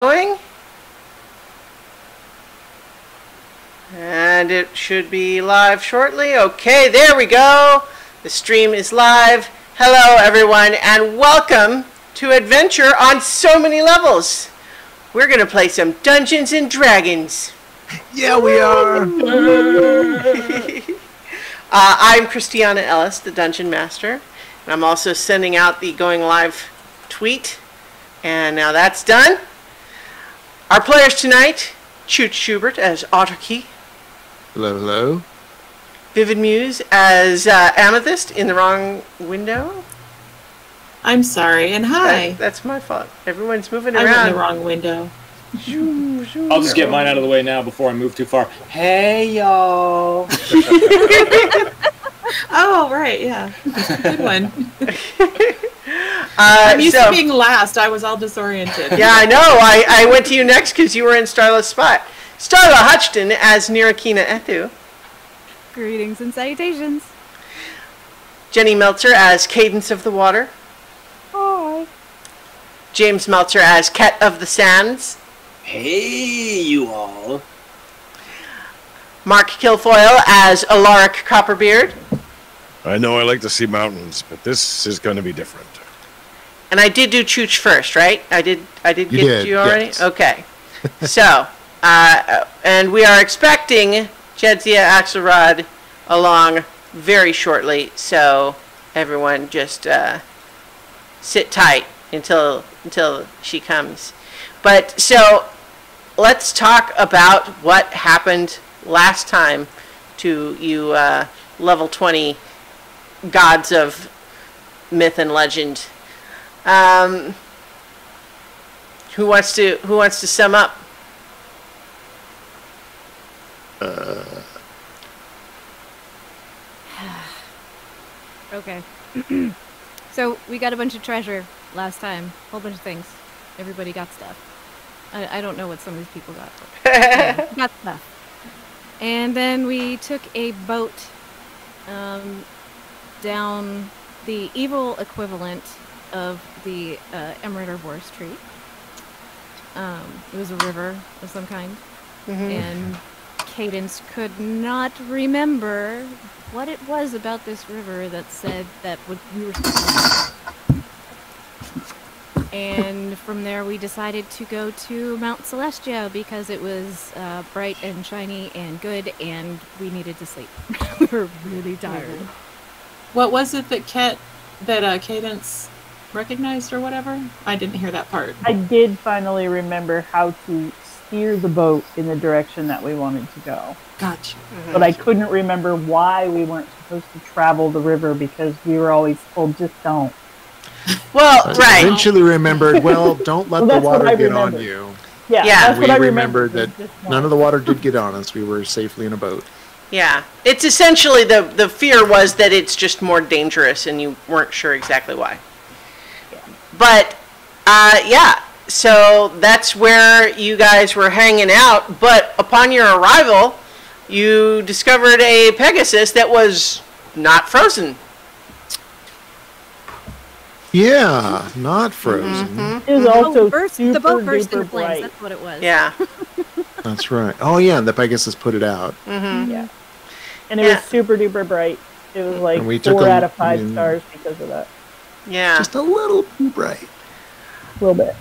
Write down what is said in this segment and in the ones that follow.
Going. And it should be live shortly. Okay, there we go. The stream is live. Hello, everyone, and welcome to Adventure on So Many Levels. We're going to play some Dungeons and Dragons. Yeah, we are. I'm Christiana Ellis, the Dungeon Master, and I'm also sending out the going live tweet. And now that's done. Our players tonight, Chooch Schubert as Autarky. Hello, hello. Vivid Muse as Amethyst in the wrong window. I'm sorry, and hi. That's my fault. Everyone's moving I'm around. in the wrong window. I'll just get mine out of the way now before I move too far. Hey, y'all. Oh, right, yeah. Good one. I'm used to being last. I was all disoriented. Yeah, I know. I went to you next because you were in Starla's spot. Starla Hutchton as Nirakina Ethu. Greetings and salutations. Jenny Meltzer as Cadence of the Water. Hi. James Meltzer as Ket of the Sands. Hey, you all. Mark Kilfoyle as Alaric Copperbeard. I know I like to see mountains, but this is going to be different. And I did do Chooch first, right? I did get did, you already? yes. Okay. So, and we are expecting Jedzia Axelrod along very shortly, so everyone just sit tight until she comes. But so let's talk about what happened last time to you level 20 gods of myth and legend. Who wants to sum up? Okay. So we got a bunch of treasure last time. A whole bunch of things. Everybody got stuff. I don't know what some of these people got. But yeah, got stuff. And then we took a boat down the evil equivalent of the Emperor Forest Tree. It was a river of some kind. And Cadence could not remember what it was about this river that said that we were supposed to. And from there we decided to go to Mount Celestia because it was bright and shiny and good, and we needed to sleep. We were really tired. What was it that Cadence recognized or whatever? I didn't hear that part. I did finally remember how to steer the boat in the direction that we wanted to go. Gotcha. But I couldn't remember why we weren't supposed to travel the river because we were always told, just don't. Well, right. Eventually remembered, well, don't let the water get on remembered. you. Yeah, Yeah. that's what I We remembered. remembered that none of the water did get on us. We were safely in a boat. Yeah, it's essentially the fear was that it's just more dangerous, and you weren't sure exactly why. But yeah, so that's where you guys were hanging out. But upon your arrival, you discovered a Pegasus that was not frozen. Yeah, not frozen. It was also The boat burst super into flames. bright. That's what it was. Yeah. That's right. Oh, yeah, the Pegasus put it out. Yeah. And it was super duper bright. It was like And we took 4 a- out of 5 I mean- stars because of that. Yeah. Just a little too bright. A little bit.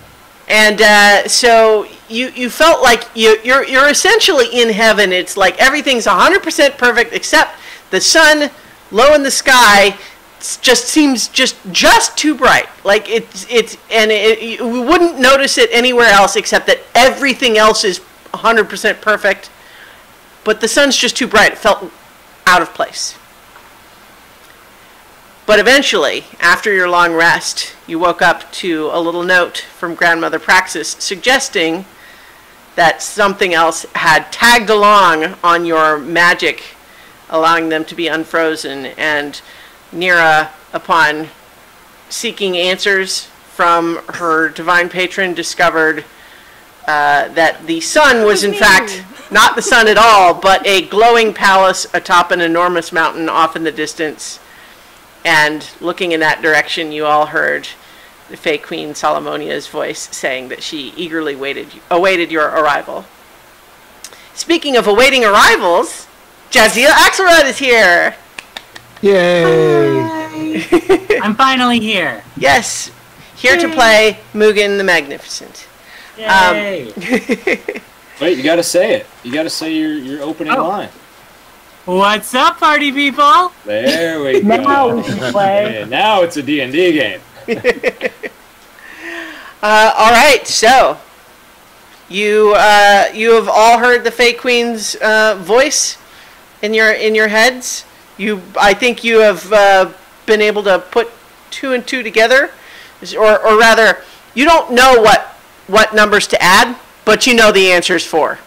And so you felt like you're essentially in heaven. It's like everything's 100% perfect except the sun low in the sky just seems just too bright. Like we wouldn't notice it anywhere else except that everything else is 100% perfect. But the sun's just too bright. It felt out of place. But eventually, after your long rest, you woke up to a little note from Grandmother Praxis suggesting that something else had tagged along on your magic, allowing them to be unfrozen. And Nira, upon seeking answers from her divine patron, discovered that the sun was in fact not the sun at all, but a glowing palace atop an enormous mountain off in the distance. And looking in that direction, you all heard Fey Queen Solomonia's voice saying that she eagerly awaited your arrival. Speaking of awaiting arrivals, Jazia Axelrod is here. Yay! I'm finally here. Yes, here to play Mugen the Magnificent. Yay! Wait, you gotta say it. You gotta say your opening line. What's up, party people? There we go. Now we can play. Yeah, now it's a D&D game. All right, so you have all heard the Fey Queen's voice in your heads. I think you have been able to put 2 and 2 together, or rather, you don't know what numbers to add, but you know the answers for.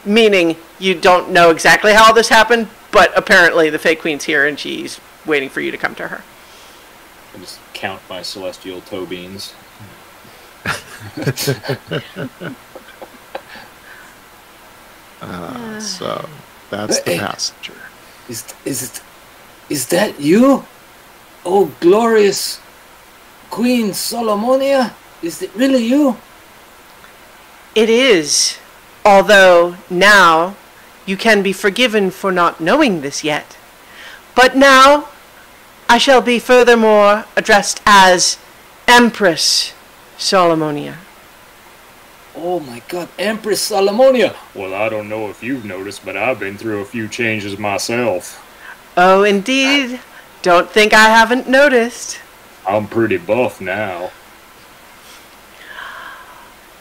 Meaning you don't know exactly how this happened, but apparently the Fey Queen's here and she's waiting for you to come to her. I just count my celestial toe beans. So that's the passenger. Is that you? Oh, glorious Queen Solomonia? Is it really you? It is, although now you can be forgiven for not knowing this yet. But now I shall be furthermore addressed as Empress Solomonia. Oh my god, Empress Solomonia! Well, I don't know if you've noticed, but I've been through a few changes myself. Oh, indeed. Don't think I haven't noticed. I'm pretty buff now.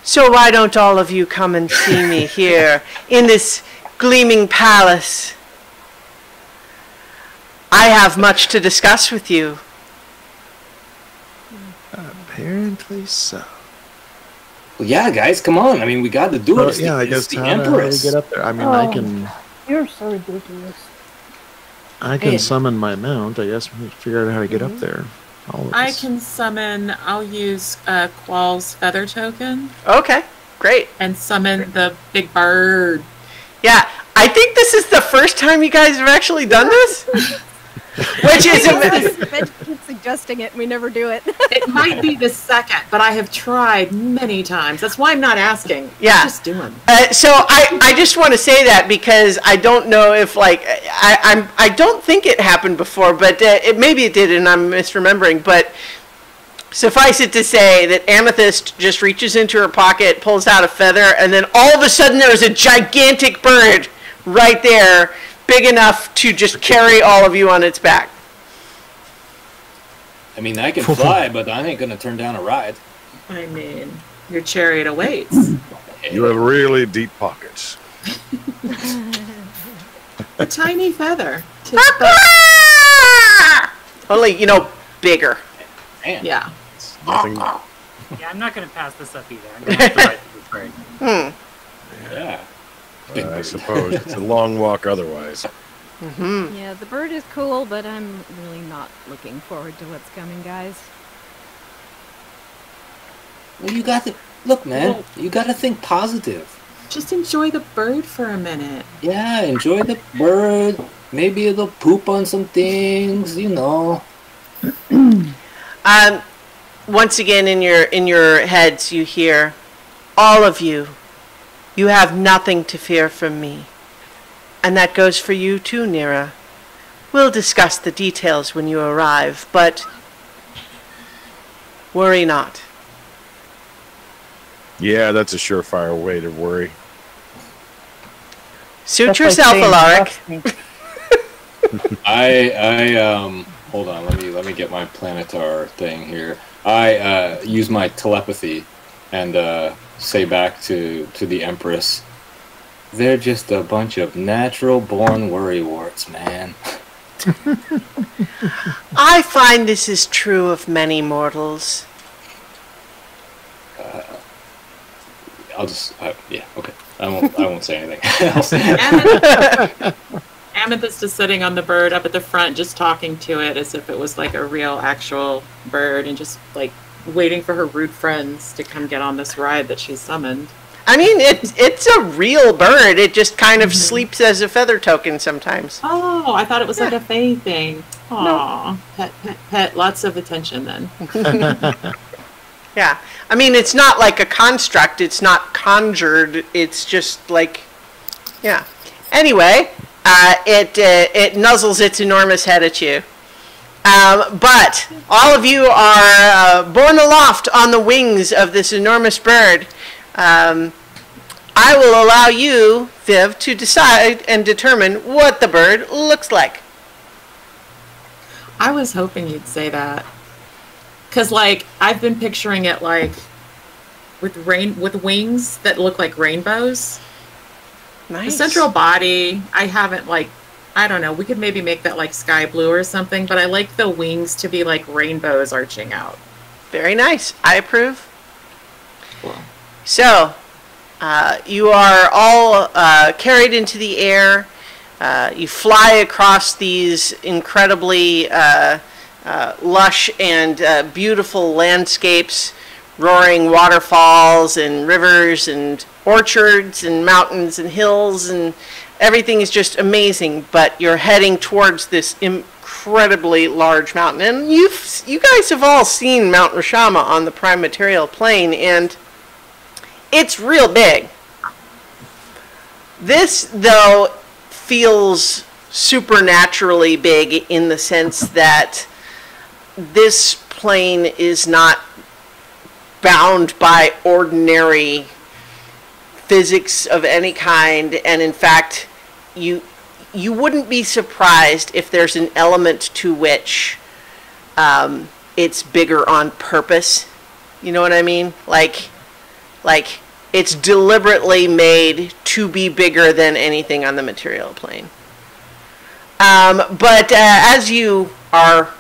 So why don't all of you come and see me here in this gleaming palace? I have much to discuss with you. Apparently so. Well, yeah, guys, come on. I mean, we got to do it. Yeah, I guess the how do we Empress. get up there? I mean, You're so ridiculous. I can summon my mount. I guess we figure out how to get up there. All of I us. can summon. I'll use Qual's feather token Okay, great. and summon the big bird. Yeah, I think this is the first time you guys have actually done this. Which is Keep suggesting it, and we never do it. It might be the second, but I have tried many times. That's why I'm not asking. Yeah. I'm just doing. So I just want to say that because I don't know if I don't think it happened before, but maybe it did and I'm misremembering. But suffice it to say that Amethyst just reaches into her pocket, pulls out a feather, and then all of a sudden there's a gigantic bird right there, big enough to just carry all of you on its back. I mean, I can fly, but I ain't gonna turn down a ride. I mean, your chariot awaits. You have really deep pockets. A tiny feather. Only, bigger. Man. Yeah. Nothing. Yeah, I'm not gonna pass this up either. I'm gonna have to ride this bird. Yeah. I suppose it's a long walk otherwise. Yeah, the bird is cool, but I'm really not looking forward to what's coming, guys. Well, you got to look, man. You got to think positive. Just enjoy the bird for a minute. Yeah, enjoy the bird. Maybe it'll poop on some things, Once again, in your heads, you hear, all of you. You have nothing to fear from me. And that goes for you too, Nira. We'll discuss the details when you arrive, but worry not. Yeah, that's a surefire way to worry. Suit That's yourself, like Alaric. saying, "Trust me." I hold on. Let me get my planetar thing here. I use my telepathy and say back to the Empress, they're just a bunch of natural-born worrywarts, man. I find this is true of many mortals. I'll just yeah, okay. I won't say anything else. Amethyst is sitting on the bird up at the front, just talking to it as if it was like a real, actual bird, and just like waiting for her rude friends to come get on this ride that she's summoned. I mean, it's a real bird. It just kind of sleeps as a feather token sometimes. Oh, I thought it was like a fae thing. Aw, pet, lots of attention then. Yeah. I mean, it's not like a construct. It's not conjured. It's just like, yeah. Anyway, it nuzzles its enormous head at you. But all of you are borne aloft on the wings of this enormous bird. I will allow you, Viv, to decide and determine what the bird looks like. I was hoping you'd say that. Because, like, I've been picturing it, like, with wings that look like rainbows. Nice. The central body, I haven't, like, I don't know, we could maybe make that, like, sky blue or something, but I like the wings to be, like, rainbows arching out. Very nice. I approve. Cool. So, you are all carried into the air. You fly across these incredibly lush and beautiful landscapes, roaring waterfalls and rivers and orchards and mountains and hills, and everything is just amazing. But you're heading towards this incredibly large mountain, and you guys have all seen Mount Rashama on the Prime Material Plane, and it's real big. This, though, feels supernaturally big in the sense that this plane is not bound by ordinary physics of any kind, and in fact, you wouldn't be surprised if there's an element to which it's bigger on purpose. You know what I mean? Like it's deliberately made to be bigger than anything on the material plane. But as you are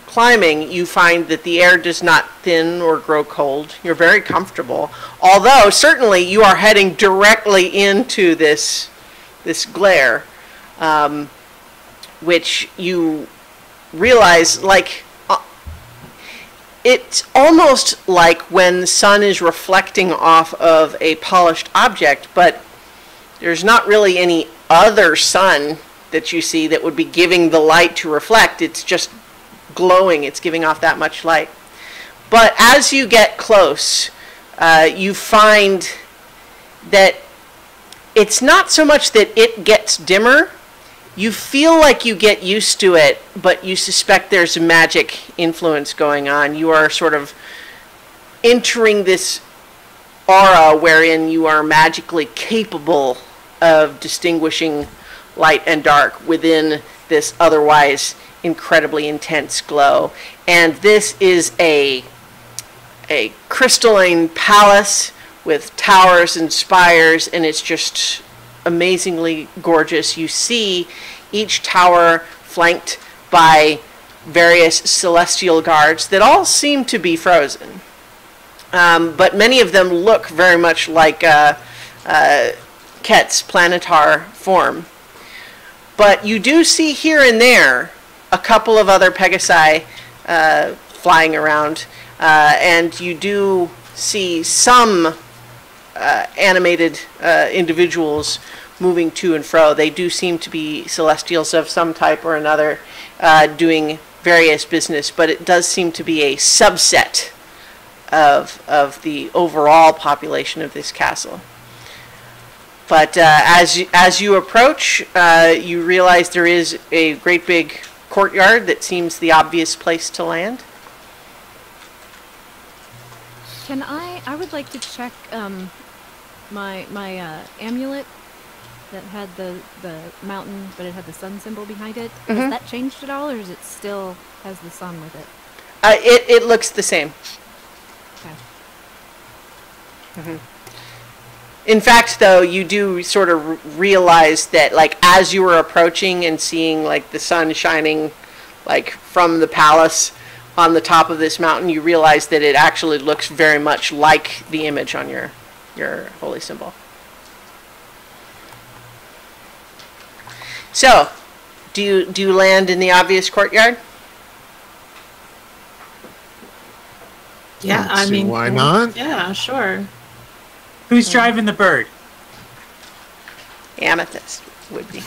climbing, you find that the air does not thin or grow cold. You're very comfortable. Although, certainly, you are heading directly into this glare, which you realize, like, it's almost like when the sun is reflecting off of a polished object, but there's not really any other sun that you see that would be giving the light to reflect. It's just glowing. It's giving off that much light. But as you get close, you find that it's not so much that it gets dimmer. You feel like you get used to it, but you suspect there's a magic influence going on. You are sort of entering this aura wherein you are magically capable of distinguishing light and dark within this otherwise incredibly intense glow. And this is a crystalline palace with towers and spires, and it's just amazingly gorgeous. You see each tower flanked by various celestial guards that all seem to be frozen. But many of them look very much like Ket's planetar form. But you do see here and there a couple of other Pegasi flying around, and you do see some animated individuals moving to and fro. They do seem to be celestials of some type or another, doing various business, but it does seem to be a subset of the overall population of this castle. But as you approach, you realize there is a great big courtyard that seems the obvious place to land. I would like to check my amulet that had the mountain, but it had the sun symbol behind it. Mm-hmm. Has that changed at all, or is it still has the sun with it? It looks the same. Okay. Mm-hmm. In fact, though, you do sort of realize that, like, as you were approaching and seeing, like, the sun shining, like, from the palace on the top of this mountain, you realize that it actually looks very much like the image on your holy symbol. So, do you land in the obvious courtyard? Yeah, I mean, why not? Yeah, sure. Who's driving the bird? Amethyst would be.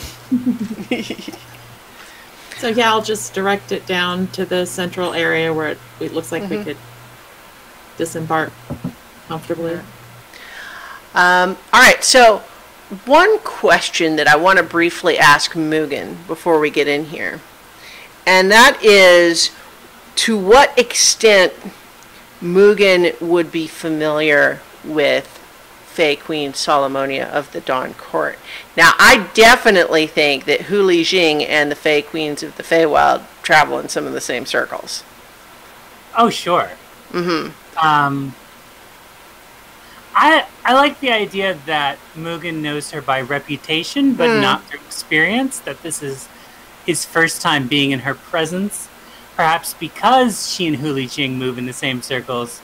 So yeah, I'll just direct it down to the central area where it looks like we could disembark comfortably. All right, so one question that I want to briefly ask Mugen before we get in here, and that is to what extent Mugen would be familiar with Fey Queen Solomonia of the Dawn Court. Now, I definitely think that Hu Li Jing and the Fey Queens of the Feywild travel in some of the same circles. Oh, sure. I like the idea that Mugen knows her by reputation, but not through experience, that this is his first time being in her presence. Perhaps because she and Hu Li Jing move in the same circles,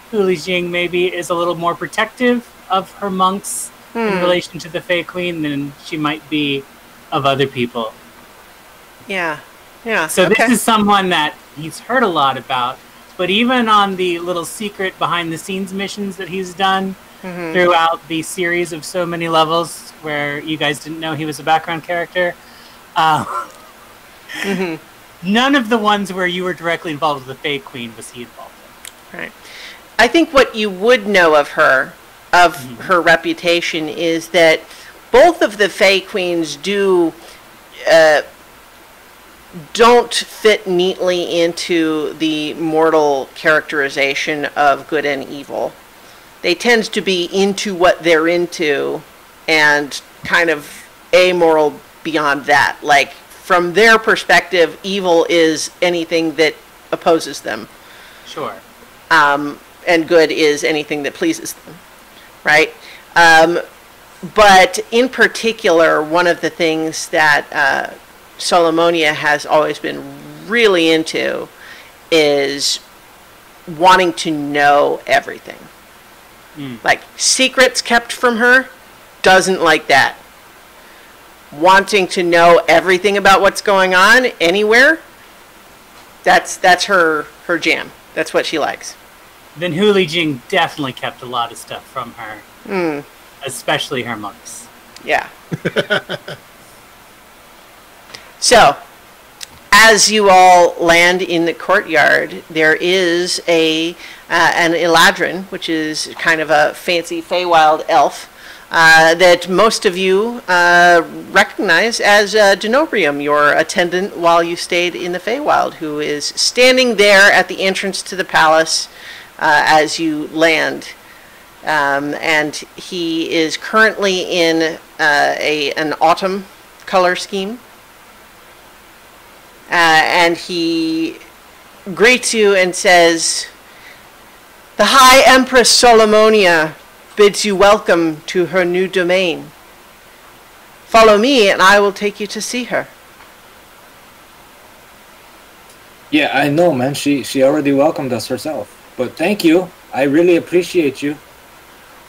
Hu Li Jing maybe is a little more protective of her monks in relation to the Fey Queen than she might be of other people. Yeah. So this is someone that he's heard a lot about, but even on the little secret behind-the-scenes missions that he's done throughout the series of so many levels where you guys didn't know he was a background character, none of the ones where you were directly involved with the Fey Queen was he involved in. Right. I think what you would know of her reputation is that both of the Fey Queens don't fit neatly into the mortal characterization of good and evil. They tend to be into what they're into and kind of amoral beyond that. Like, from their perspective, evil is anything that opposes them. Sure. And good is anything that pleases them, right? But in particular, one of the things that Solomonia has always been really into is wanting to know everything. Like, secrets kept from her, doesn't like that. Wanting to know everything about what's going on anywhere, that's her jam. That's what she likes. Then Hu Li Jing definitely kept a lot of stuff from her, especially her monks. Yeah. So, as you all land in the courtyard, there is an Eladrin, which is kind of a fancy Feywild elf, that most of you recognize as Denobrium, your attendant while you stayed in the Feywild, who is standing there at the entrance to the palace as you land. And he is currently in an autumn color scheme. And he greets you and says, "The High Empress Solomonia bids you welcome to her new domain. Follow me and I will take you to see her." Yeah, I know, man. She already welcomed us herself. But thank you. I really appreciate you.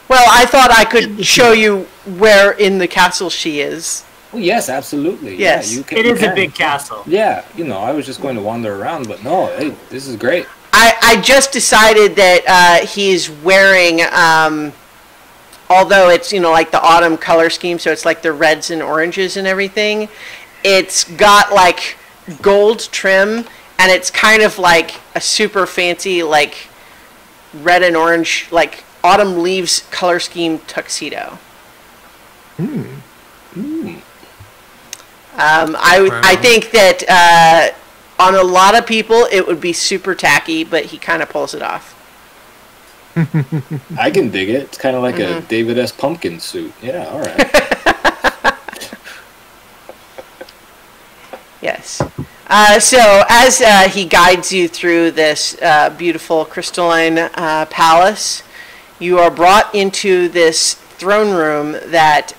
Well, I thought I could show you where in the castle she is. Oh, yes, absolutely. Yes. Yeah, It is a big castle. Yeah, I was just going to wander around, but no, hey, this is great. I just decided that he's wearing, although it's, like the autumn color scheme, so it's like the reds and oranges and everything, it's got like gold trim, and it's kind of like a super fancy, like red and orange, like autumn leaves color scheme tuxedo. I think that on a lot of people it would be super tacky, but he kind of pulls it off. I can dig it. It's kind of like a David S. Pumpkin suit. Yeah, all right. Yes. So as he guides you through this beautiful crystalline palace, you are brought into this throne room that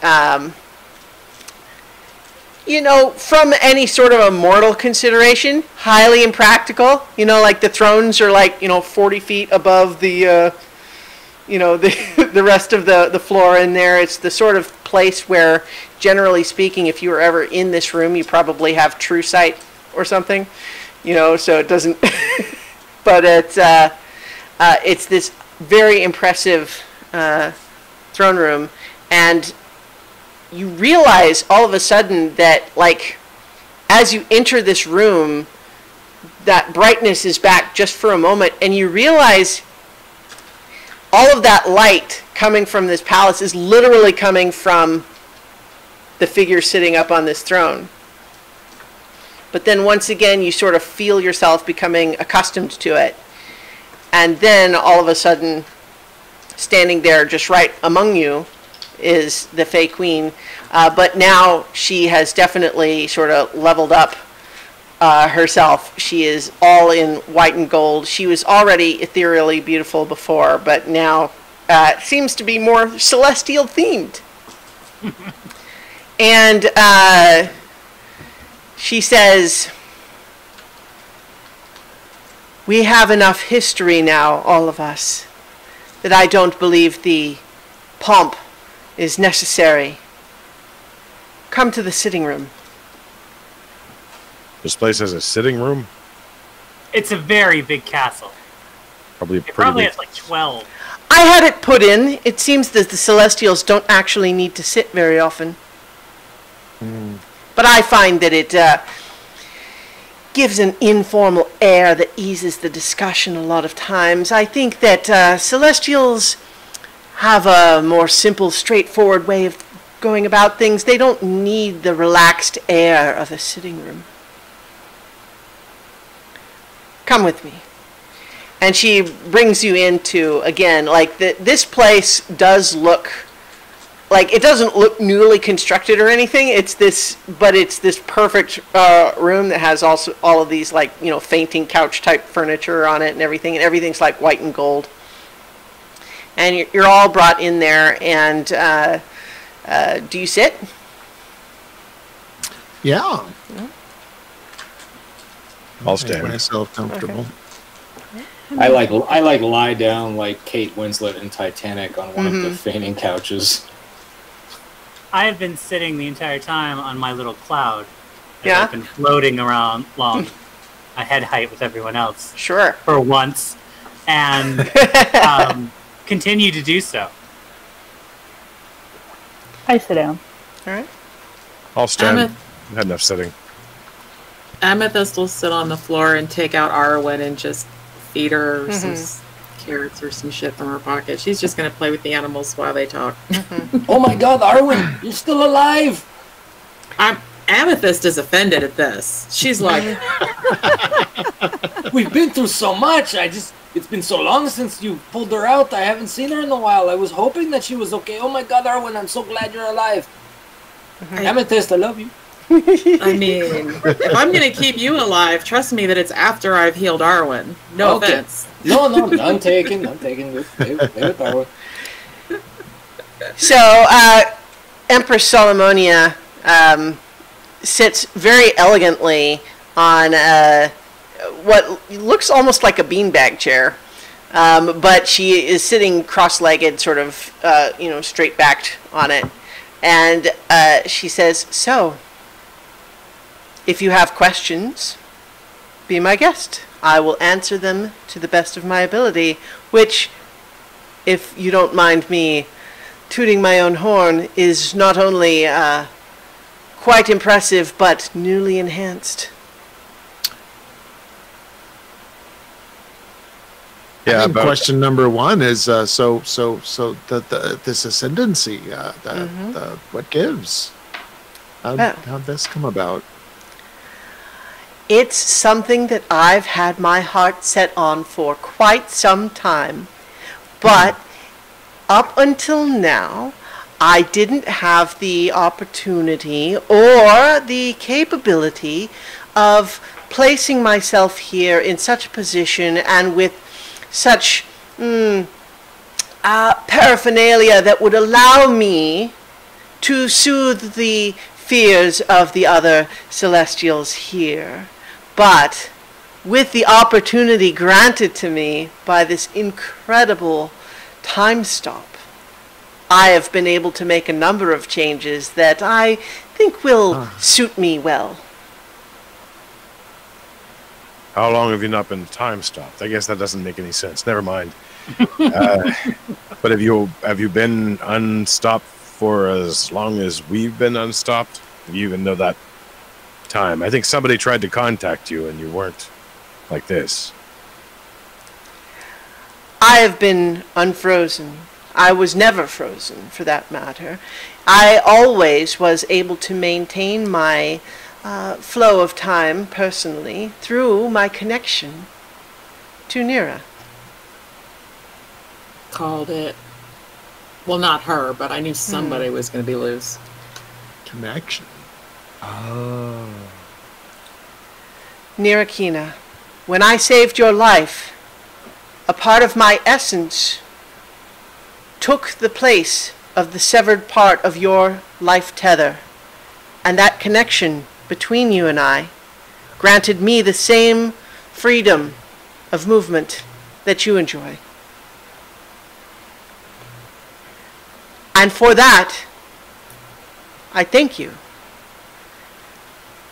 from any sort of a mortal consideration, highly impractical. Like the thrones are like, 40 feet above the, the rest of the floor in there. It's the sort of place where, generally speaking, if you were ever in this room, you probably have true sight or something, so it doesn't, but it's this very impressive throne room, and you realize all of a sudden that, like, as you enter this room, that brightness is back just for a moment, and you realize all of that light coming from this palace is literally coming from the figure sitting up on this throne. But then once again, you sort of feel yourself becoming accustomed to it. And then all of a sudden, standing there just right among you is the Fey Queen. But now she has definitely sort of leveled up herself. She is all in white and gold. She was already ethereally beautiful before, but now seems to be more celestial themed. And she says, "We have enough history now, all of us, that I don't believe the pomp is necessary. Come to the sitting room." This place has a sitting room? It's a very big castle. Probably It pretty probably big. has like 12. I had it put in. It seems that the Celestials don't actually need to sit very often. But I find that it gives an informal air that eases the discussion a lot of times. I think that Celestials have a more simple, straightforward way of going about things. They don't need the relaxed air of a sitting room. Come with me. And she brings you into, again, like this place does look, like it doesn't look newly constructed or anything. It's this perfect room that has also all of these, like, you know, fainting couch type furniture on it and everything's like white and gold. And you're all brought in there, and do you sit? Yeah. I'll Make stand. myself comfortable. I like lie down like Kate Winslet in Titanic on one of the fainting couches. I have been sitting the entire time on my little cloud. As Yeah? I've been floating around along a head height with everyone else Sure. for once, and continue to do so. I sit down. All right. I'll stand. Amethyst. I've had enough sitting. Amethyst will sit on the floor and take out Arwen and just feed her some carrots or some shit from her pocket. She's just going to play with the animals while they talk. Oh my god, Arwen, you're still alive! Amethyst is offended at this. She's like, We've been through so much. It's been so long since you pulled her out. I haven't seen her in a while. I was hoping that she was okay. Oh my god, Arwen, I'm so glad you're alive. Amethyst, I love you. I mean, if I'm going to keep you alive, trust me that it's after I've healed Arwen. No Okay. offense. No, none taken. None taken. With Arwen. So, Empress Solomonia sits very elegantly on what looks almost like a beanbag chair, but she is sitting cross-legged, sort of, straight-backed on it. And she says, "So, if you have questions, be my guest. I will answer them to the best of my ability," which, if you don't mind me tooting my own horn, is not only quite impressive, but newly enhanced. Yeah, I think but question number one is this ascendancy, what gives? How'd this come about? It's something that I've had my heart set on for quite some time, but up until now, I didn't have the opportunity or the capability of placing myself here in such a position and with such paraphernalia that would allow me to soothe the fears of the other Celestials here. But with the opportunity granted to me by this incredible time stop, I have been able to make a number of changes that I think will suit me well. how long have you not been time stopped? I guess that doesn't make any sense. Never mind. But have you been unstopped for as long as we've been unstopped? Have you even know that time? I think somebody tried to contact you and you weren't like this. I have been unfrozen. I was never frozen, for that matter. I always was able to maintain my flow of time personally through my connection to Nira. Called it. Well, not her, but I knew somebody was going to be loose. Connection. Oh. Nirakina, when I saved your life, a part of my essence took the place of the severed part of your life tether, and that connection between you and I granted me the same freedom of movement that you enjoy. And for that, I thank you.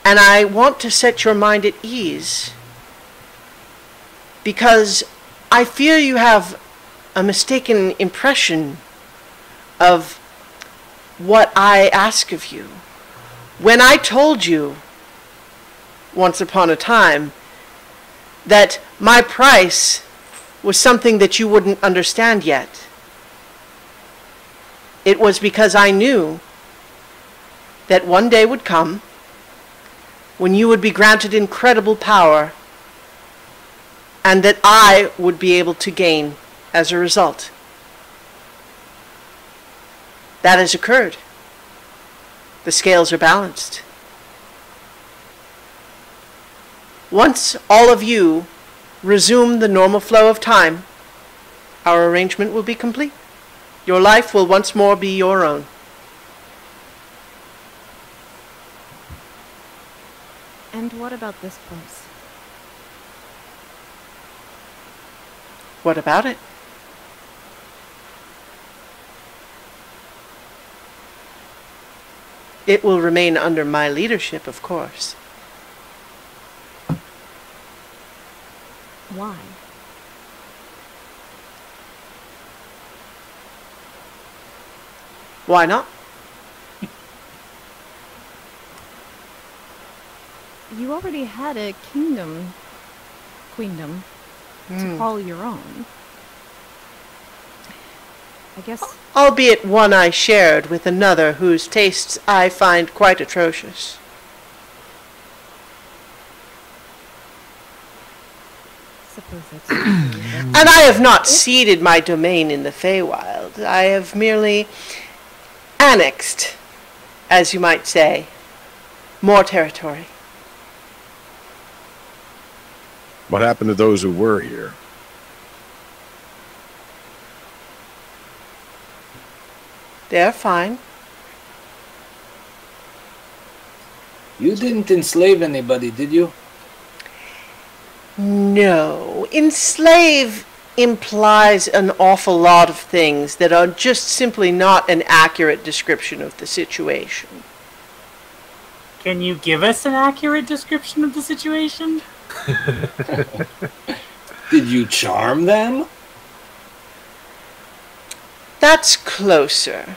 And I want to set your mind at ease, because I fear you have a mistaken impression of what I ask of you. When I told you, once upon a time, that my price was something that you wouldn't understand yet, it was because I knew that one day would come when you would be granted incredible power, and that I would be able to gain as a result. That has occurred. The scales are balanced. Once all of you resume the normal flow of time, our arrangement will be complete. Your life will once more be your own. And what about this place? What about it? It will remain under my leadership, of course. Why? Why not? You already had a queendom to call your own. I guess. Albeit one I shared with another whose tastes I find quite atrocious. Suppose that's And I have not ceded my domain in the Feywild. I have merely annexed, as you might say, more territory. What happened to those who were here? They're fine. You didn't enslave anybody, did you? No. Enslave implies an awful lot of things that are just simply not an accurate description of the situation. Can you give us an accurate description of the situation? Did you charm them? That's closer.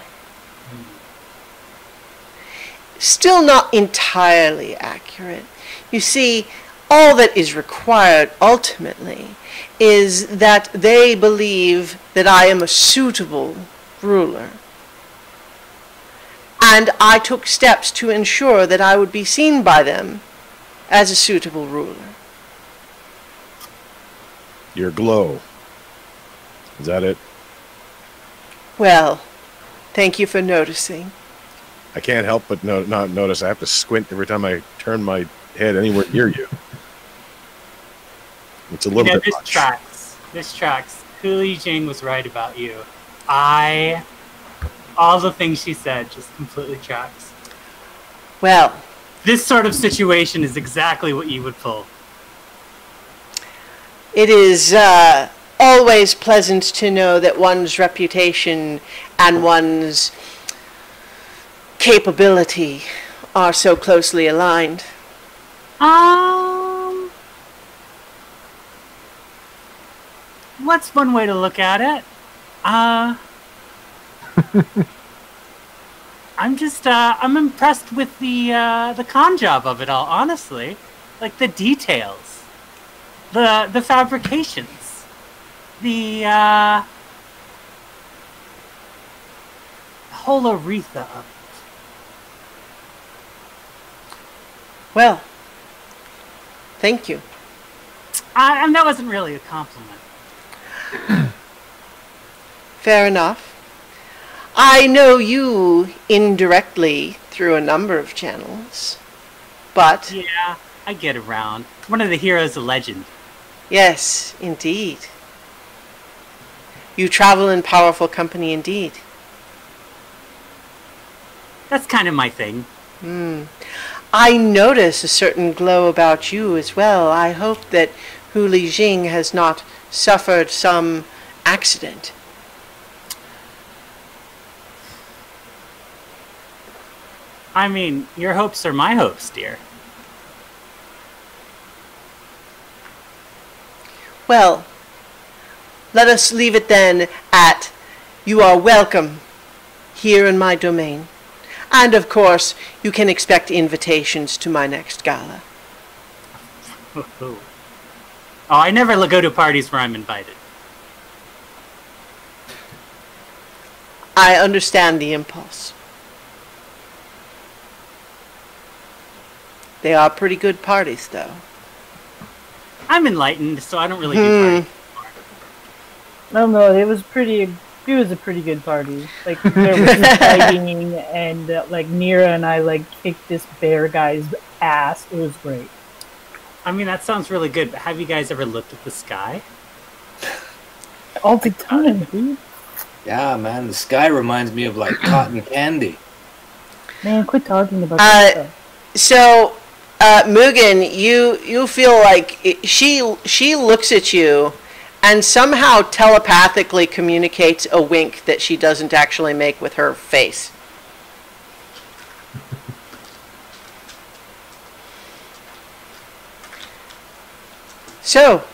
Still not entirely accurate. You see, all that is required ultimately is that they believe that I am a suitable ruler. And I took steps to ensure that I would be seen by them as a suitable ruler. Your glow. Is that it? Well, thank you for noticing. I can't help but not notice. I have to squint every time I turn my head anywhere near you. It's a little bit this much. This tracks. Cooley Jane was right about you. All the things she said just completely tracks. Well, This sort of situation is exactly what you would pull. it is always pleasant to know that one's reputation and one's capability are so closely aligned. what's one way to look at it? I'm impressed with the con job of it all, honestly. Like the details, the fabrications, the whole aretha of it. Well, thank you. And that wasn't really a compliment. Fair enough. I know you indirectly through a number of channels, but... Yeah, I get around. One of the heroes of legend. Yes, indeed. You travel in powerful company indeed. That's kind of my thing. I notice a certain glow about you as well. I hope that Hu Li Jing has not suffered some accident. I mean, your hopes are my hopes, dear. Well, let us leave it then at you are welcome here in my domain. And of course, you can expect invitations to my next gala. Oh, I never go to parties where I'm invited. I understand the impulse. They are pretty good parties, though. I'm enlightened, so I don't really do parties. No, it was a pretty good party. Like there was some fighting, and like Nira and I like kicked this bear guy's ass. It was great. I mean, that sounds really good, but have you guys ever looked at the sky? All the time, dude. Yeah, man, the sky reminds me of like cotton candy. Man, quit talking about that stuff. So, Mugen, you feel like she looks at you and somehow telepathically communicates a wink that she doesn't actually make with her face. So,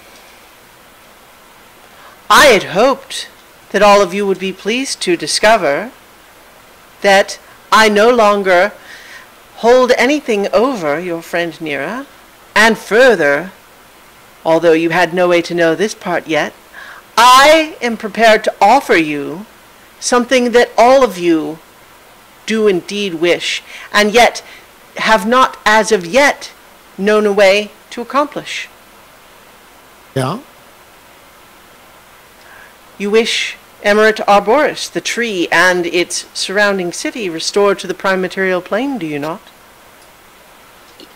I had hoped that all of you would be pleased to discover that I no longer hold anything over your friend Nira, and further, although you had no way to know this part yet, I am prepared to offer you something that all of you do indeed wish, and yet have not as of yet known a way to accomplish. Yeah? You wish Emerald Arboris, the tree, and its surrounding city restored to the prime material plane, do you not?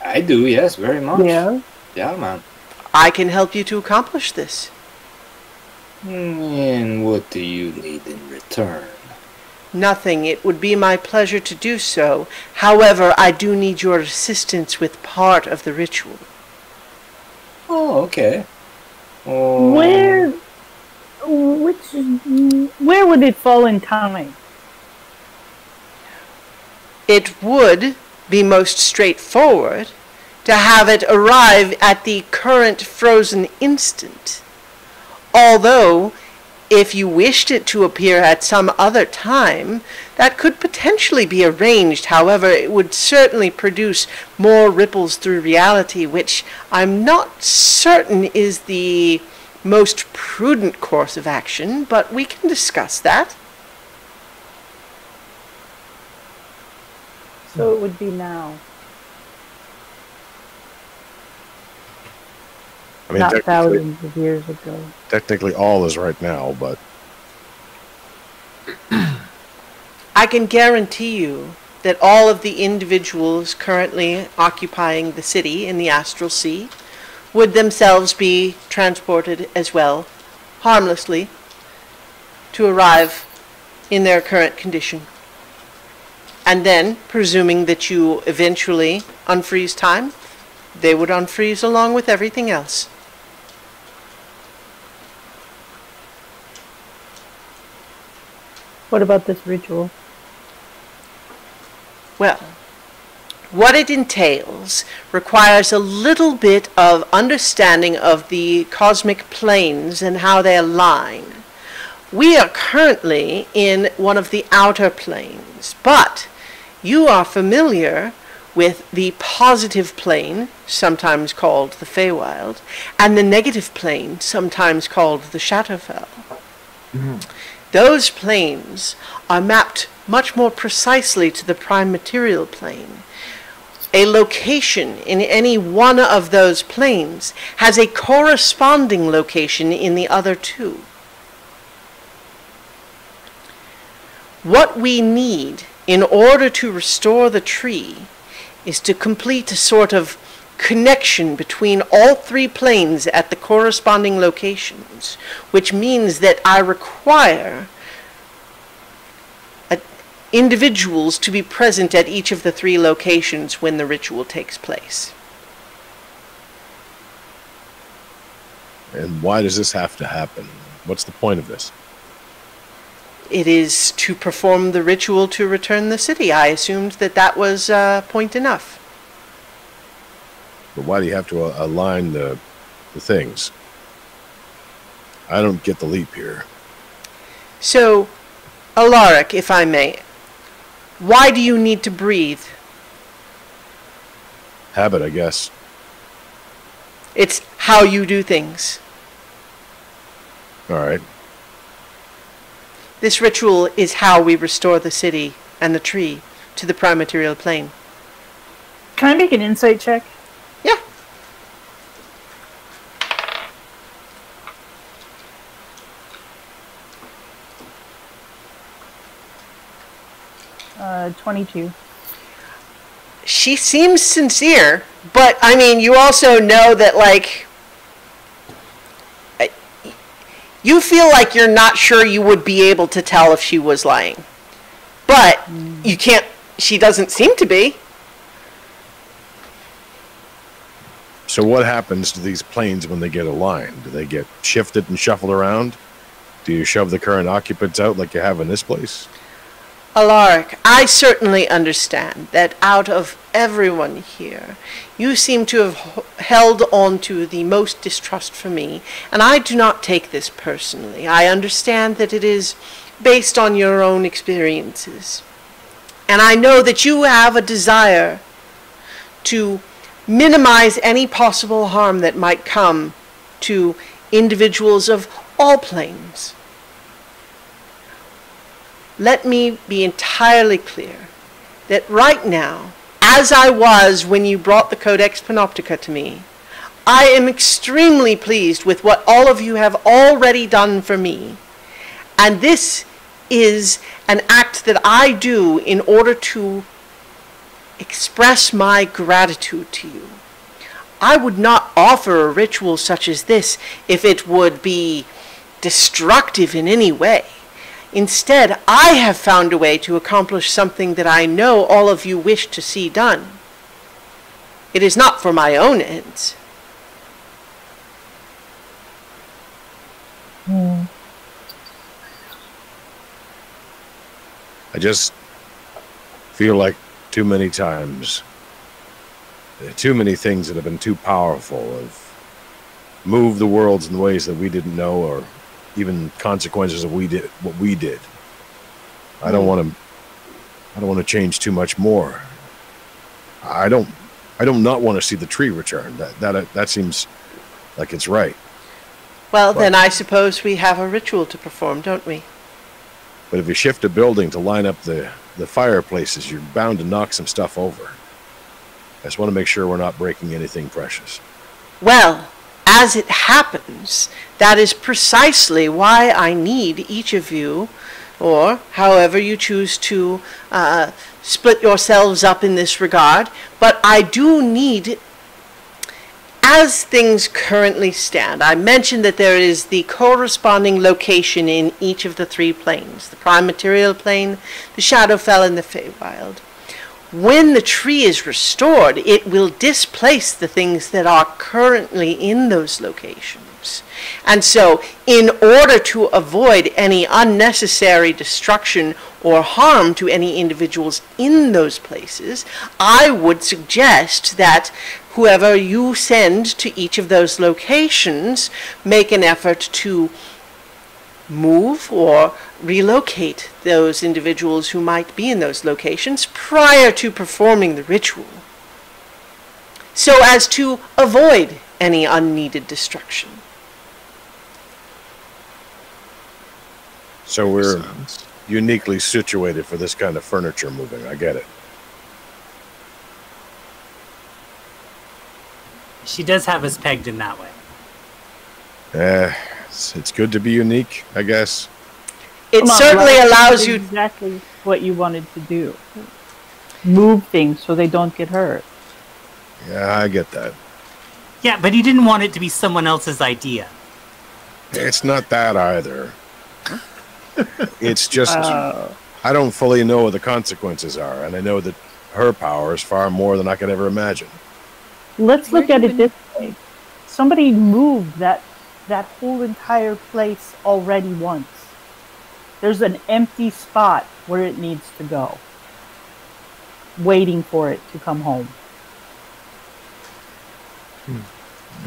I do, yes, very much. Yeah. Yeah, man. I can help you to accomplish this. And what do you need in return? Nothing. It would be my pleasure to do so. However, I do need your assistance with part of the ritual. Oh, okay. Where would it fall in time? It would be most straightforward to have it arrive at the current frozen instant. Although, if you wished it to appear at some other time, that could potentially be arranged. However, it would certainly produce more ripples through reality, which I'm not certain is the most prudent course of action, but we can discuss that. So it would be now, I mean, not technically, thousands of years ago. technically all is right now, but I can guarantee you that all of the individuals currently occupying the city in the Astral Sea would themselves be transported as well, harmlessly, to arrive in their current condition. And then, presuming that you eventually unfreeze time, they would unfreeze along with everything else. What about this ritual? Well, what it entails requires a little bit of understanding of the cosmic planes and how they align. We are currently in one of the outer planes, but you are familiar with the positive plane, sometimes called the Feywild, and the negative plane, sometimes called the Shadowfell. Those planes are mapped much more precisely to the prime material plane. A location in any one of those planes has a corresponding location in the other two. What we need in order to restore the tree is to complete a sort of connection between all three planes at the corresponding locations, which means that I require individuals to be present at each of the three locations when the ritual takes place. And why does this have to happen? What's the point of this? It is to perform the ritual to return the city. I assumed that that was point enough. But why do you have to align the things? I don't get the leap here. So, Alaric, if I may, why do you need to breathe? Habit, I guess. It's how you do things. All right. This ritual is how we restore the city and the tree to the prime material plane. Can I make an insight check? Yeah. Uh, 22. She seems sincere, but I mean, you also know that, like, you feel like you're not sure you would be able to tell if she was lying. But you can't, she doesn't seem to be. So what happens to these planes when they get aligned? Do they get shifted and shuffled around? Do you shove the current occupants out like you have in this place? Alaric, I certainly understand that out of everyone here, you seem to have held on to the most distrust for me, and I do not take this personally. I understand that it is based on your own experiences. And I know that you have a desire to minimize any possible harm that might come to individuals of all planes. Let me be entirely clear that right now, as I was when you brought the Codex Panoptica to me, I am extremely pleased with what all of you have already done for me. And this is an act that I do in order to express my gratitude to you. I would not offer a ritual such as this if it would be destructive in any way. Instead, I have found a way to accomplish something that I know all of you wish to see done. It is not for my own ends. I just feel like too many times, too many things that have been too powerful have moved the worlds in ways that we didn't know, or even consequences of what we did. I don't want to change too much more. I don't not want to see the tree return. That seems like it's right. Well, then I suppose we have a ritual to perform, don't we? But if you shift a building to line up the fireplaces, you're bound to knock some stuff over. I just want to make sure we're not breaking anything precious. Well, as it happens, that is precisely why I need each of you, or however you choose to split yourselves up in this regard, but I do need, as things currently stand, I mentioned that there is the corresponding location in each of the three planes, the prime material plane, the Shadowfell, and the Feywild. When the tree is restored, it will displace the things that are currently in those locations. times. And so, in order to avoid any unnecessary destruction or harm to any individuals in those places, I would suggest that whoever you send to each of those locations make an effort to move or relocate those individuals who might be in those locations prior to performing the ritual, so as to avoid any unneeded destruction. So we're uniquely situated for this kind of furniture moving. I get it. She does have us pegged in that way. It's good to be unique, I guess. It certainly allows you exactly what you wanted to do. Move things so they don't get hurt. Yeah, I get that. Yeah, but he didn't want it to be someone else's idea. It's not that either. It's just I don't fully know what the consequences are, and I know that her power is far more than I could ever imagine. Let's look at it this way. Somebody moved that whole entire place already once. There's an empty spot where it needs to go, waiting for it to come home.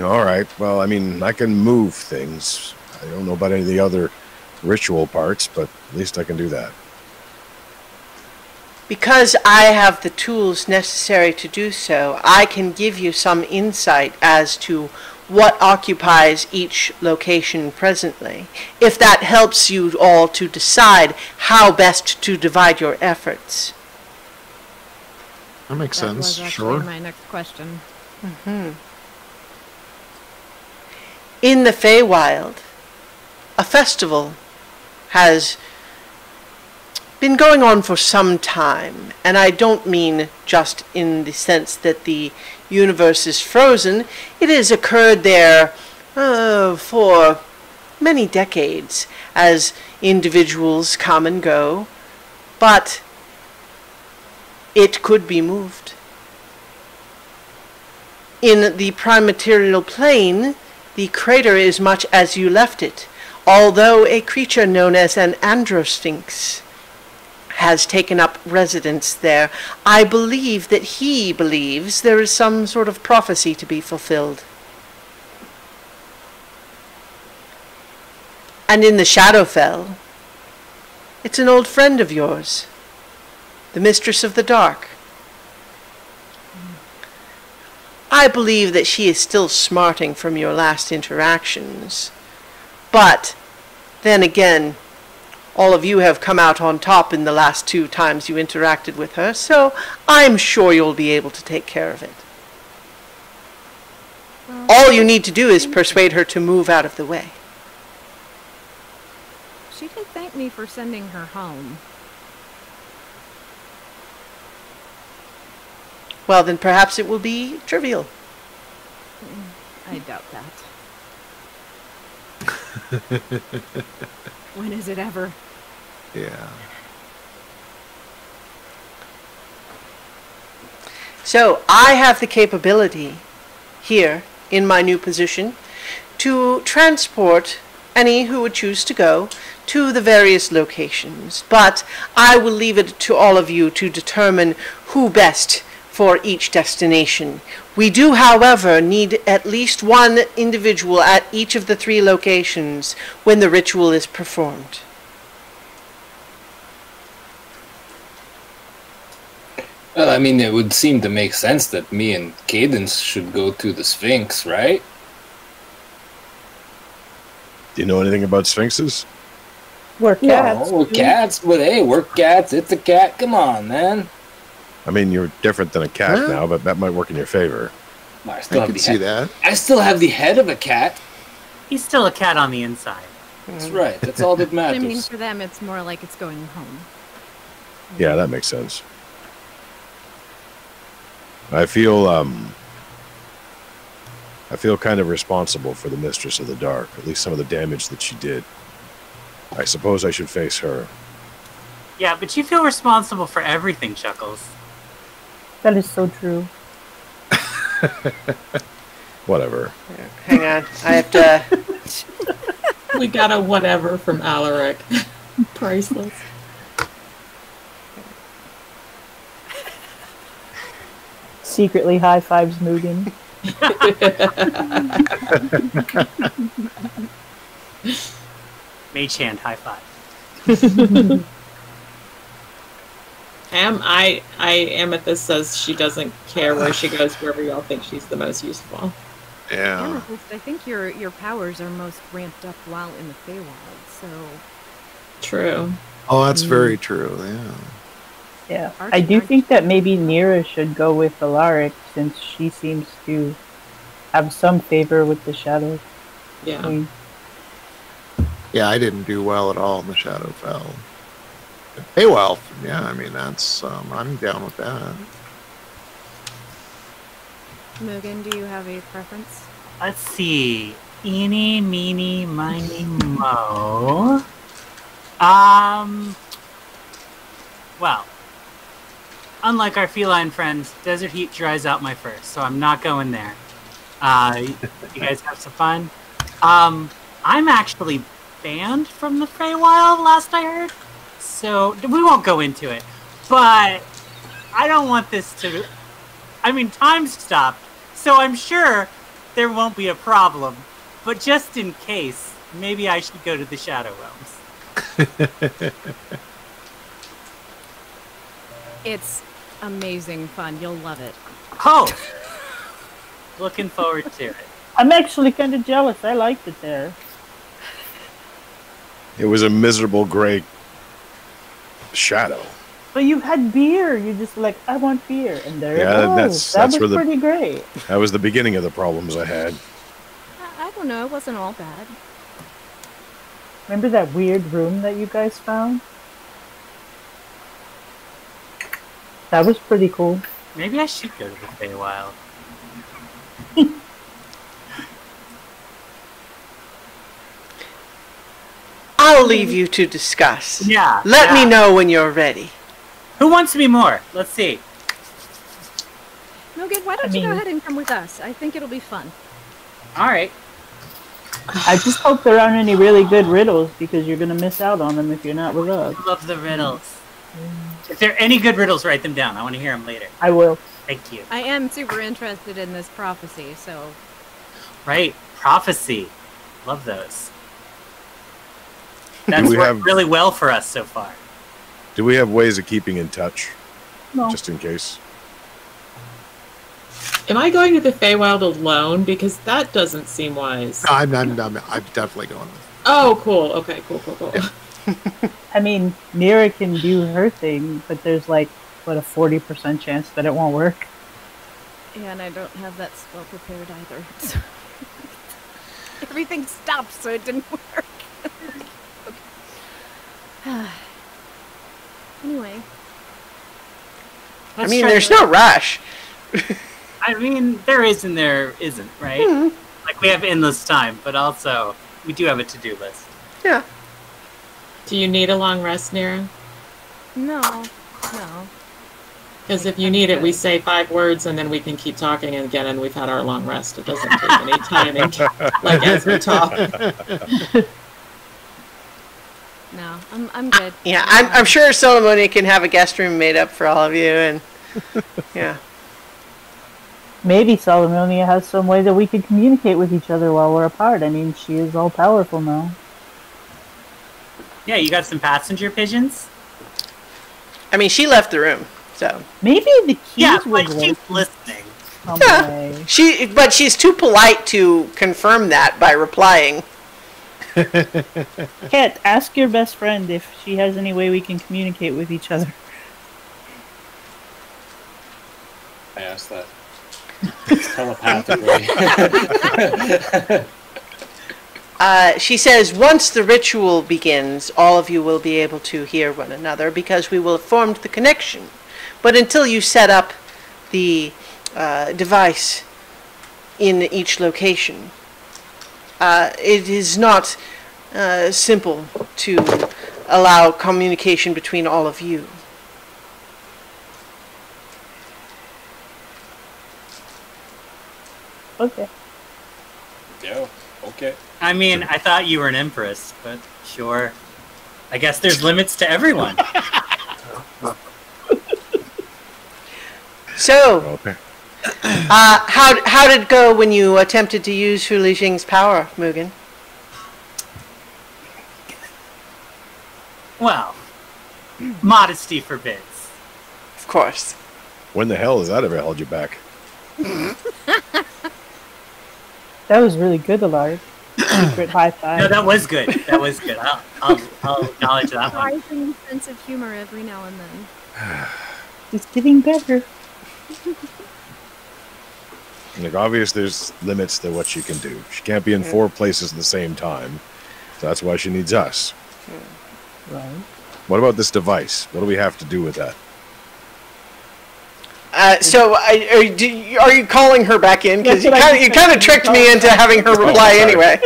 All right. Well, I mean, I can move things. I don't know about any of the other ritual parts, but at least I can do that. Because I have the tools necessary to do so, I can give you some insight as to what occupies each location presently, if that helps you all to decide how best to divide your efforts. That makes That was sense. actually Sure. my next question. In the Feywild, a festival has been going on for some time, and I don't mean just in the sense that the universe is frozen. It has occurred there for many decades as individuals come and go, but it could be moved. In the prime material plane, the crater is much as you left it, although a creature known as an androsphinx has taken up residence there. I believe that he believes there is some sort of prophecy to be fulfilled. And in the Shadowfell, it's an old friend of yours, the Mistress of the Dark. I believe that she is still smarting from your last interactions. But, then again, all of you have come out on top in the last 2 times you interacted with her, so I'm sure you'll be able to take care of it. Well, All you need to do is persuade her to move out of the way. she did thank me for sending her home. Well, then perhaps it will be trivial. I doubt that. When is it ever? Yeah. So I have the capability here in my new position to transport any who would choose to go to the various locations, but I will leave it to all of you to determine who best for each destination. We do, however, need at least one individual at each of the 3 locations when the ritual is performed. Well, I mean, it would seem to make sense that me and Cadence should go to the Sphinx, right? Do you know anything about sphinxes? We're cats. No, we're cats, but hey, we're cats. It's a cat. Come on, man. I mean, you're different than a cat Huh? now, but that might work in your favor. I still I have could the see head. that. I still have the head of a cat. He's still a cat on the inside. That's right. That's all that I matters. mean, for them, it's more like it's going home. Yeah, that makes sense. I feel kind of responsible for the Mistress of the Dark, at least some of the damage that she did. I suppose I should face her. Yeah, but you feel responsible for everything, Chuckles. That is so true. Whatever. Hang on. I have to... We got a whatever from Alaric. Priceless. Secretly high fives Mugen. Mage hand high five. Amethyst says she doesn't care where she goes, wherever y'all think she's the most useful. Yeah. Amethyst, I think your powers are most ramped up while in the Feywild, so... True. Oh, that's very true. Yeah. Yeah. Archie, I do Archie. think that maybe Nira should go with Alaric since she seems to have some favor with the Shadow Yeah. Queen. Yeah, I didn't do well at all in the Shadowfell. Hey, well, yeah, I mean, that's, I'm down with that. Mugen, do you have a preference? Let's see. Eeny, meeny, miny, mo. Well, unlike our feline friends, desert heat dries out my fur, so I'm not going there. You guys have some fun. I'm actually banned from the Feywild, last I heard, so we won't go into it. But I don't want this to... I mean, time stopped, so I'm sure there won't be a problem. But just in case, maybe I should go to the Shadow Realms. It's amazing fun. You'll love it. Oh! Looking forward to it. I'm actually kind of jealous. I liked it there. It was a miserable gray shadow. But you had beer. You just like, I want beer. And there Yeah, it that's goes. That where was the- pretty great. That was the beginning of the problems I had. I don't know. It wasn't all bad. Remember that weird room that you guys found? That was pretty cool. Maybe I should go to the Feywild. I'll leave you to discuss. Yeah. Let me yeah. know when you're ready. Who wants me more? Let's see. Mugen, why don't you go ahead and come with us? I think it'll be fun. All right. I just hope there aren't any really good riddles because you're going to miss out on them if you're not with us. Love the riddles. If there are any good riddles, write them down. I want to hear them later. I will. Thank you. I am super interested in this prophecy, so... Right. Prophecy. Love those. That's we worked have- really well for us so far. Do we have ways of keeping in touch? No. Just in case. Am I going to the Feywild alone? Because that doesn't seem wise. No, I'm definitely going with Oh, cool. Okay, cool. I mean, Nira can do her thing, but there's like, what, a 40% chance that it won't work? Yeah, and I don't have that spell prepared either. So everything stopped, so it didn't work. Anyway. I mean, there's no rush. I mean, there is and there isn't, right? Like, we have endless time, but also, we do have a to-do list. Yeah. Do you need a long rest, Nira? No. Because if you need it, we say 5 words and then we can keep talking again, and we've had our long rest. It doesn't take any time, like as we talk. No, I'm good. Yeah, I'm sure Solomonia can have a guest room made up for all of you, and yeah. Maybe Solomonia has some way that we could communicate with each other while we're apart. I mean, she is all powerful now. Yeah, you got some passenger pigeons? I mean, she left the room, so. Maybe the keys Yeah, would but work she's listening. some Yeah. way. But she's too polite to confirm that by replying. Kat, ask your best friend if she has any way we can communicate with each other. I asked that. Telepathically. She says, once the ritual begins, all of you will be able to hear one another because we will have formed the connection. But until you set up the device in each location, it is not simple to allow communication between all of you. Okay. Yeah. Okay. I mean, I thought you were an empress, but sure. I guess there's limits to everyone. So, Okay. how did it go when you attempted to use Hu Lijing's power, Mugen? Well, modesty forbids. Of course. When the hell has that ever held you back? That was really good, Alaric. Secret high five. No, that was good. That was good. I'll acknowledge that one. Surprising sense of humor every now and then. It's getting better. Like, obvious, there's limits to what she can do. She can't be in 4 places at the same time. So that's why she needs us. Right. What about this device? What do we have to do with that? Are you calling her back in? Because you kind of tricked me into having her reply anyway.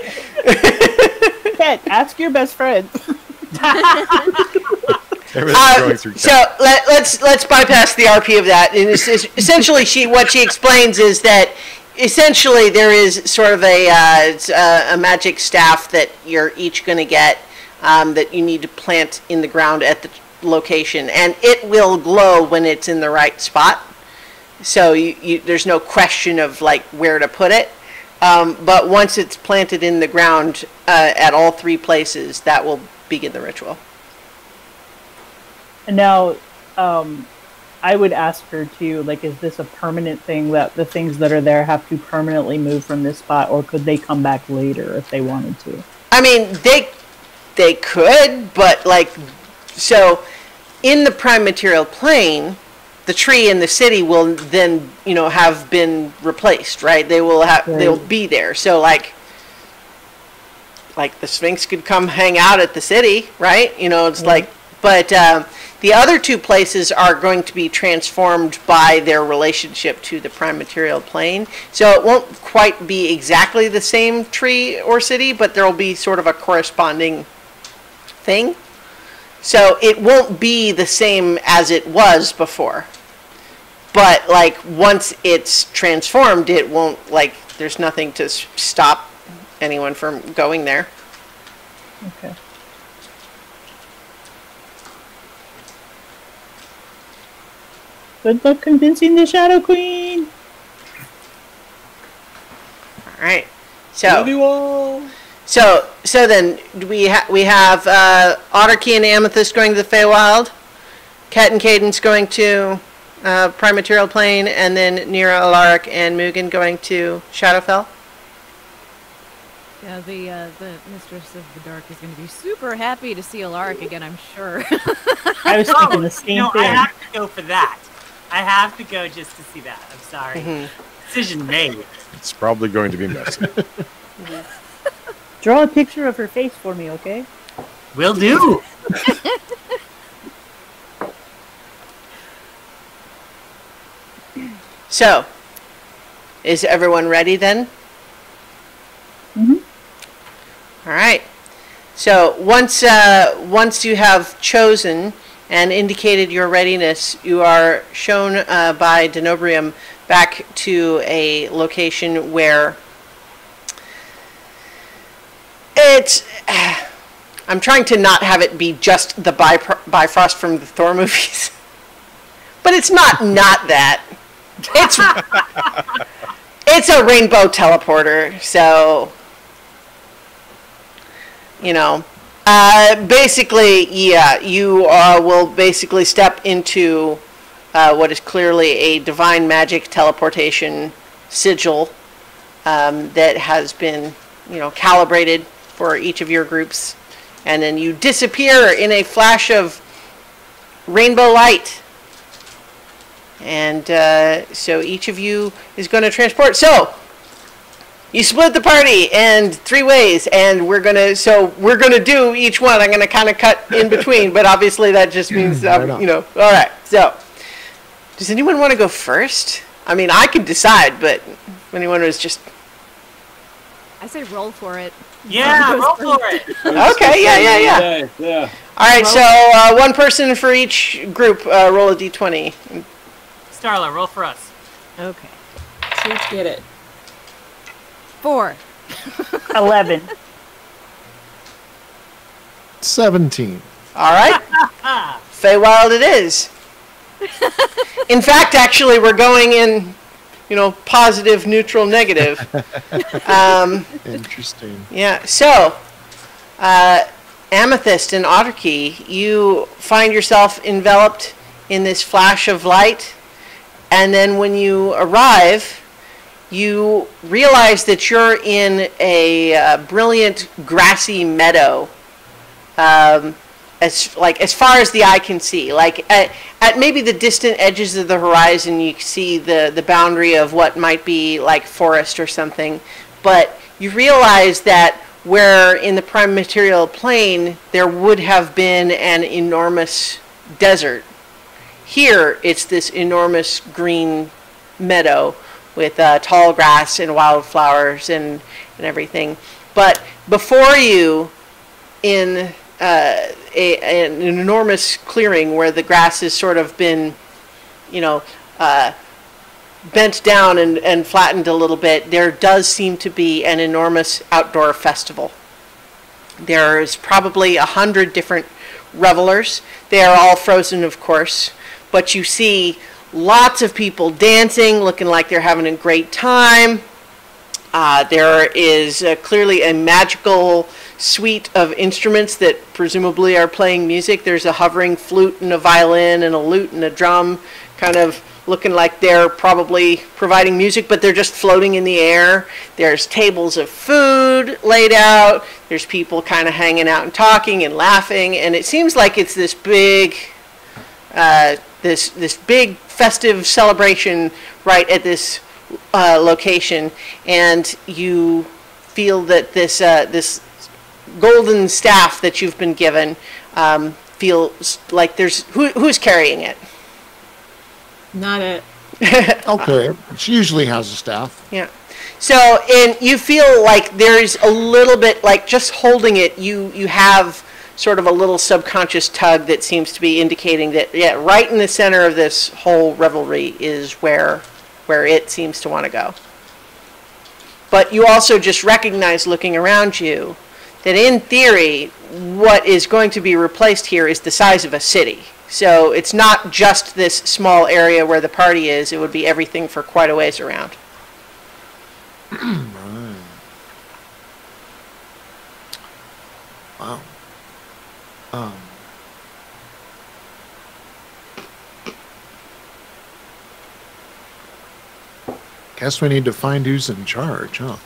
Cat, ask your best friend. Everything's going through. So let's bypass the RP of that. And essentially, what she explains is that essentially there is sort of a magic staff that you're each going to get that you need to plant in the ground at the location, and it will glow when it's in the right spot. So there's no question of like where to put it. But once it's planted in the ground at all 3 places, that will begin the ritual. And now, I would ask her too, like, is this a permanent thing that the things that are there have to permanently move from this spot, or could they come back later if they wanted to? I mean, they could, but like, so in the prime material plane, the tree in the city will then, have been replaced, right? They'll be there. So like the Sphinx could come hang out at the city, right? It's like, but the other 2 places are going to be transformed by their relationship to the prime material plane. So it won't quite be exactly the same tree or city, but there will be sort of a corresponding thing. So it won't be the same as it was before. But like once it's transformed, it won't, like, there's nothing to stop anyone from going there. Okay. Good luck convincing the Shadow Queen. All right. So Love you all. So then we have Otterkey and Amethyst going to the Feywild, Ket and Cadence going to Prime Material Plane, and then Nira, Alaric, and Mugen going to Shadowfell. Yeah, the Mistress of the Dark is going to be super happy to see Alaric again, I'm sure. I was thinking the same thing. I have to go for that. I have to go just to see that. I'm sorry. Decision made. It's probably going to be messy. Draw a picture of her face for me, okay? Will do. So, is everyone ready then? All right. So once you have chosen and indicated your readiness, you are shown by Denobrium back to a location where it's. I'm trying to not have it be just the Bifrost from the Thor movies, but it's not that. It's a rainbow teleporter, so. Basically, yeah, you will basically step into what is clearly a divine magic teleportation sigil that has been, calibrated for each of your groups. And then you disappear in a flash of rainbow light. And so each of you is going to transport. So, you split the party in 3 ways, and we're gonna do each one. I'm gonna kind of cut in between, but obviously that just means All right. So, does anyone want to go first? I mean, I can decide, but if anyone was just. I say roll for it. Yeah, roll for it. Okay. Yeah. All right. So one person for each group. Roll a d20. Starla, roll for us. Okay. Let's get it. 4. 11. 17. All right. Feywild it is. In fact, actually, we're going in, positive, neutral, negative. Interesting. Yeah. So, Amethyst and Otterkey, you find yourself enveloped in this flash of light, and then when you arrive, you realize that you're in a brilliant grassy meadow. As far as the eye can see, at maybe the distant edges of the horizon, you see the boundary of what might be like forest or something. But you realize that where in the prime material plane there would have been an enormous desert, here it's this enormous green meadow with tall grass and wildflowers and everything. But before you, in an enormous clearing where the grass has sort of been, bent down and flattened a little bit, there does seem to be an enormous outdoor festival. There's probably 100 different revelers. They are all frozen, of course, but you see lots of people dancing, looking like they're having a great time. There is clearly a magical suite of instruments that presumably are playing music. There's a hovering flute and a violin and a lute and a drum, kind of looking like they're probably providing music, but they're just floating in the air. There's tables of food laid out. There's people kind of hanging out and talking and laughing, and it seems like it's this big, this big festive celebration right at this location, and you feel that this golden staff that you've been given feels like there's who's carrying it. Not it. Okay. She usually has a staff. Yeah. So, and you feel like there's a little bit, like just holding it, you have sort of a little subconscious tug that seems to be indicating that, yeah, right in the center of this whole revelry is where it seems to want to go. But you also just recognize, looking around you, that in theory, what is going to be replaced here is the size of a city. So it's not just this small area where the party is, it would be everything for quite a ways around. Right. Wow. Guess we need to find who's in charge, huh?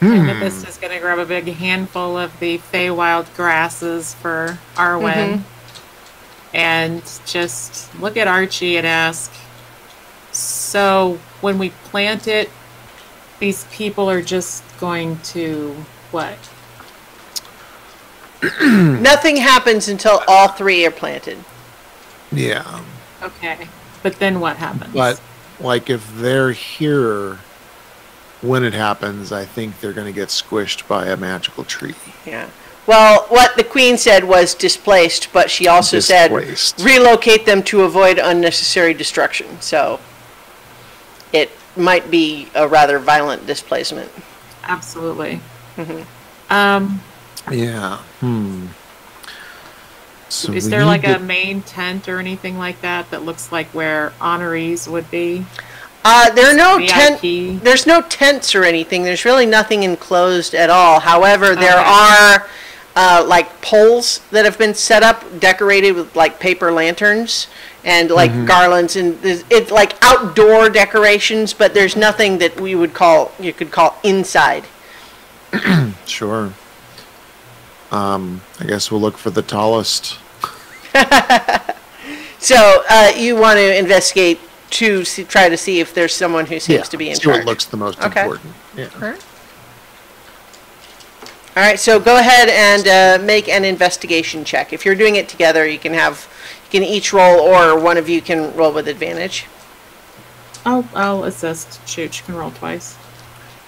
Amethyst is going to grab a big handful of the Feywild grasses for Arwen and just look at Archie and ask, so when we plant it, these people are just going to what? Nothing happens until all three are planted. Yeah. Okay. But then what happens? But, like, if they're here when it happens, I think they're going to get squished by a magical tree. Yeah. Well, what the queen said was displaced, but she also said relocate them to avoid unnecessary destruction. So it might be a rather violent displacement. Absolutely. Yeah. So is there like a main tent or anything like that that looks like where honorees would be? There are no there's no tents or anything. There's really nothing enclosed at all. However, there are like poles that have been set up, decorated with like paper lanterns and like garlands, and it's like outdoor decorations, but there's nothing that you could call inside. Sure. I guess we'll look for the tallest. So you want to investigate to try to see if there's someone who seems to be in charge. What looks the most important. Yeah. All right. So go ahead and make an investigation check. If you're doing it together, you can each roll, or one of you can roll with advantage. I'll assist. Shoot, you can roll twice.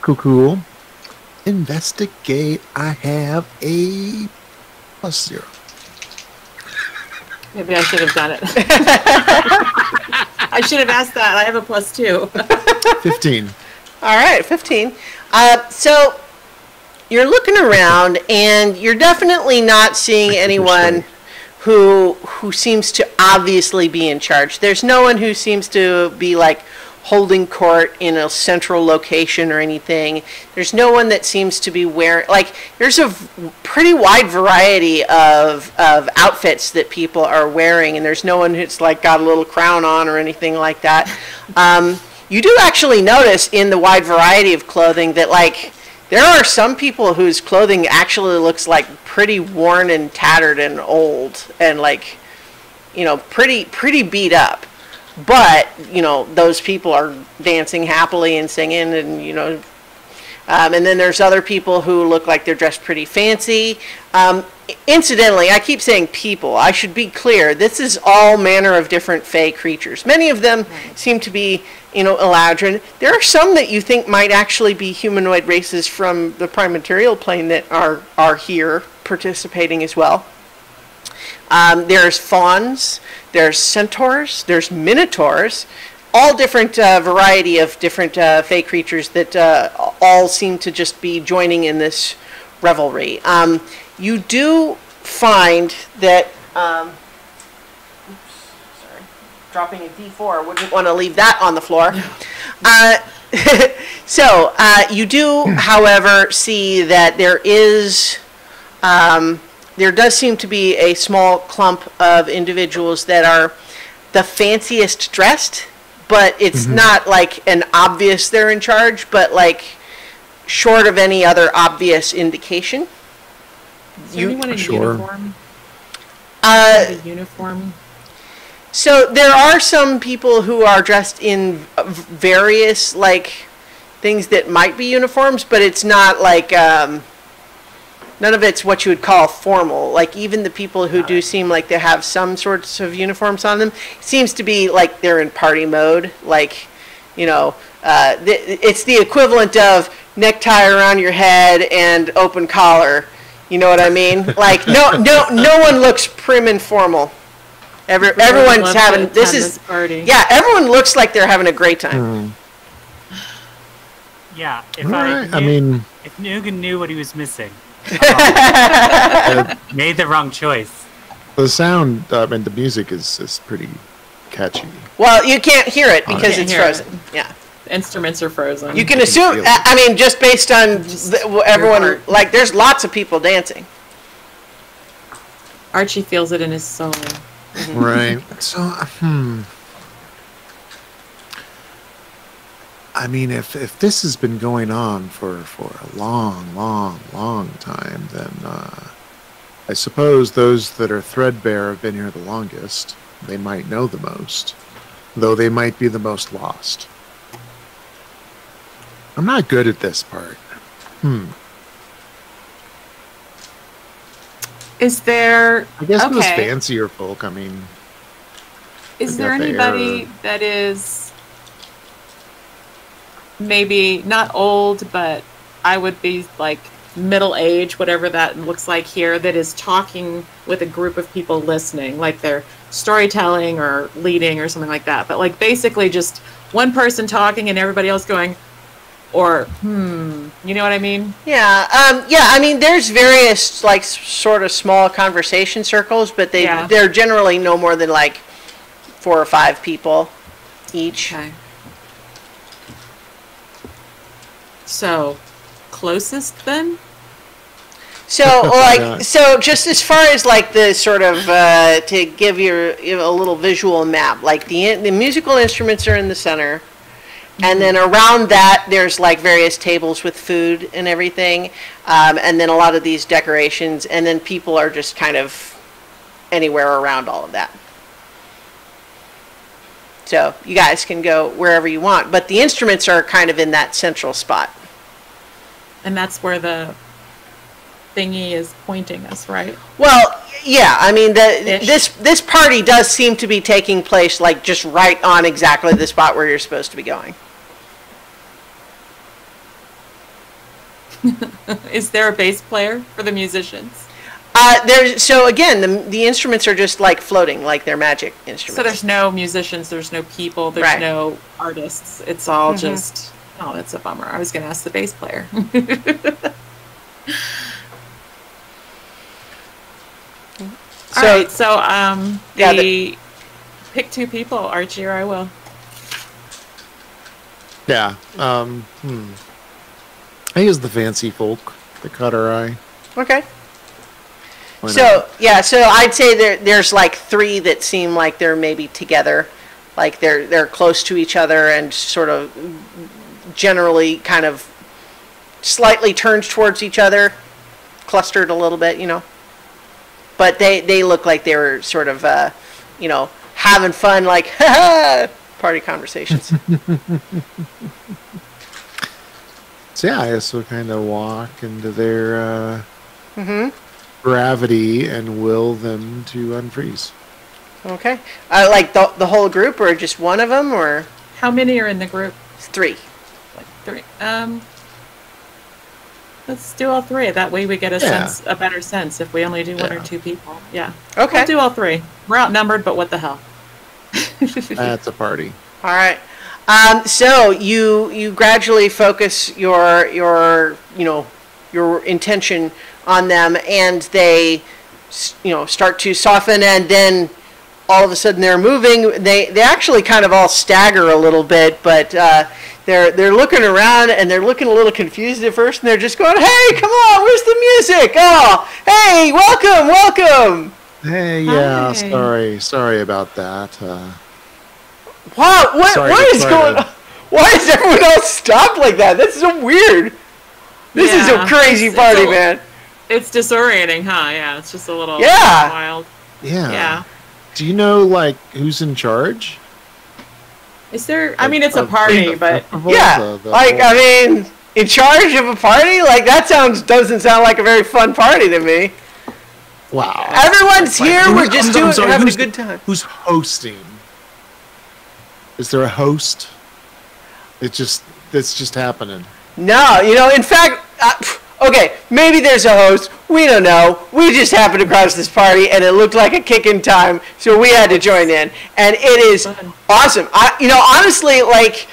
Cool. Investigate. I have a +0. Maybe I should have done it. I should have asked that. I have a +2. 15. All right, 15. So you're looking around, and you're definitely not seeing anyone who seems to obviously be in charge. There's no one who seems to be like holding court in a central location or anything. There's no one that seems to be wearing, like, there's a pretty wide variety of outfits that people are wearing, and there's no one who's like got a little crown on or anything like that. You do actually notice in the wide variety of clothing that, like, there are some people whose clothing actually looks like pretty worn and tattered and old and, like, you know, pretty beat up. But, you know, those people are dancing happily and singing, and, you know, and then there's other people who look like they're dressed pretty fancy. Incidentally, I keep saying people. I should be clear. This is all manner of different fey creatures. Many of them seem to be, you know, Eladrin. There are some that you think might actually be humanoid races from the prime material plane that are here participating as well. There's fauns, there's centaurs, there's minotaurs, all different variety of different fey creatures that all seem to just be joining in this revelry. You do find that, sorry, dropping a D4, wouldn't want to leave that on the floor. So you do, however, see that there is, there does seem to be a small clump of individuals that are the fanciest dressed, but it's not like an obvious they're in charge, but like short of any other obvious indication. Is there anyone in uniform? Uniform? So there are some people who are dressed in various like things that might be uniforms, but it's not like none of it's what you would call formal. Like even the people who do seem like they have some sorts of uniforms on them, seems to be like they're in party mode. Like, you know, it's the equivalent of necktie around your head and open collar. You know what I mean? Like no one looks prim and formal. Everyone's having this party. Yeah, everyone looks like they're having a great time. Yeah, if if Nugan knew what he was missing, made the wrong choice. The sound and the music is pretty catchy. Well, you can't hear it because it's frozen. Yeah. The instruments are frozen. You can assume, I mean, just based on everyone, like, there's lots of people dancing. Archie feels it in his soul. Right. So, I mean, if this has been going on for a long time, then I suppose those that are threadbare have been here the longest. They might know the most, though they might be the most lost. I'm not good at this part. Is there... I guess those fancier folk, I mean... Is there anybody that is maybe not old, but I would be like middle age, whatever that looks like here, that is talking with a group of people listening, like they're storytelling or leading or something like that, but like basically just one person talking and everybody else going, or you know what I mean? Yeah, I mean, there's various like sort of small conversation circles, but they're generally no more than like 4 or 5 people each. Okay. So, closest then? So, like, so just as far as like the sort of to give you a little visual map, like the musical instruments are in the center, and then around that there's like various tables with food and everything, and then a lot of these decorations, and then people are just kind of anywhere around all of that. So you guys can go wherever you want, but the instruments are kind of in that central spot. And that's where the thingy is pointing us, right? Well, yeah, I mean, this party does seem to be taking place like just right on exactly the spot where you're supposed to be going. Is there a bass player for the musicians? So again, the instruments are just like floating, like they're magic instruments. So there's no musicians, there's no people, there's Right. no artists. It's all just. Oh, that's a bummer. I was going to ask the bass player. So- All right, so Yeah, pick two people, Archie or I will. Yeah. I use the fancy folk that caught our eye. Okay. Why So not? yeah, so I'd say there's like three that seem like they're maybe together, like they're close to each other and sort of generally kind of slightly turned towards each other, clustered a little bit, you know. But they look like they were sort of you know, having fun, like ha party conversations. So yeah, I also kind of walk into their gravity and will them to unfreeze. Okay. Like the whole group, or just one of them, or How many are in the group? three? Like three. Let's do all three. That way we get Yeah. a better sense if we only do one or Yeah. two people. Yeah. Okay. We'll do all three. We're outnumbered, but what the hell? That's a party. All right. So you gradually focus your you know your intention on them, and they start to soften, and then all of a sudden they're moving. They actually kind of all stagger a little bit, but they're looking around and they're looking a little confused at first, and they're just going, "Hey, come on, where's the music? Oh, hey, welcome." Hey, yeah, Hi. sorry about that. Wow, Sorry what to is try going to- on? Why is everyone else stopped like that? That's so weird. This is a Yeah, crazy it's party, a- man. It's disorienting, huh? Yeah, it's just a little Yeah. wild. Yeah. Yeah. Do you know like who's in charge? Is there? I mean, it's a party, but Yeah, like I mean, in charge of a party, like that doesn't sound like a very fun party to me. wow. Everyone's here. We're just I'm sorry, having a who's- good time. Who's hosting? Is there a host? It's just happening. No, in fact, okay, maybe there's a host. We don't know. We just happened across this party, and it looked like a kicking time, so we had to join in, and it is awesome. Honestly, like,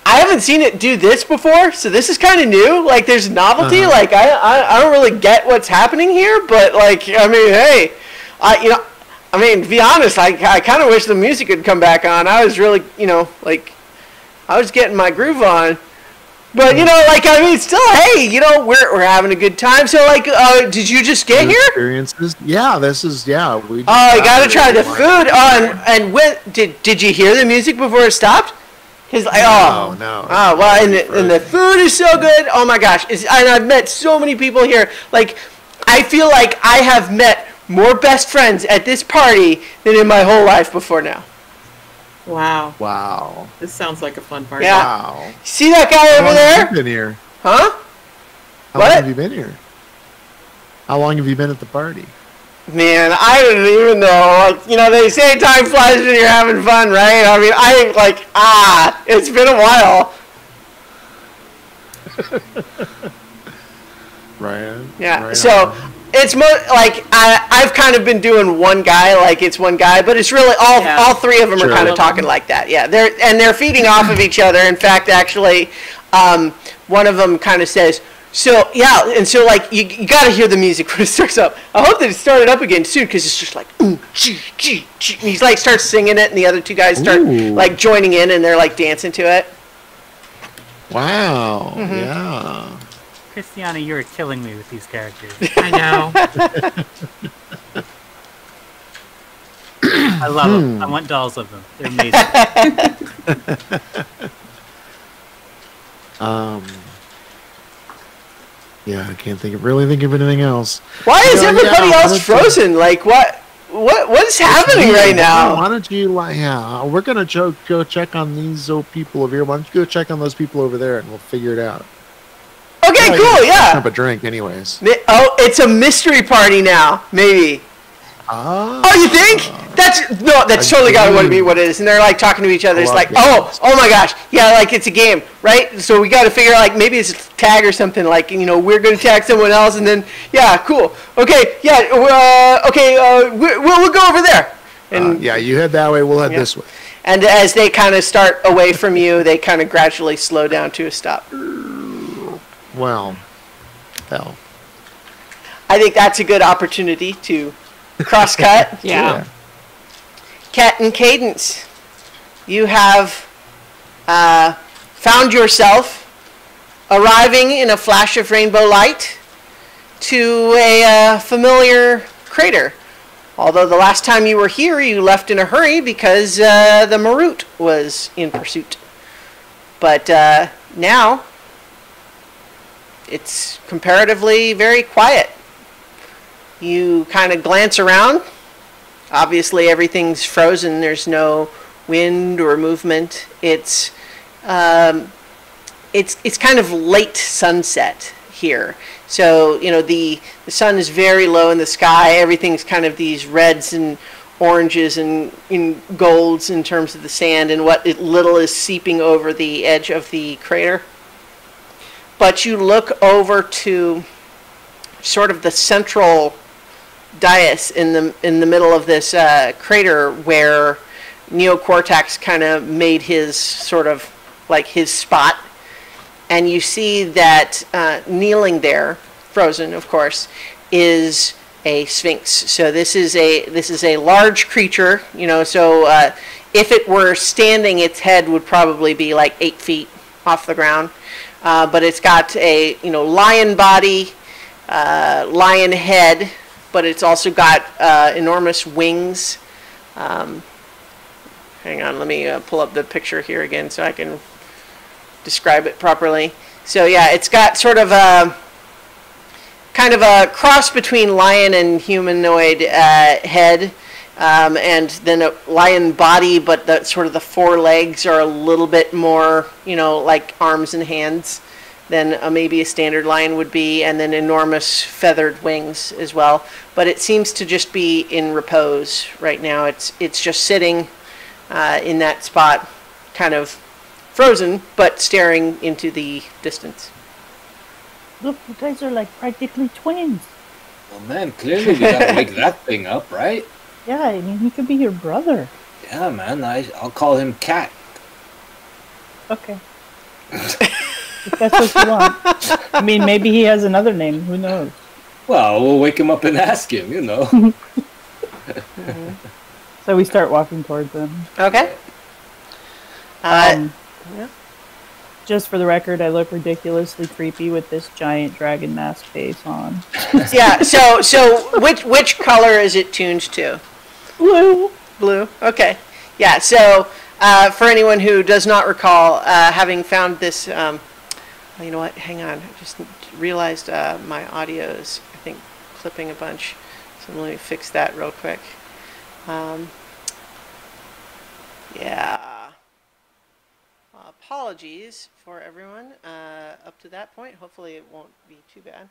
I haven't seen it do this before, so this is kind of new. Like, there's novelty. Like, I don't really get what's happening here, but like, I mean, hey, to be honest, I kind of wish the music would come back on. I was really, like, I was getting my groove on. But, still, hey, we're having a good time. So, like, did you just get here? Experiences? Yeah, we just You gotta try the food. And when, did you hear the music before it stopped? He's like, No. Oh, well, and the food is so good. Oh my gosh. And I've met so many people here. Like, I feel like I have met more best friends at this party than in my whole life before now. wow, Wow. this sounds like a fun party. Yeah. Wow. See that guy How over long there? have you been here? Huh? How What? long have you been here? How long have you been at the party? Man, I don't even know. Like, they say time flies when you're having fun, right? I mean, it's been a while. Ryan? Yeah. Right So on. it's like I've kind of been doing one guy, like it's one guy, but it's really all three of them Sure. are kind of talking like that. Yeah. They're feeding off of each other. In fact, actually, one of them kind of says, "So yeah," and so like you got to hear the music when it starts up. I hope that it started up again soon, because it's just like gee, gee, gee. And he's like starts singing it, and the other two guys start Ooh. like joining in, and they're like dancing to it. Wow. Mm-hmm. Yeah. Christiana, you are killing me with these characters. I know. I love them. I want dolls of them. They're amazing. Yeah, I can't really think of anything else. Why is Yeah, everybody yeah, else let's- frozen? Like what's happening right now? Why don't you we're gonna go check on these people over here. Why don't you go check on those people over there, and we'll figure it out. Okay, cool, yeah. Have a drink, anyways. Oh, it's a mystery party now, maybe. Ah. Oh, you think? That's totally got to be what it is. And they're like talking to each other. It's love like, games. oh my gosh, yeah, like it's a game, right? So we got to figure out, like, maybe it's tag or something like, we're going to tag someone else, and then, yeah, cool. Okay, yeah, we'll go over there. And yeah, you head that way, we'll head this way. And as they kind of start away from you, they kind of gradually slow down to a stop. Well, hell. I think that's a good opportunity to cross-cut. Yeah. Cat and Cadence, you have found yourself arriving in a flash of rainbow light to a familiar crater. Although the last time you were here, you left in a hurry because the Marut was in pursuit. But now, it's comparatively very quiet. You kind of glance around. Obviously, everything's frozen. There's no wind or movement. It's kind of late sunset here. So, the sun is very low in the sky. Everything's kind of these reds and oranges and golds in terms of the sand and what little is seeping over the edge of the crater. But you look over to sort of the central dais in the middle of this crater where Neocortex kind of made his sort of like his spot. And you see that kneeling there, frozen, of course, is a sphinx. So this is a large creature, So if it were standing, its head would probably be like 8 feet off the ground. But it's got a lion body, lion head, but it's also got enormous wings. Hang on, let me pull up the picture here again so I can describe it properly. So yeah, it's got sort of a kind of a cross between lion and humanoid head, and then a lion body, but the sort of the forelegs are a little bit more, like arms and hands than maybe a standard lion would be, and then enormous feathered wings as well. But it seems to just be in repose right now. It's just sitting in that spot, kind of frozen, but staring into the distance. Look, you guys are like practically twins. Well, man, clearly we gotta wake that thing up, right? Yeah, I mean, he could be your brother. Yeah, man, I'll call him Cat. Okay. If that's what you want. I mean, maybe he has another name. Who knows? Well, we'll wake him up and ask him, So we start walking towards him. Okay. Yeah. Just for the record, I look ridiculously creepy with this giant dragon mask face on. Yeah. So which color is it tuned to? Blue. Blue. Okay. Yeah. So for anyone who does not recall, having found this, you know what? Hang on. I just realized my audio is, I think, clipping a bunch. So let me fix that real quick. Yeah. Apologies for everyone up to that point. Hopefully it won't be too bad.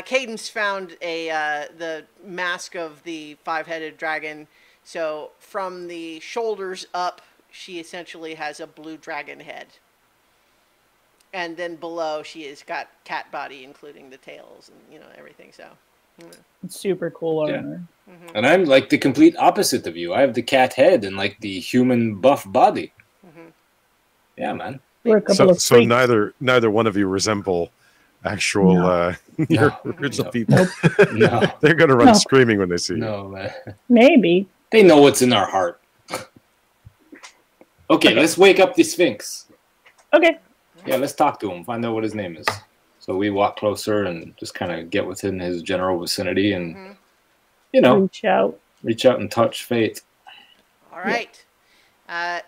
Cadence found the mask of the five-headed dragon. So from the shoulders up, she essentially has a blue dragon head. And then below, she has got cat body, including the tails and everything. So it's super cool armor. Yeah. Mm-hmm. And I'm like the complete opposite of you. I have the cat head and like the human buff body. Mm-hmm. Yeah, man. So neither one of you resemble actual your original people. No. They're gonna run screaming when they see you. No, man. Maybe. They know what's in our heart. Okay, let's wake up the Sphinx. Okay. Yeah, let's talk to him, find out what his name is. So we walk closer and just kind of get within his general vicinity and, reach out and touch fate. All right.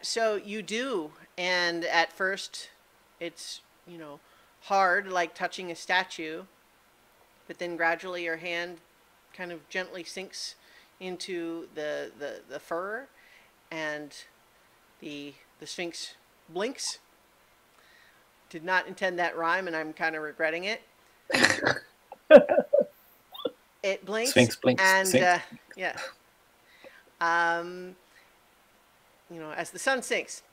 So you do, and at first it's, hard, like touching a statue, but then gradually your hand kind of gently sinks into the fur, and the Sphinx blinks. Did not intend that rhyme, and I'm kind of regretting it. It blinks. Sphinx blinks. And Sphinx. yeah. as the sun sinks,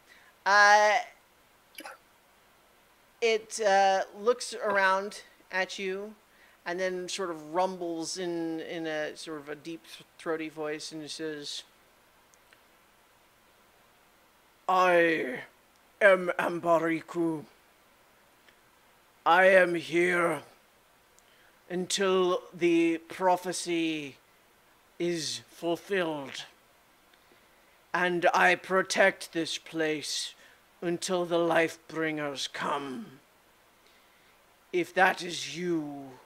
it looks around at you, and then sort of rumbles in a sort of a deep, throaty voice, and it says, "I am Ambariku. I am here until the prophecy is fulfilled. And I protect this place until the Lifebringers come. If that is you,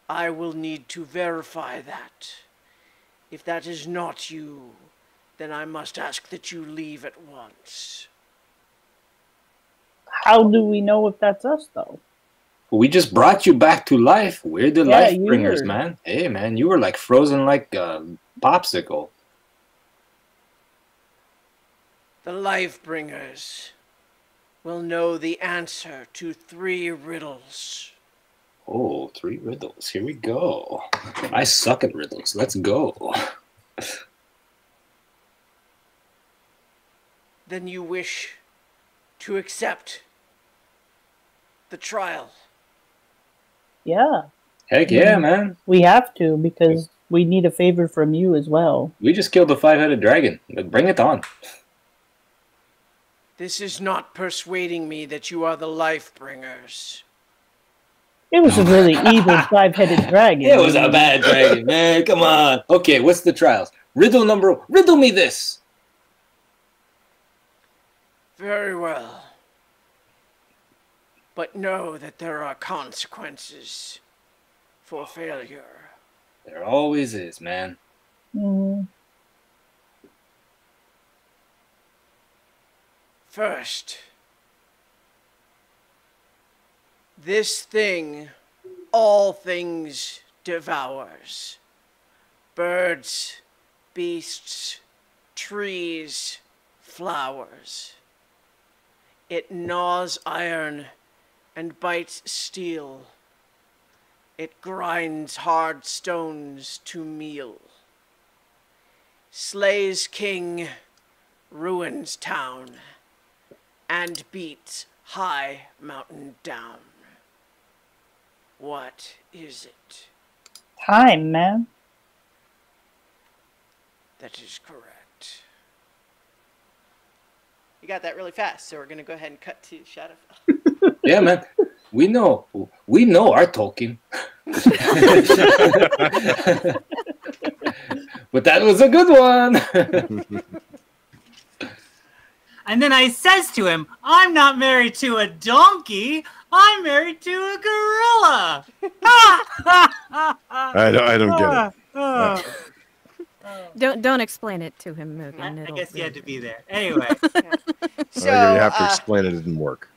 I will need to verify that. If that is not you, then I must ask that you leave at once." How do we know if that's us, though? We just brought you back to life. We're the Yeah, life you bringers, were. man. Hey, man, you were like frozen like a popsicle. The Lifebringers will know the answer to 3 riddles. Oh, 3 riddles. Here we go. I suck at riddles. Let's go. Then you wish to accept the trial. Yeah, Heck yeah, man. we have to because we need a favor from you as well. We just killed a 5-headed dragon. Bring it on. This is not persuading me that you are the Lifebringers. It was a really evil 5-headed dragon. It was a bad dragon, man. Come on. Okay, what's the trials? Riddle me this. Very well. But know that there are consequences for failure. There always is, man. Mhm. First, this thing all things devours. Birds, beasts, trees, flowers. It gnaws iron and bites steel. It grinds hard stones to meal. Slays king, ruins town, and beats high mountain down. What is it? Time, man. That is correct. You got that really fast, so we're going to go ahead and cut to Shadowfell. Yeah, man. We know our Tolkien. But that was a good one. And then I says to him, "I'm not married to a donkey. I'm married to a gorilla." I don't get it. Don't explain it to him, Mugen. I guess he had to be there. Anyway. So, You have to explain it didn't work.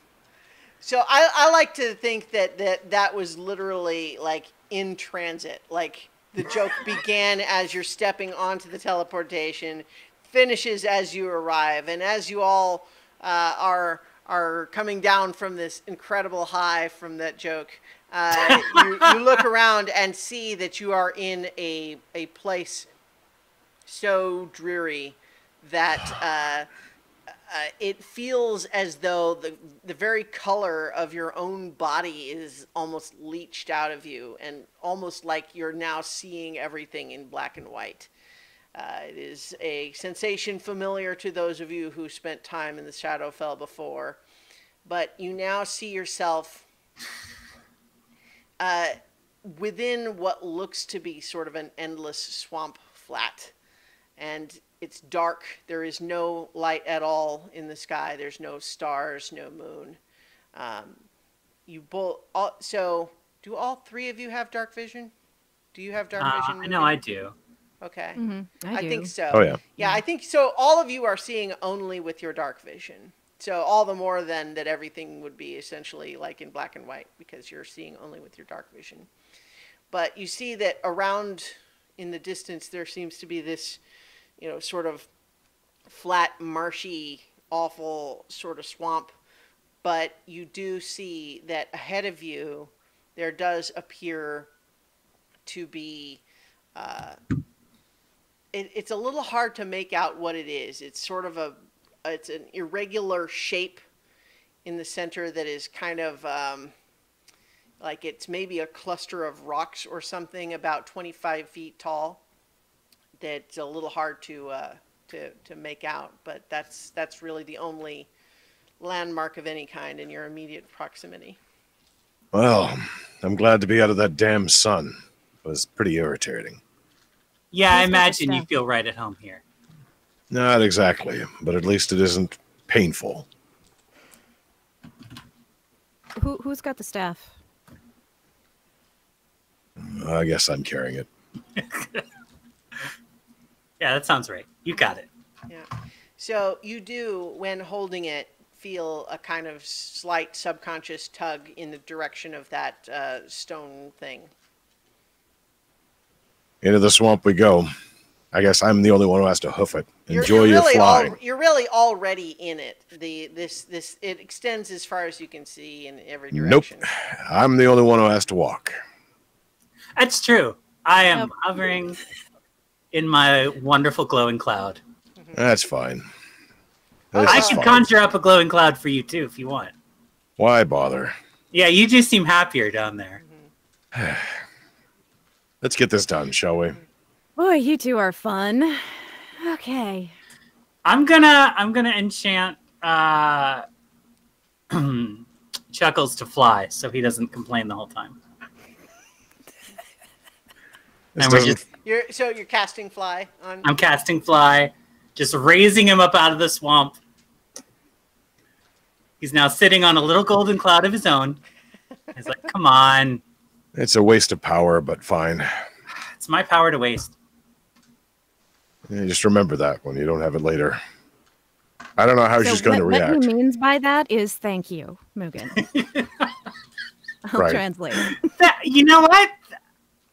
So I like to think that was literally like in transit. Like the joke began as you're stepping onto the teleportation, finishes as you arrive, and as you all are coming down from this incredible high from that joke, you look around and see that you are in a place so dreary that it feels as though the very color of your own body is almost leached out of you, and almost like you're now seeing everything in black and white. It is a sensation familiar to those of you who spent time in the Shadowfell before, but you now see yourself within what looks to be sort of an endless swamp flat. And it's dark. There is no light at all in the sky. There's no stars, no moon. So, do all 3 of you have dark vision? Do you have dark vision? No, I do. Okay. Mm-hmm. I do. think so. Oh, yeah. Yeah, I think so. All of you are seeing only with your dark vision. So all the more then that everything would be essentially like in black and white because you're seeing only with your dark vision. But you see that around in the distance there seems to be this, sort of flat, marshy, awful sort of swamp. But you do see that ahead of you there does appear to be it's a little hard to make out what it is. It's sort of it's an irregular shape in the center that is kind of like it's maybe a cluster of rocks or something about 25 feet tall. That's a little hard to make out, but that's really the only landmark of any kind in your immediate proximity. Well, I'm glad to be out of that damn sun. It was pretty irritating. Yeah, I Who's got the imagine you staff? feel right at home here. Not exactly, but at least it isn't painful. Who's got the staff? I guess I'm carrying it. Yeah, that sounds right. You got it. Yeah. So you do, when holding it, feel a kind of slight subconscious tug in the direction of that stone thing. Into the swamp we go. I guess I'm the only one who has to hoof it. Enjoy your really flying. you're really already in it. This it extends as far as you can see in every Nope. direction. I'm the only one who has to walk. That's true. I am Yep. hovering in my wonderful glowing cloud. That's fine. Oh, This I is can fine. conjure up a glowing cloud for you too if you want. Why bother? Yeah, you just seem happier down there. Let's get this done, shall we? Boy, you two are fun. Okay. I'm gonna enchant Chuckles to fly so he doesn't complain the whole time. This And we're doesn't- just You're casting fly on. I'm casting fly, just raising him up out of the swamp. He's now sitting on a little golden cloud of his own. He's like, come on. It's a waste of power, but fine. It's my power to waste. Yeah, just remember that when you don't have it later. I don't know how she's going to what react. he means by that is thank you, Mugen. I'll Right. translate. You know what?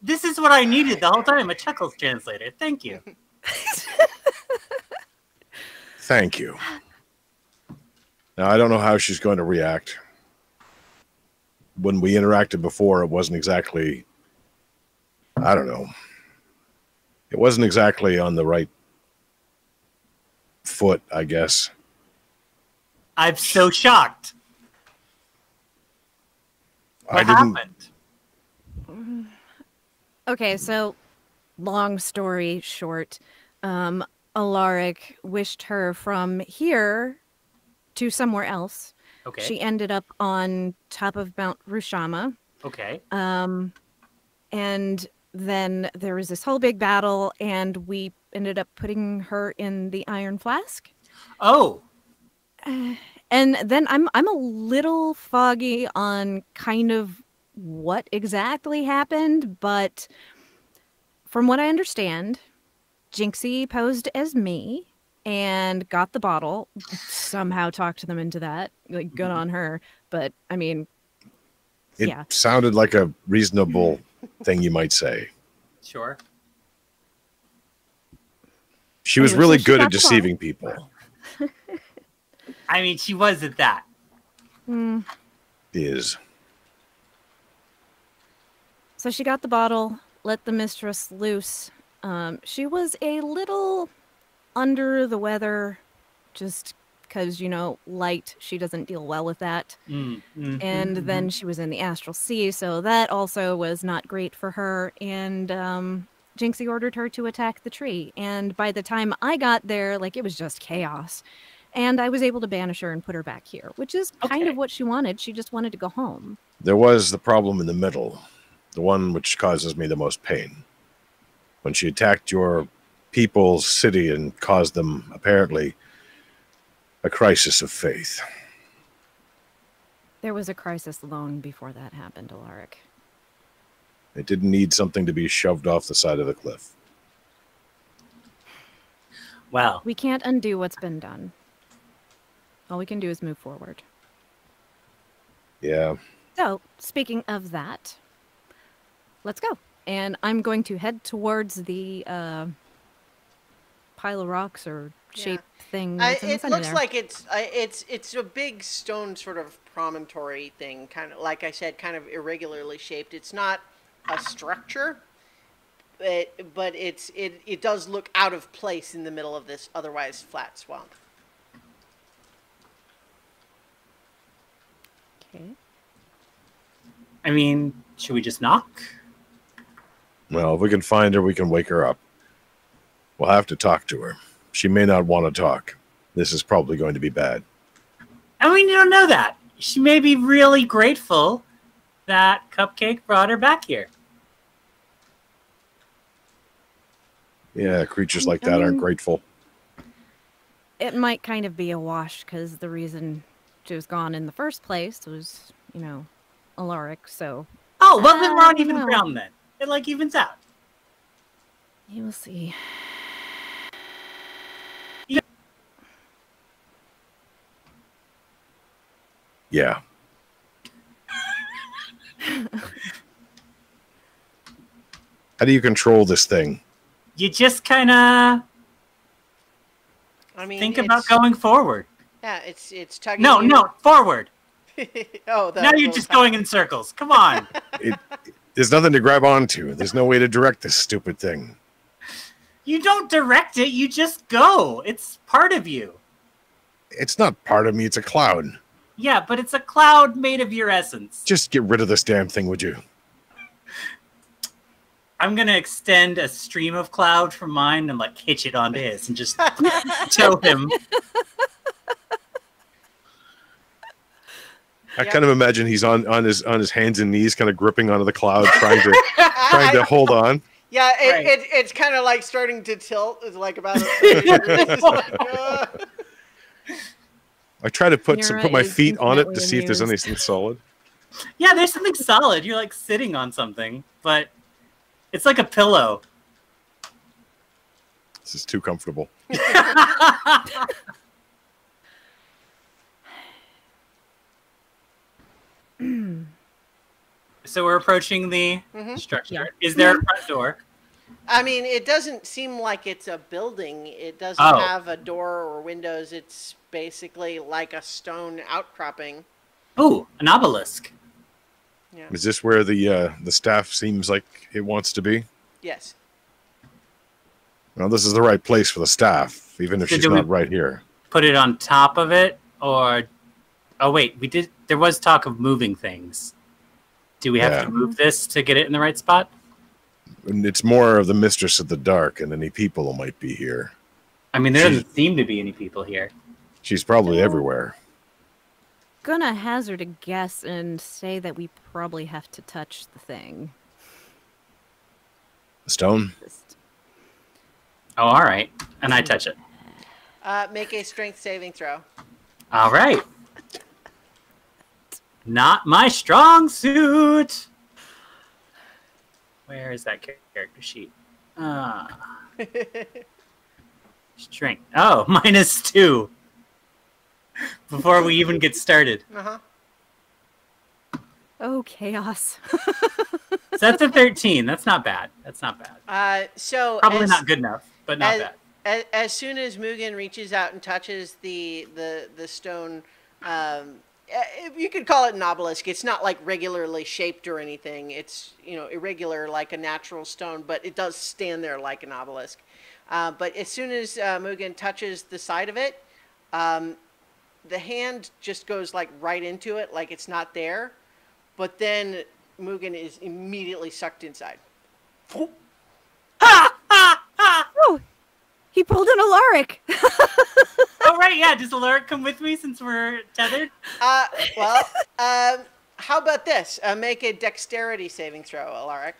This is what I needed the whole time, a Chuckles translator. Thank you. Thank you. Now, I don't know how she's going to react. When we interacted before, it wasn't exactly... I don't know. It wasn't exactly on the right foot, I guess. I'm so shocked. I What didn't... happened? Okay, so long story short, Alaric wished her from here to somewhere else. Okay. She ended up on top of Mount Rushama. Okay. And then there was this whole big battle, and we ended up putting her in the Iron Flask. Oh. And then I'm a little foggy on kind of what exactly happened, but from what I understand, Jinxie posed as me and got the bottle. Somehow talked them into that. Like, good on her. But I mean, It yeah. sounded like a reasonable thing you might say. Sure. She was Anyway, really so she good got at the deceiving people. I mean, she was at that. Is. So she got the bottle, let the mistress loose. She was a little under the weather, just because, light, she doesn't deal well with that. And then she was in the astral sea, so that also was not great for her. And Jinxie ordered her to attack the tree. And by the time I got there, it was just chaos. And I was able to banish her and put her back here, which is kind Okay. of what she wanted. She just wanted to go home. There was the problem in the middle, the one which causes me the most pain. When she attacked your people's city and caused them, apparently, a crisis of faith. There was a crisis long before that happened, Alaric. It didn't need something to be shoved off the side of the cliff. Well, We can't undo what's been done. All we can do is move forward. Yeah. So, speaking of that, let's go. And I'm going to head towards the pile of rocks or shape thing. That's in the It center looks there. like it's a big stone sort of promontory thing, kind of like I said, kind of irregularly shaped. It's not a structure, but it does look out of place in the middle of this otherwise flat swamp. Okay. I mean, should we just knock? Well, if we can find her, we can wake her up. We'll have to talk to her. She may not want to talk. This is probably going to be bad. I mean, you don't know that. She may be really grateful that Cupcake brought her back here. Yeah, creatures like that aren't grateful. It might kind of be a wash because the reason she was gone in the first place was, Alaric, so... Oh, well, then we're on even no. ground then. It, evens out. You will see. Yeah. How do you control this thing? You just kind of think about going forward. Yeah, it's tugging. No, forward. Oh, now you're just going in circles. Come on. There's nothing to grab onto. There's no way to direct this stupid thing. You don't direct it. You just go. It's part of you. It's not part of me. It's a cloud. Yeah, but it's a cloud made of your essence. Just get rid of this damn thing, would you? I'm going to extend a stream of cloud from mine and hitch it onto his and just tow him. I kind of imagine he's on his hands and knees, kind of gripping onto the cloud, trying to hold on. Yeah, Right. it's kind of like starting to tilt. It's like about. I try to put Nira my is feet on it to infinitely see if there's amused. anything solid. Yeah, there's something solid. You're sitting on something, but it's like a pillow. This is too comfortable. So we're approaching the structure. Yeah. Is there a front door? I mean, it doesn't seem like it's a building. It doesn't Oh. have a door or windows. It's basically like a stone outcropping. Ooh, an obelisk. Yeah. Is this where the staff seems like it wants to be? Yes. Well, this is the right place for the staff, even if So she's do we- not right here. Put it on top of it, or... Oh, wait, we did... There was talk of moving things. Do we have Yeah. to move this to get it in the right spot? And it's more of the mistress of the dark and any people who might be here. I mean, there doesn't seem to be any people here. She's probably everywhere. Gonna hazard a guess and say that we probably have to touch the thing. The stone? Just- Oh, all right. And I touch it. Make a strength saving throw. All right. Not my strong suit. Where is that character sheet? Strength. Oh, -2. Before we even get started. Uh-huh. Oh, chaos. So that's a 13. That's not bad. That's not bad. So Probably as, not good enough, but not bad. as soon as Mugen reaches out and touches the stone, you could call it an obelisk. It's not like regularly shaped or anything. It's irregular like a natural stone, but it does stand there like an obelisk. But as soon as Mugen touches the side of it, the hand just goes right into it, like it's not there. But then Mugen is immediately sucked inside. Oh, he pulled an Alaric. Oh, right, yeah. Does Alaric come with me since we're tethered? Well, how about this? Make a dexterity saving throw, Alaric.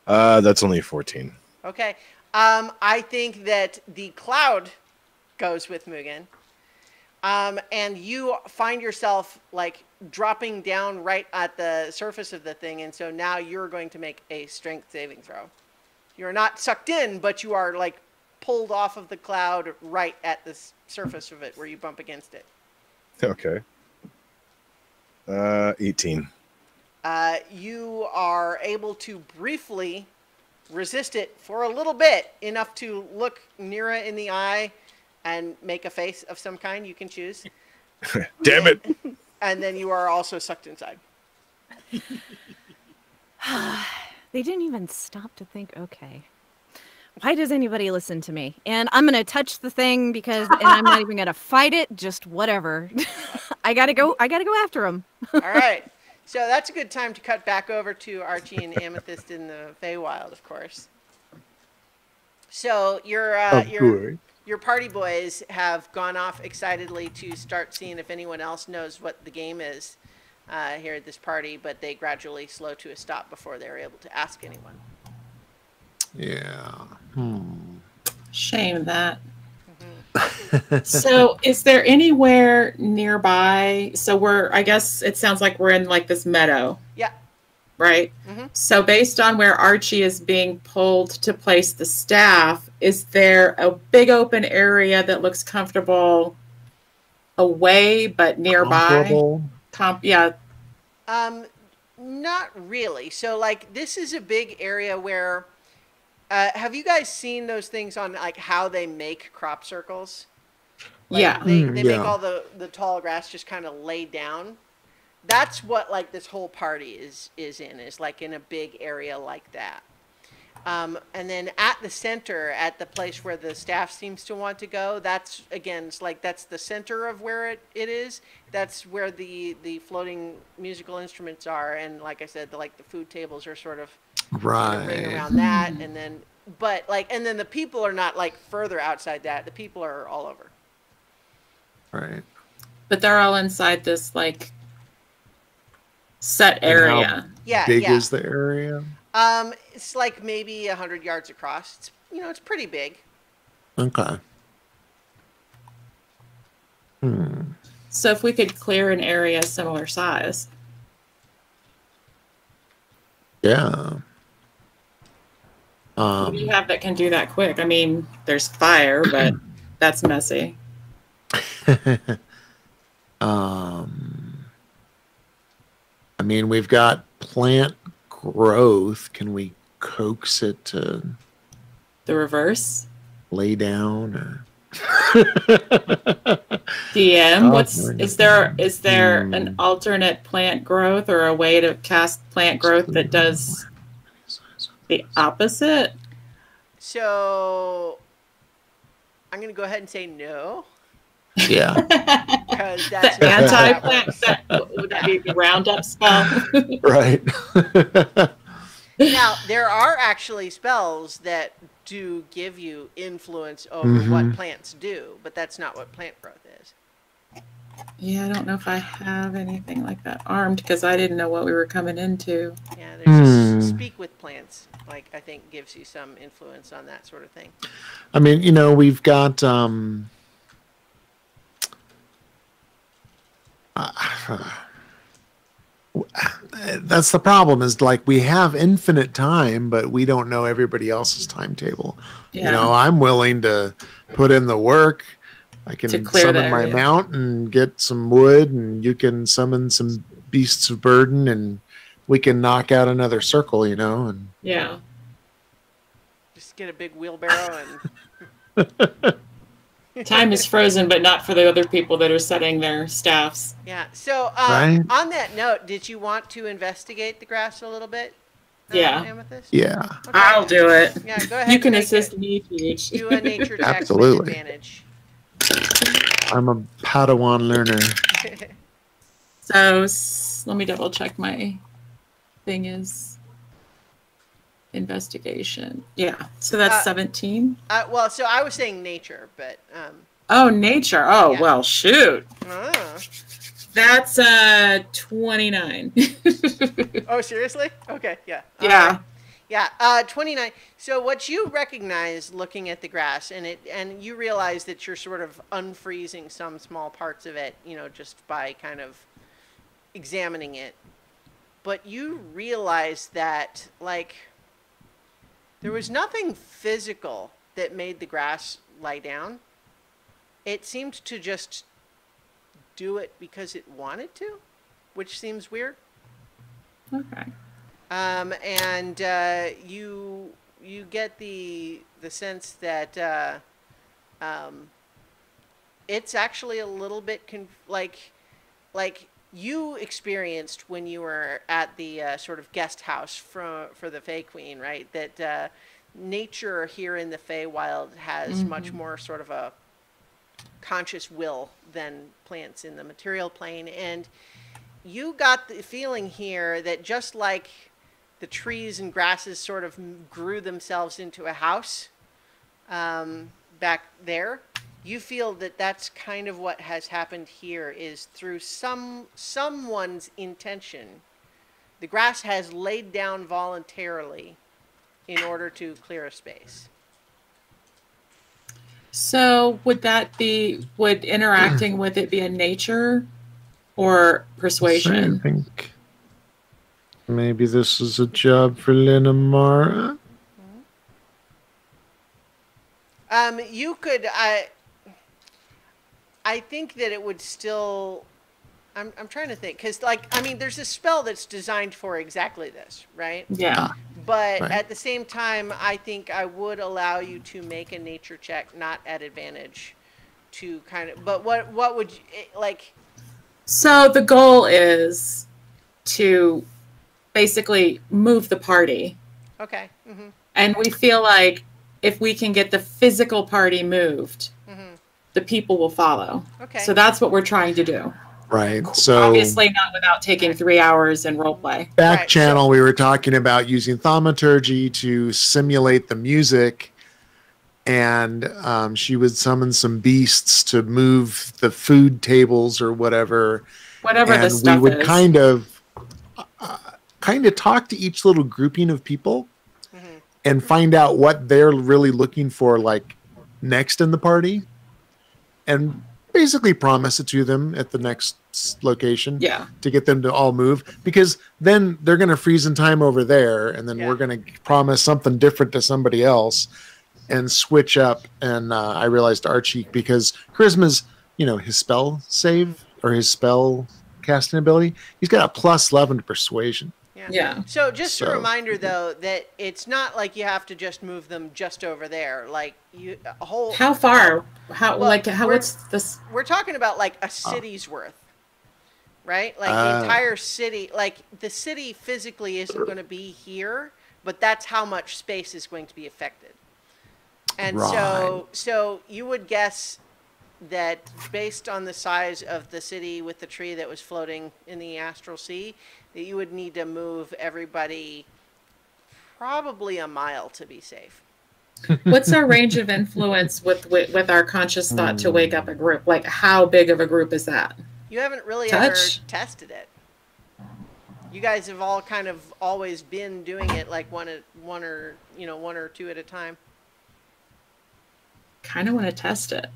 That's only 14. Okay. I think that the cloud goes with Mugen. And you find yourself dropping down right at the surface of the thing, and so now you're going to make a strength saving throw. You're not sucked in, but you are pulled off of the cloud right at the surface of it where you bump against it. Okay. 18. You are able to briefly resist it for a little bit, enough to look Nira in the eye and make a face of some kind you can choose. Damn it! And then you are also sucked inside. They didn't even stop to think, okay. why does anybody listen to me? And I'm gonna touch the thing and I'm not even gonna fight it. Just whatever. I gotta go after him. All right. So that's a good time to cut back over to Archie and Amethyst in the Feywild, of course. So your party boys have gone off excitedly to start seeing if anyone else knows what the game is here at this party, but they gradually slow to a stop before they're able to ask anyone. Yeah. Shame that. So is there anywhere nearby? So I guess it sounds like we're in like this meadow. Yeah. Right? So based on where Archie is being pulled to place the staff, is there a big open area that looks comfortable away but nearby? Yeah. Not really. So like this is a big area where have you guys seen those things on like how they make crop circles? Like, yeah. They make all the tall grass just kind of laid down. That's what like this whole party is like in a big area like that. And then at the center, at the place where the staff seems to want to go, that's again, it's like that's the center of where it is. That's where the floating musical instruments are, and like I said, the food tables are sort of Right. ring around that, and then the people are not like further outside that. The people are all over. Right. But they're all inside this like set area. Yeah. Big yeah. is the area? It's like maybe 100 yards across. It's it's pretty big. Okay. So if we could clear an area similar size. Yeah. What do you have that can do that quick? I mean, there's fire, but that's messy. I mean, we've got plant growth. Can we coax it to The reverse? lay down or DM, is there an alternate plant growth or a way to cast plant growth that does the opposite? So I'm going to go ahead and say no. Yeah. Because that's The anti-plant, would that be the roundup spell? Right. Now, there are actually spells that do give you influence over what plants do, but that's not what plant growth is. Yeah, I don't know if I have anything like that armed because I didn't know what we were coming into. Yeah, there's just speak with plants, like I think gives you some influence on that sort of thing. I mean, we've got that's the problem is like we have infinite time, but we don't know everybody else's timetable. Yeah. I'm willing to put in the work. I can To clear the summon my area. mount and get some wood, and you can summon some beasts of burden, and we can knock out another circle, and Yeah. Just get a big wheelbarrow and Time is frozen, but not for the other people that are setting their staffs. yeah. So Right. on that note, did you want to investigate the grass a little bit? Yeah. Amethyst? yeah. Okay. I'll do it. Yeah, go ahead. You can and make assist it. me, Peach. Do a nature check with Absolutely. advantage. I'm a Padawan learner. So let me double check my thing is investigation. Yeah. So that's 17. Well, so I was saying nature, but Oh, nature. Oh, Yeah. well, shoot. oh. That's 29. Oh, seriously? Okay, yeah. Yeah. Yeah, 29. So what you recognize looking at the grass, and you realize that you're sort of unfreezing some small parts of it, just by kind of examining it. But you realize that, there was nothing physical that made the grass lie down. It seemed to just do it because it wanted to, which seems weird. Okay. And you get the sense that it's actually a little bit like you experienced when you were at the sort of guest house for the Fey Queen, right? That nature here in the Feywild has much more sort of a conscious will than plants in the material plane. And you got the feeling here that just like the trees and grasses sort of grew themselves into a house back there, you feel that that's kind of what has happened here, is through someone's intention. The grass has laid down voluntarily in order to clear a space. So would interacting with it be a nature or persuasion? I think maybe this is a job for Linamara. You could, I think that it would still, I'm trying to think, because, like, I mean, there's a spell that's designed for exactly this, right? Yeah. But Right. at the same time, I think I would allow you to make a nature check, not at advantage, to kind of, but what would you, like? So the goal is to basically move the party. Okay. Mm-hmm. And we feel like if we can get the physical party moved, the people will follow. Okay. So that's what we're trying to do. Right. So Obviously not without taking 3 hours in roleplay. back Right, channel, we were talking about using thaumaturgy to simulate the music, and she would summon some beasts to move the food tables or whatever. Whatever and the stuff we would is. kind of talk to each little grouping of people and find out what they're really looking for, like next in the party, and basically promise it to them at the next location to get them to all move, because then they're going to freeze in time over there, and then we're going to promise something different to somebody else and switch up. And I realized Archie, because Charisma's, his spell save or his spell casting ability, he's got a plus 11 to persuasion. Yeah. So just a reminder, though, that it's not like you have to just move them just over there. Like a whole. How far? What's this? We're talking about like a city's worth, right? Like the entire city. Like the city physically isn't going to be here, but that's how much space is going to be affected. And so you would guess that based on the size of the city with the tree that was floating in the astral sea, that you would need to move everybody probably a mile to be safe. What's our range of influence with our conscious thought to wake up a group? Like, how big of a group is that? You haven't really ever tested it. You guys have all kind of always been doing it like one or two at a time. Kind of want to test it.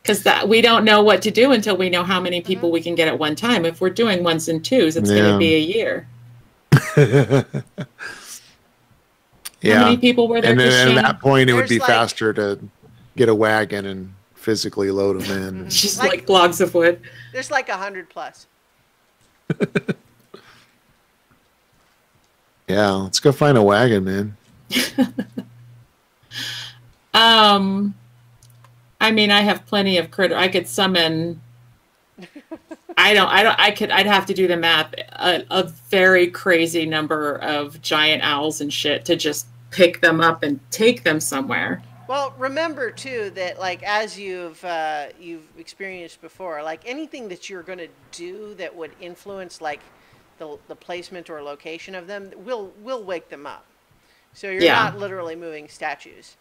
Because we don't know what to do until we know how many people we can get at one time. If we're doing ones and twos, it's going to be a year. How many people were there? And then at that point, it would be faster to get a wagon and physically load them in. Just like logs of wood. There's like 100 plus. Yeah, let's go find a wagon, man. I mean, I have plenty of critter. I could summon. I'd have to do the math. A very crazy number of giant owls and shit to just pick them up and take them somewhere. Well, remember too that like as you've experienced before, like anything that you're going to do that would influence like the placement or location of them will wake them up. So you're not literally moving statues.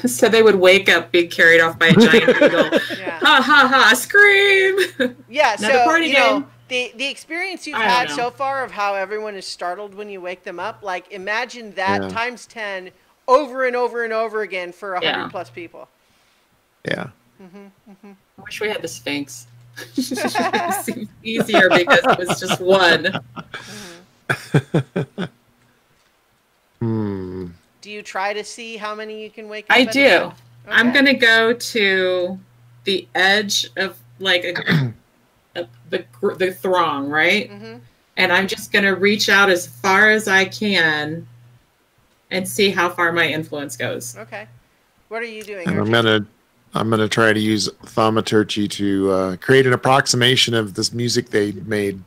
So they would wake up, be carried off by a giant eagle. Ha ha ha! Scream! Yeah. Another party game. The experience you've had so far of how everyone is startled when you wake them up, like imagine that times 10 over and over and over again for 100 plus people. Yeah. I wish we had the Sphinx. It seemed easier because it was just one. Do you try to see how many you can wake up? I do. Okay. I'm going to go to the edge of like the throng, right? And I'm just going to reach out as far as I can and see how far my influence goes. Okay. What are you doing? And I'm gonna try to use thaumaturgy to create an approximation of this music they made.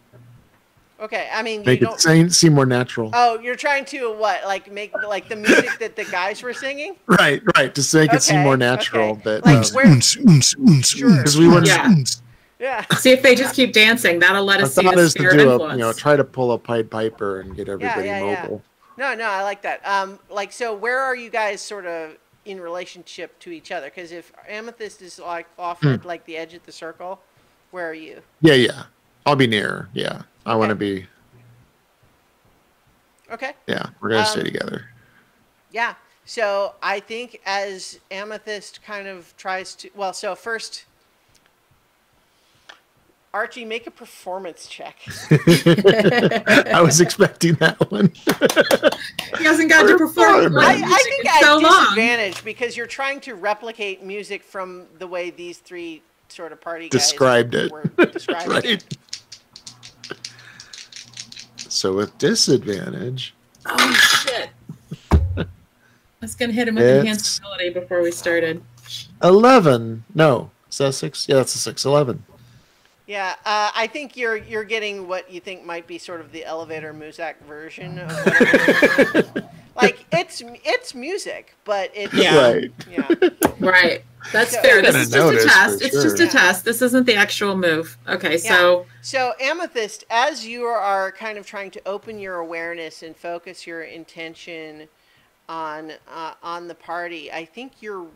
Okay, I mean, you Make don't. it seem more natural. Oh, you're trying to what? Like make like the music that the guys were singing? Right. Just make it seem Okay, more natural. okay. That Like where? Sure. because we want. Yeah. Yeah. See if they just keep dancing. That'll let I us see thought the is to sphere of do influence. try to pull a Pied Piper and get Yeah, everybody yeah. mobile. No, I like that. Like, so where are you guys sort of in relationship to each other? Because if Amethyst is like off at like the edge of the circle, where are you? Yeah. I'll be near. Yeah, I want to Okay. be. Okay. Yeah, we're gonna stay together. Yeah. So I think as Amethyst kind of tries to, well, so first, Archie, make a performance check. I was expecting that one. He hasn't got to perform. I think in at so long. disadvantage because you're trying to replicate music from the way these three sort of party guys Described it. were describing Right. it. So with disadvantage, Oh shit! I was gonna hit him with It's- enhanced ability before we started. 11. No, is that 6? Yeah, that's a 6. 11. Yeah, I think you're getting what you think might be sort of the elevator Muzak version of whatever. Like it's music, but it's Right. yeah. Right. That's So- fair. This Gonna is just a notice test. for It's just a sure. test. This isn't the actual move. Okay, so So Amethyst, as you are kind of trying to open your awareness and focus your intention on the party, I think you're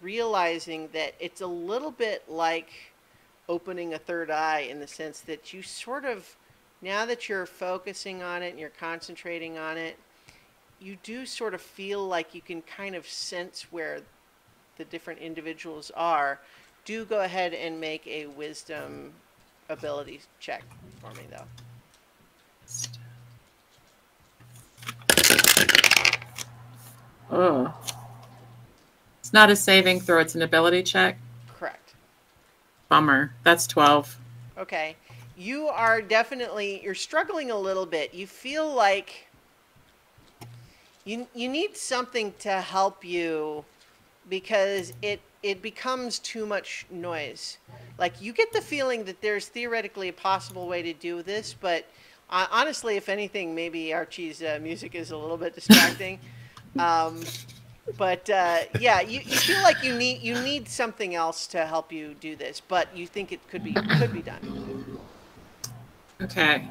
realizing that it's a little bit like opening a third eye in the sense that you sort of, now that you're focusing on it and you're concentrating on it, you do sort of feel like you can kind of sense where the different individuals are. Do go ahead and make a wisdom ability check for me, though. oh. It's not a saving throw, it's an ability check. Correct. Bummer. That's 12. Okay. You are definitely, you're struggling a little bit. You feel like you need something to help you because it becomes too much noise. Like, you get the feeling that there's theoretically a possible way to do this, but honestly, if anything, maybe Archie's music is a little bit distracting. But yeah, you feel like you need something else to help you do this, but you think it could be done. Okay.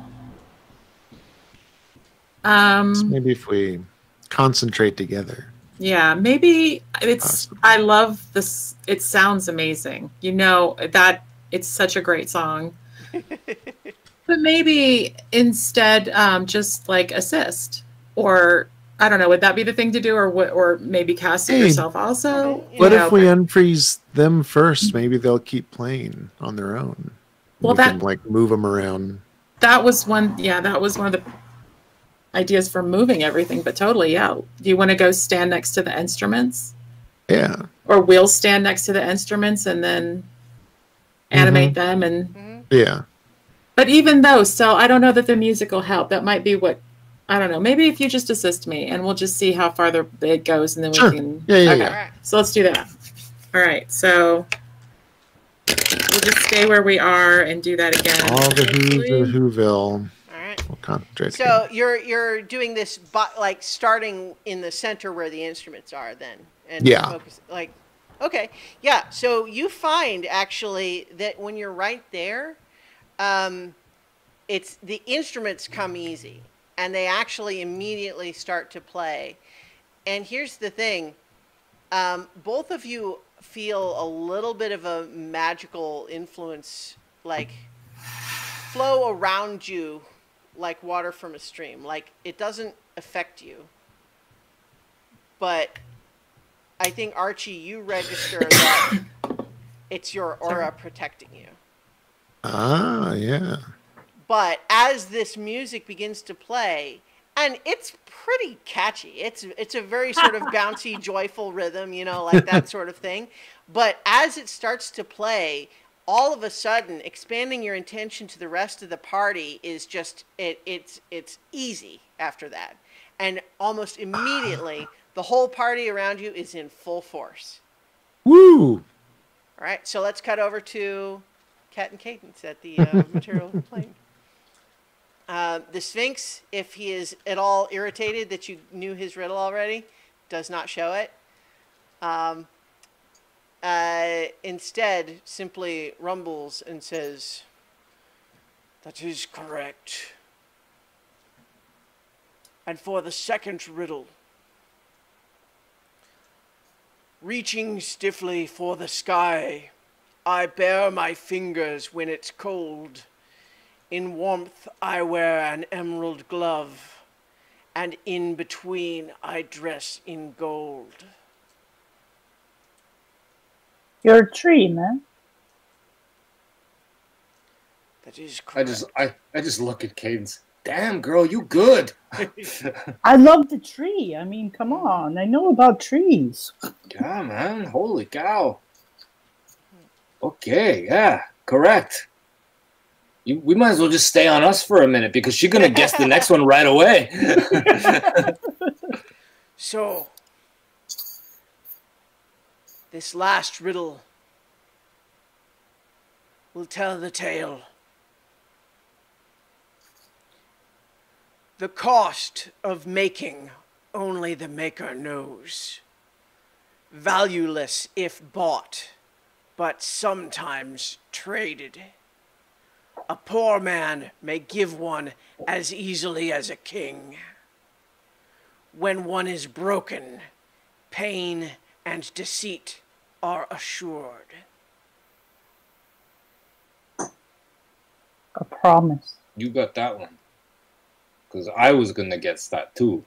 Maybe if we concentrate together. Yeah, maybe it's, I love this. It sounds amazing. You know, that it's such a great song. But maybe instead, just like assist, or I don't know, would that be the thing to do, or maybe cast it Hey, yourself also? What You know, if we but- unfreeze them first? Maybe they'll keep playing on their own. Well, we that- can like move them around. That was one. Yeah, that was one of the ideas for moving everything. But totally, yeah. Do you want to go stand next to the instruments, Yeah. or we'll stand next to the instruments and then animate them? And Yeah. but even though, so I don't know that the music will help. That might be what, I don't know. Maybe if you just assist me, and we'll just see how far it goes, and then Sure. we can. Yeah, yeah, okay. yeah. All right. So let's do that. All right. So we'll just stay where we are and do that again. All the Hopefully. Whoville. All right. We'll concentrate. So you're doing this, like starting in the center where the instruments are, then, and Yeah. focus, like, okay, yeah. So you find actually that when you're right there, it's the instruments come easy, and they actually immediately start to play. And here's the thing: both of you feel a little bit of a magical influence, like flow around you like water from a stream. Like, it doesn't affect you. But I think, Archie, you register that it's your aura protecting you. Ah, yeah. But as this music begins to play, and it's pretty catchy. It's a very sort of bouncy, joyful rhythm, you know, like that sort of thing. But as it starts to play, all of a sudden, expanding your intention to the rest of the party is just, it's easy after that. And almost immediately, the whole party around you is in full force. Woo! All right, so let's cut over to Cat and Cadence at the material plane. The Sphinx, if he is at all irritated that you knew his riddle already, does not show it. Instead, simply rumbles and says, "That is correct. And for the second riddle, reaching stiffly for the sky, I bare my fingers when it's cold. In warmth I wear an emerald glove, and in between I dress in gold." You're a tree, man. That is correct. I just look at Cadence. Damn, girl, you good. I love the tree. I mean, come on. I know about trees. Yeah, man. Holy cow. Okay, yeah, correct. We might as well just stay on us for a minute because she's going to guess the next one right away. So, this last riddle will tell the tale. The cost of making only the maker knows. Valueless if bought, but sometimes traded. A poor man may give one as easily as a king. When one is broken, pain and deceit are assured. A promise. You got that one. Because I was going to guess that too.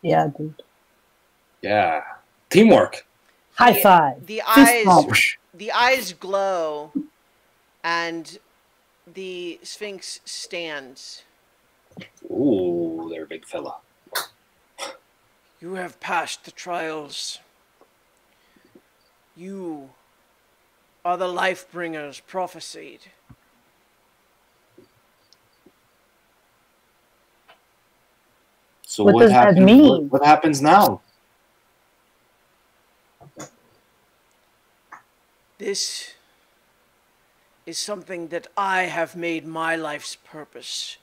Yeah, dude. Yeah. Teamwork. High five. The Fist bump. eyes glow, and the Sphinx stands. Ooh, there, big fella. You have passed the trials. You are the life bringers prophesied. So What does that happens? mean? What happens now? This is something that I have made my life's purpose,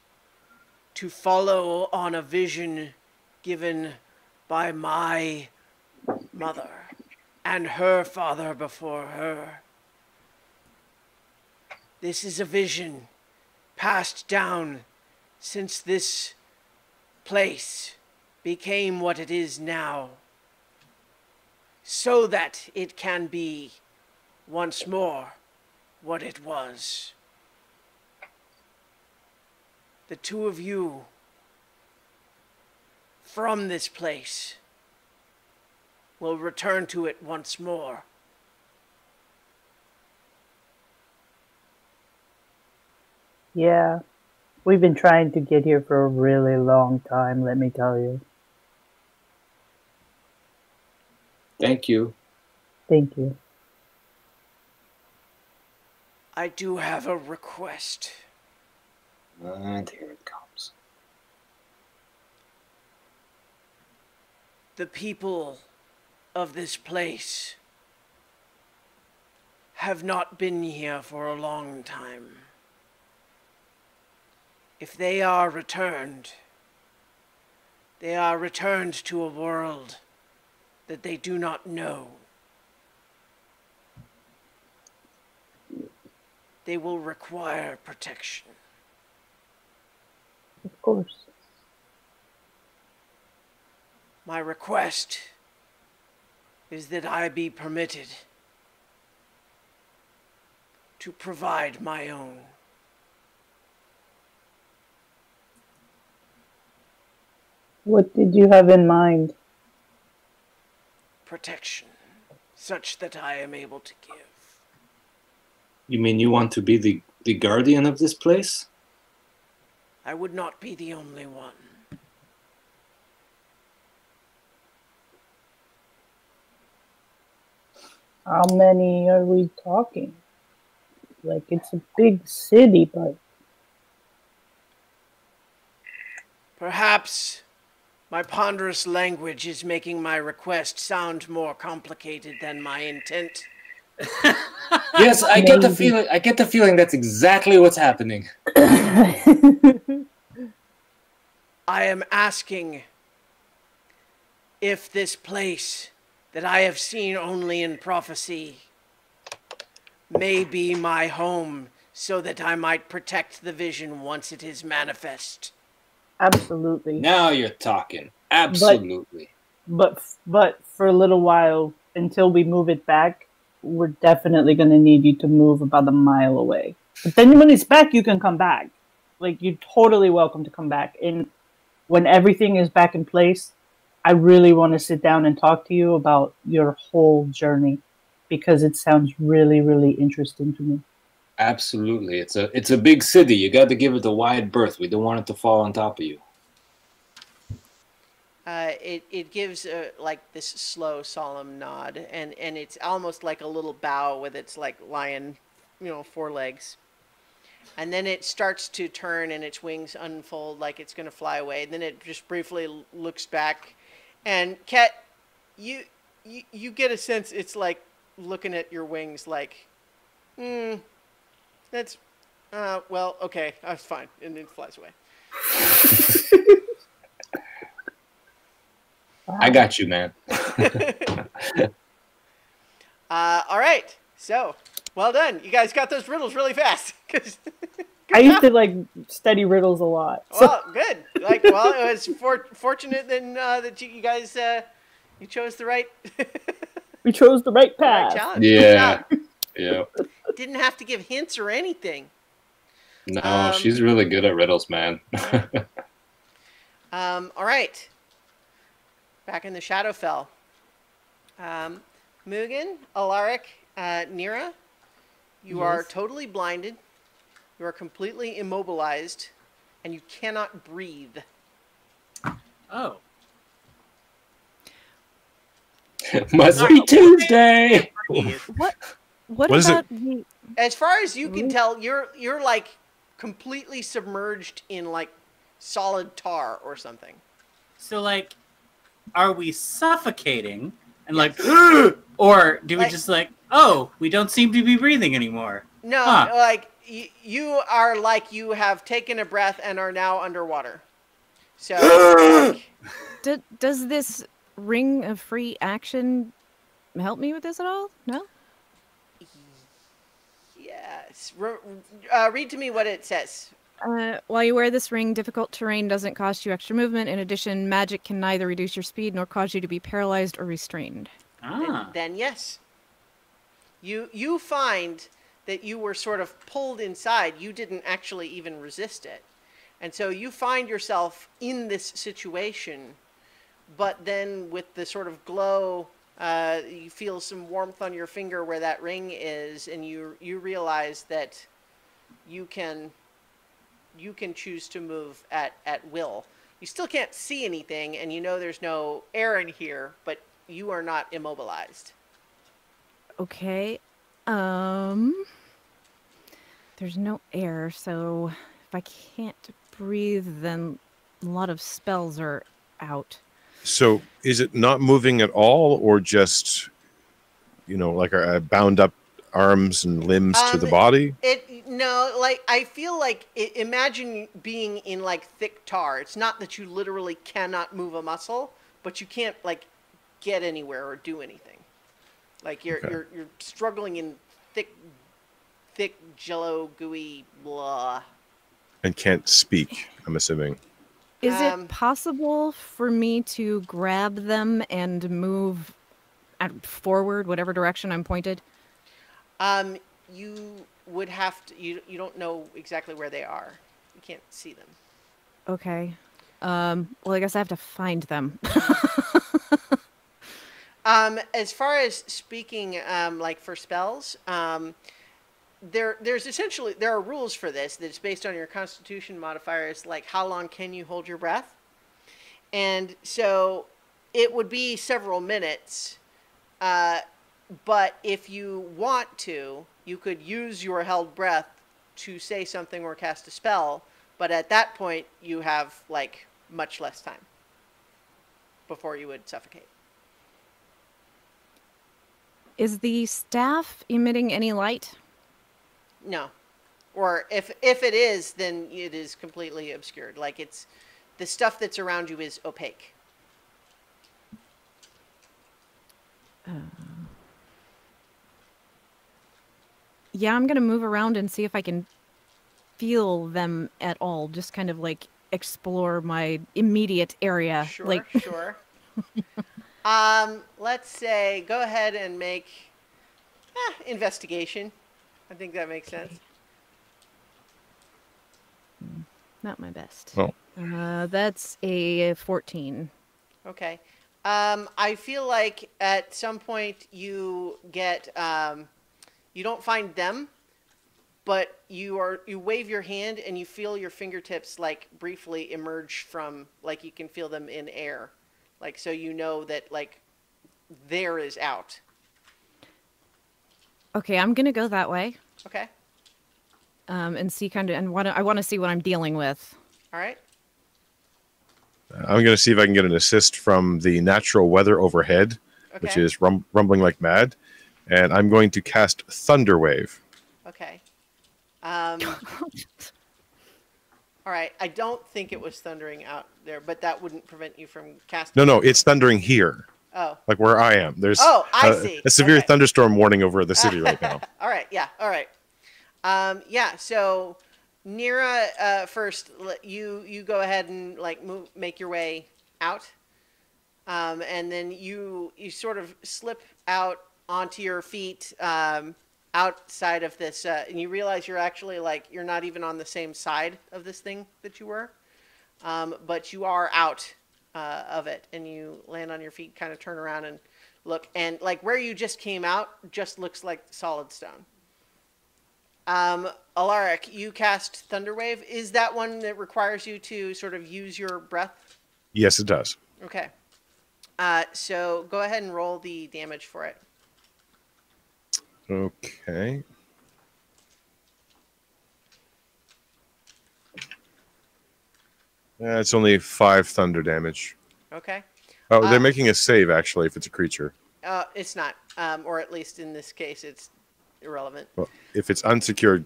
to follow on a vision given by my mother and her father before her. This is a vision passed down since this place became what it is now, so that it can be once more what it was. The two of you from this place will return to it once more. Yeah. We've been trying to get here for a really long time, let me tell you. Thank you. Thank you. I do have a request. And here it comes. The people of this place have not been here for a long time. If they are returned to a world that they do not know. They will require protection. Of course. My request is that I be permitted to provide my own. What did you have in mind? Protection, such that I am able to give. You mean you want to be the guardian of this place? I would not be the only one. How many are we talking? Like, it's a big city, but... Perhaps my ponderous language is making my request sound more complicated than my intent. Yes, I get the feeling that's exactly what's happening. I am asking if this place that I have seen only in prophecy may be my home, so that I might protect the vision once it is manifest. Absolutely. Now you're talking. Absolutely. But for a little while, until we move it back, we're definitely going to need you to move about a mile away. But then when it's back, you can come back. Like, you're totally welcome to come back. And when everything is back in place, I really want to sit down and talk to you about your whole journey, because it sounds really, really interesting to me. Absolutely. It's a big city. You got to give it a wide berth. We don't want it to fall on top of you. It gives like this slow, solemn nod, and it's almost like a little bow with its like lion, forelegs. And then it starts to turn and its wings unfold like it's going to fly away. And then it just briefly looks back. And Ket, you get a sense it's like looking at your wings like, that's, well, okay, that's fine. And then it flies away. I got you, man. All right. So, well done. You guys got those riddles really fast. I used to study riddles a lot. Well, good. It was fortunate then that you guys you chose the right. We chose the right the right path. challenge. Yeah. Yeah. Didn't have to give hints or anything. No, she's really good at riddles, man. All right. Back in the Shadowfell. Mugen, Alaric, Nira, you are totally blinded. You are completely immobilized, and you cannot breathe. Oh. Must be Tuesday. What is about it? As far as you can tell, you're like completely submerged in like solid tar or something. So, are we suffocating and or do we just we don't seem to be breathing anymore? No, you are like you have taken a breath and are now underwater. So, does this ring of free action help me with this at all? No? Yes. Read to me what it says. While you wear this ring, difficult terrain doesn't cost you extra movement. In addition, magic can neither reduce your speed nor cause you to be paralyzed or restrained. Then yes. You find that you were sort of pulled inside. You didn't actually even resist it. And so you find yourself in this situation, but then with the sort of glow, you feel some warmth on your finger where that ring is, and you realize that you can choose to move at will. You still can't see anything, and you know there's no air in here, but you are not immobilized. Okay. There's no air, so if I can't breathe, then a lot of spells are out. So is it not moving at all, or just, like bound up arms and limbs to the body? I feel like imagine being in thick tar. It's not that you literally cannot move a muscle, but you can't get anywhere or do anything. You're struggling in thick jello gooey blah. And can't speak, I'm assuming. Is it possible for me to grab them and move forward, whatever direction I'm pointed? You would have to. You don't know exactly where they are. You can't see them. Okay. Well, I guess I have to find them. As far as speaking, for spells, there's essentially there are rules for this that's based on your Constitution modifiers, like how long can you hold your breath, and so it would be several minutes. But if you want to, you could use your held breath to say something or cast a spell. But at that point, you have much less time before you would suffocate. Is the staff emitting any light? No. Or if it is, then it is completely obscured. the stuff that's around you is opaque. Yeah, I'm gonna move around and see if I can feel them at all. Just kind of like explore my immediate area. Sure, Like, sure. Let's say, go ahead and make investigation. I think that makes sense. not my best. Oh. That's a 14. Okay. I feel like at some point you get, you don't find them, but you wave your hand and you feel your fingertips like briefly emerge from, like you can feel them in air. Like, so you know that like there is out. Okay, I'm gonna go that way. Okay. And see I want to see what I'm dealing with. All right. I'm going to see if I can get an assist from the natural weather overhead, which Okay. is rumbling like mad. And I'm going to cast Thunder Wave. Okay. All right. I don't think it was thundering out there, but that wouldn't prevent you from casting. No, it's thundering here, Oh. like where I am. There's I see. a severe Okay. thunderstorm warning over the city right now. All right. Yeah. All right. Yeah. So, Nira, first, you go ahead and like make your way out, and then you sort of slip out onto your feet outside of this, and you realize you're actually like you're not even on the same side of this thing that you were, but you are out of it, and you land on your feet, kind of turn around and look, and like where you just came out just looks like solid stone. Alaric, you cast Thunderwave. Is that one that requires you to sort of use your breath? Yes, it does. Okay. So go ahead and roll the damage for it. Okay. It's only 5 thunder damage. Okay. Oh, they're making a save, actually, if it's a creature. It's not, or at least in this case, it's irrelevant. Well, if it's unsecured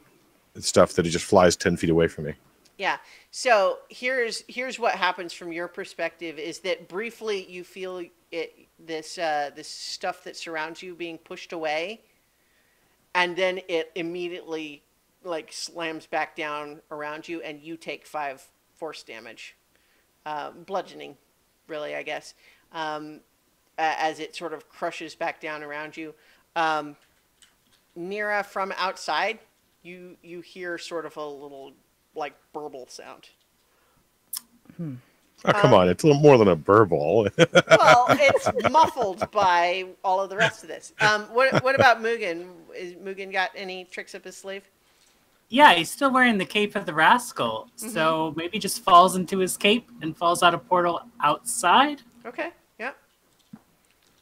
stuff, that it just flies 10 feet away from me. Yeah. So here's what happens from your perspective is that briefly you feel this stuff that surrounds you being pushed away, and then it immediately like slams back down around you, and you take 5 force damage, bludgeoning, really, I guess, as it sort of crushes back down around you. Nira, from outside, you hear sort of a little like burble sound. Oh, come on. It's a little more than a burble. Well, it's muffled by all of the rest of this. What about Mugen? Is Mugen got any tricks up his sleeve? Yeah, he's still wearing the cape of the rascal, so maybe just falls into his cape and falls out a portal outside. Okay. Yeah.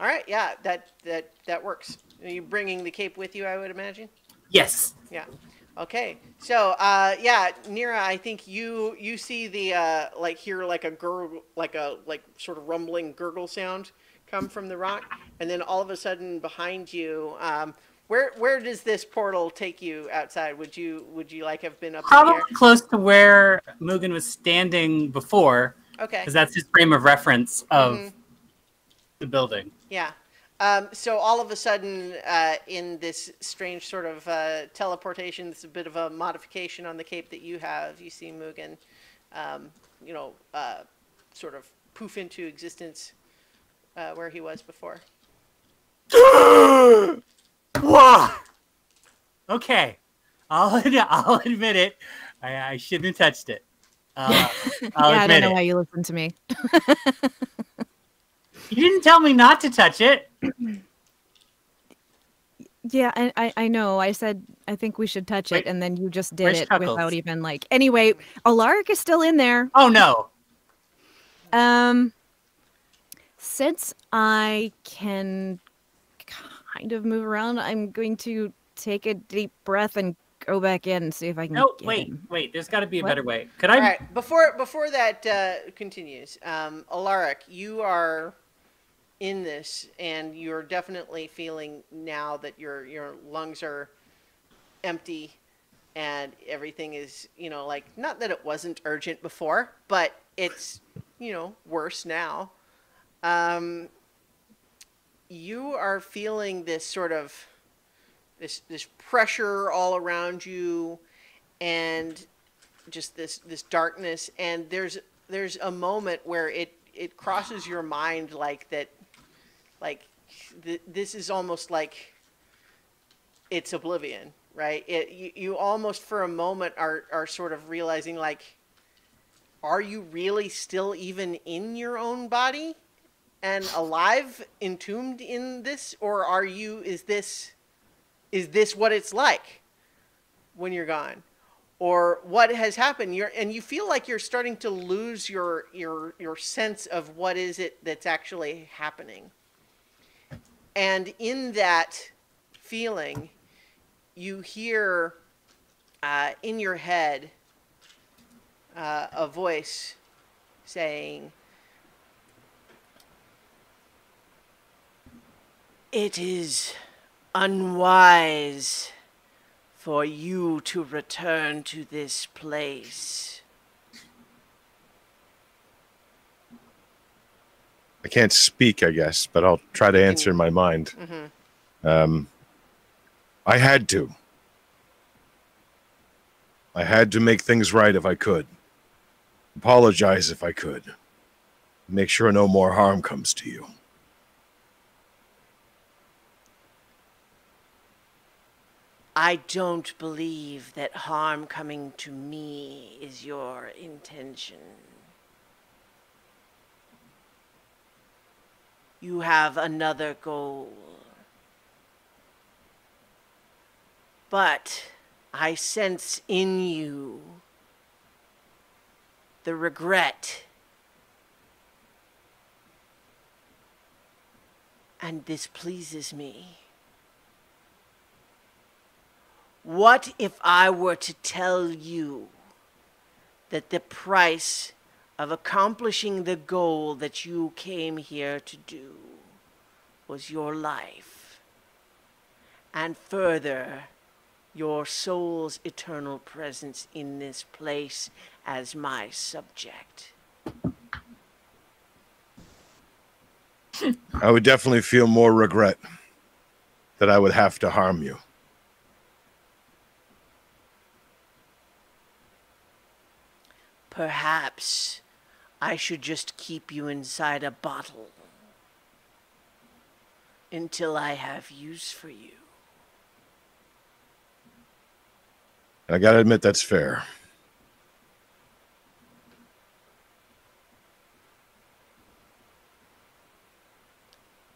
All right. Yeah. That works. Are you bringing the cape with you? I would imagine. Yes. Yeah. Okay. So, yeah, Nira, I think you see the hear like a gurgle, like sort of rumbling gurgle sound come from the rock, and then all of a sudden behind you, where does this portal take you outside? Would you like have been up in the Probably air? close to where Mugen was standing before. Okay. Because that's his frame of reference of the building. Yeah. So all of a sudden, in this strange sort of teleportation, it's a bit of a modification on the cape that you have. You see Mugen, sort of poof into existence where he was before. Whoa! Okay, I'll admit it. I shouldn't have touched it. I'll I don't admit know it. why you listen to me. You didn't tell me not to touch it. Yeah, I know. I said I think we should touch Wait, it, and then you just did where's it Chuckles? without even like. Anyway, Alaric is still in there. Oh no! Since I can kind of move around, I'm going to take a deep breath and go back in and see if I can. No, get wait. him. There's got to be a What? better way. Could I? All right. Before that continues, Alaric, you are in this, and you're definitely feeling now that your lungs are empty, and everything is like not that it wasn't urgent before, but it's, worse now. You are feeling this sort of this pressure all around you, and just this darkness. And there's a moment where it crosses your mind like that, like this is almost like it's oblivion, right? You almost for a moment are sort of realizing, like, are you really still even in your own body and alive, entombed in this, or is this what it's like when you're gone? Or what has happened? You feel like you're starting to lose your sense of what is it that's actually happening. And in that feeling, you hear in your head a voice saying, "It is unwise for you to return to this place." I can't speak, I guess, but I'll try to answer in my mind. I had to. I had to make things right if I could. Apologize if I could. Make sure no more harm comes to you. I don't believe that harm coming to me is your intention. You have another goal. But I sense in you the regret. And this pleases me. What if I were to tell you that the price of accomplishing the goal that you came here to do was your life, and further, your soul's eternal presence in this place as my subject? I would definitely feel more regret that I would have to harm you. Perhaps I should just keep you inside a bottle until I have use for you. I gotta admit, that's fair.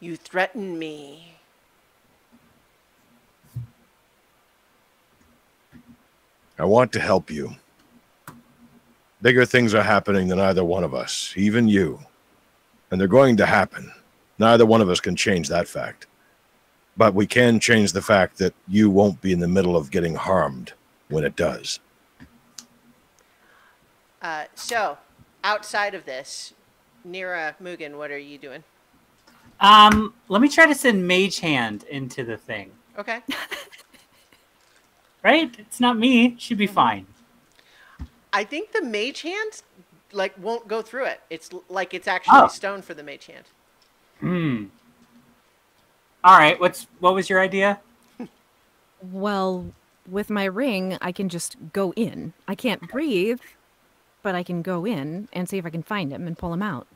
You threaten me. I want to help you. Bigger things are happening than either one of us, even you. And they're going to happen. Neither one of us can change that fact. But we can change the fact that you won't be in the middle of getting harmed when it does. So, outside of this, Nira, Mugen, what are you doing? Let me try to send Mage Hand into the thing. Okay. Right? It's not me. Should be fine. I think the Mage Hand, won't go through it. It's like it's actually stone for the Mage Hand. All right. What was your idea? Well, with my ring, I can just go in. I can't breathe, but I can go in and see if I can find him and pull him out.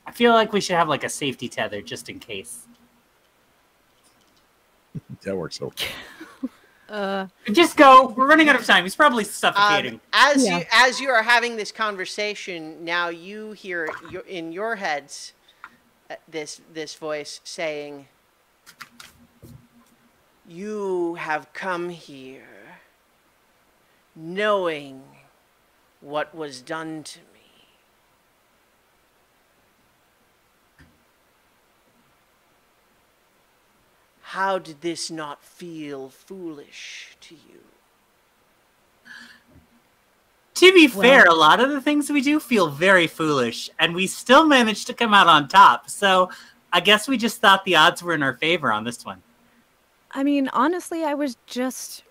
I feel like we should have a safety tether just in case. That works okay. Just go. We're running out of time. He's probably suffocating. As you are having this conversation, now you hear in your heads this voice saying, "You have come here knowing what was done to me. How did this not feel foolish to you?" To be fair, a lot of the things we do feel very foolish, and we still managed to come out on top. So I guess we just thought the odds were in our favor on this one. I mean, honestly, I was just...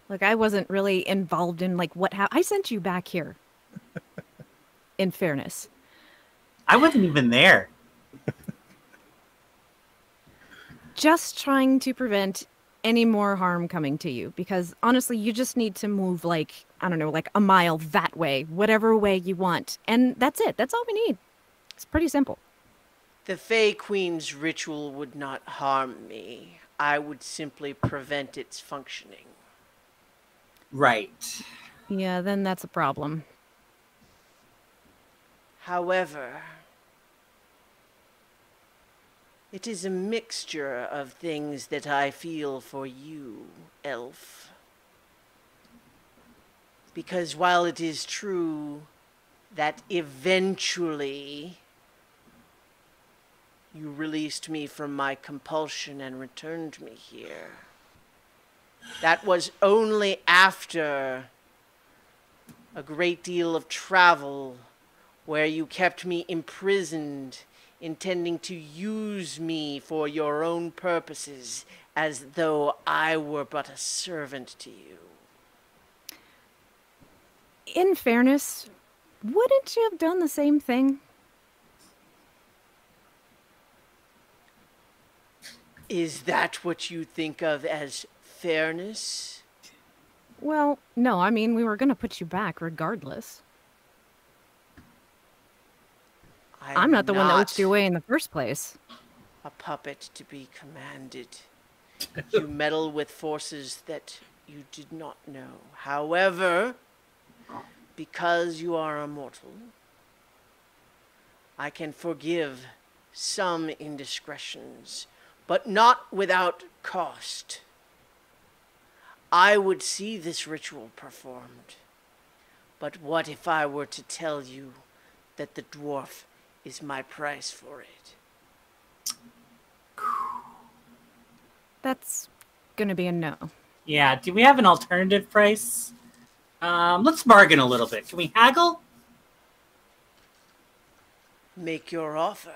Look, I wasn't really involved in like what I sent you back here. In fairness. I wasn't even there. Just trying to prevent any more harm coming to you, because honestly, you just need to move like, I don't know, like a mile that way, whatever way you want. And that's it. That's all we need. It's pretty simple. The Fey Queen's ritual would not harm me. I would simply prevent its functioning. Right. Yeah, then that's a problem. However, it is a mixture of things that I feel for you, elf. Because while it is true that eventually you released me from my compulsion and returned me here, that was only after a great deal of travel where you kept me imprisoned, intending to use me for your own purposes, as though I were but a servant to you. In fairness, wouldn't you have done the same thing? Is that what you think of as fairness? Well, no, I mean, we were going to put you back regardless. I'm not the one that whisked you away in the first place. A puppet to be commanded. You meddle with forces that you did not know. However, because you are immortal, I can forgive some indiscretions, but not without cost. I would see this ritual performed. But what if I were to tell you that the dwarf is my price for it? That's gonna be a no. Yeah, do we have an alternative price? Let's bargain a little bit. Can we haggle? Make your offer.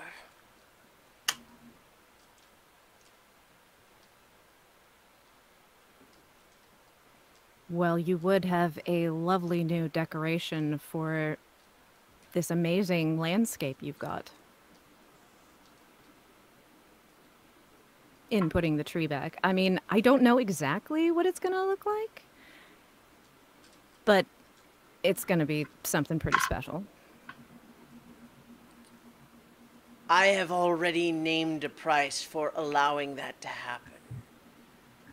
Well, you would have a lovely new decoration for this amazing landscape you've got. In putting the tree back. I mean, I don't know exactly what it's going to look like, but it's going to be something pretty special. I have already named a price for allowing that to happen.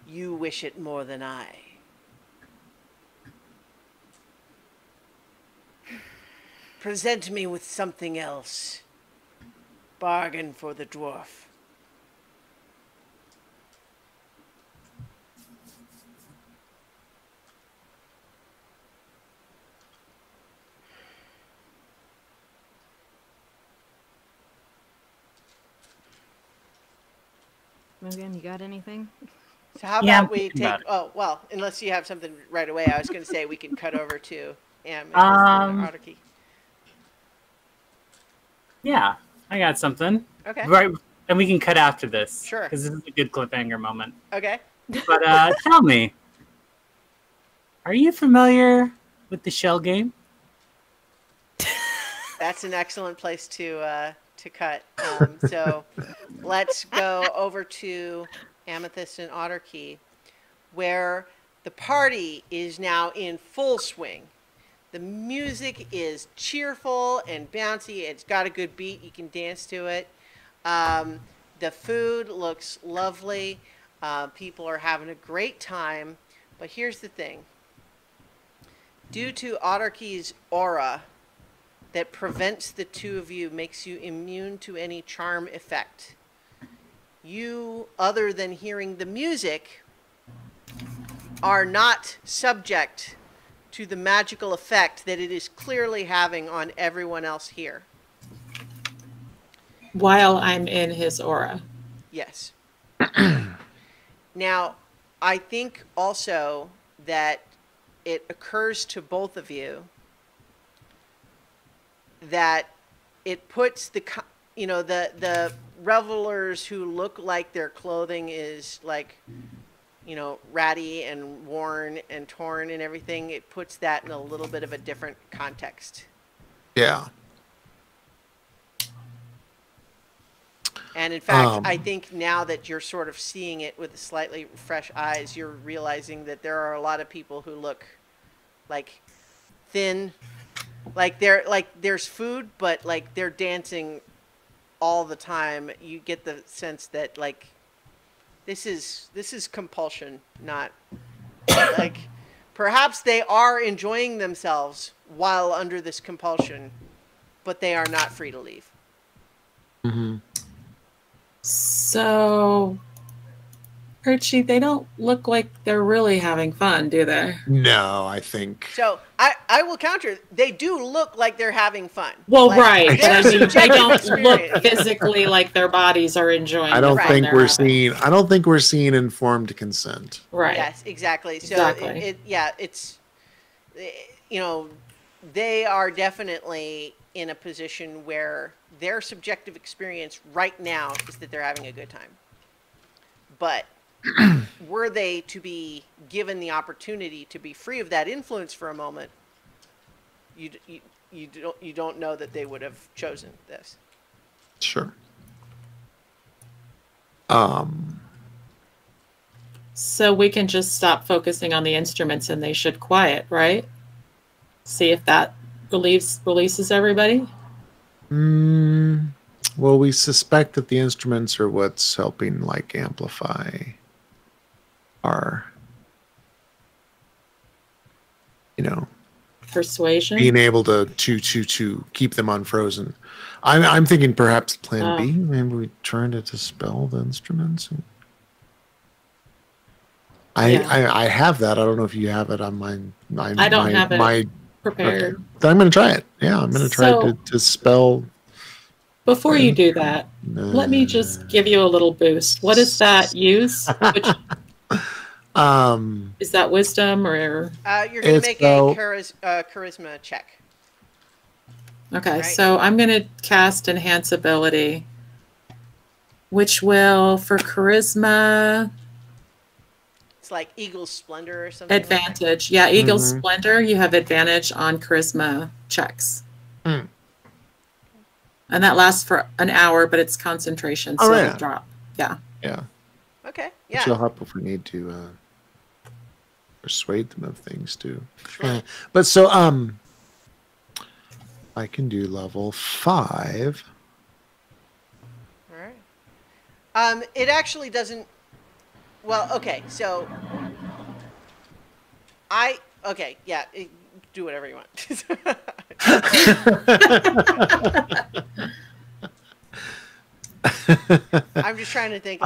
You wish it more than I. Present me with something else. Bargain for the dwarf. Mugen, you got anything? So how Yeah, about I'm we thinking take, about it. oh, well, unless you have something right away, I was going to say we can cut over to Amethyst and Araki. Yeah, I got something. Okay. Right, and we can cut after this. Sure. Because this is a good cliffhanger moment. Okay. But tell me, are you familiar with the shell game? That's an excellent place to cut. So let's go over to Amethyst and Otterkey, where the party is now in full swing. The music is cheerful and bouncy. It's got a good beat. You can dance to it. The food looks lovely. People are having a great time. But here's the thing. Due to Otterkey's aura that prevents the two of you, makes you immune to any charm effect, you, other than hearing the music, are not subject to the magical effect that it is clearly having on everyone else here. While I'm in his aura. Yes. Now, I think also that it occurs to both of you that it puts the revelers who look like their clothing is like, ratty and worn and torn and everything, it puts that in a little bit of a different context. Yeah. And in fact, I think now that you're sort of seeing it with slightly fresh eyes, you're realizing that there are a lot of people who look like thin, like there's food, but like they're dancing all the time. You get the sense that like this is compulsion, not like perhaps they are enjoying themselves while under this compulsion, but they are not free to leave. Mm-hmm. So, Archie, they don't look like they're really having fun, do they? No, I think. So I will counter. They do look like they're having fun. Well, like, right, but I mean, they don't look experience. physically like their bodies are enjoying. I don't the fun think they're we're having. seeing. I don't think we're seeing informed consent. Right. Yes, exactly. So Exactly. it's they are definitely in a position where their subjective experience right now is that they're having a good time. But were they to be given the opportunity to be free of that influence for a moment, you don't know that they would have chosen this. Sure. So we can just stop focusing on the instruments and they should quiet, right? See if that releases everybody. Well, we suspect that the instruments are what's helping, like, amplify our, Persuasion. being able to keep them unfrozen. I'm thinking perhaps Plan B. Maybe we trying to dispel the instruments. I have that. I don't know if you have it on mine. I don't have it prepared. Okay. Then I'm going to try it. Yeah, I'm going to try to dispel. Before you do that, let me just give you a little boost. What does that use? Is that wisdom or? You're going to make a charisma check. Okay, right? So I'm going to cast Enhance Ability, which will, for charisma, it's like Eagle's Splendor or something. Advantage. Yeah, Eagle's Splendor, you have advantage on charisma checks. And that lasts for an hour, but it's concentration, so it'll drop. Yeah. Yeah. Okay. Yeah. Which will help if we need to persuade them of things too. Sure. But so I can do level 5. All right. It actually doesn't. Well, okay. So yeah. Do whatever you want. I'm just trying to think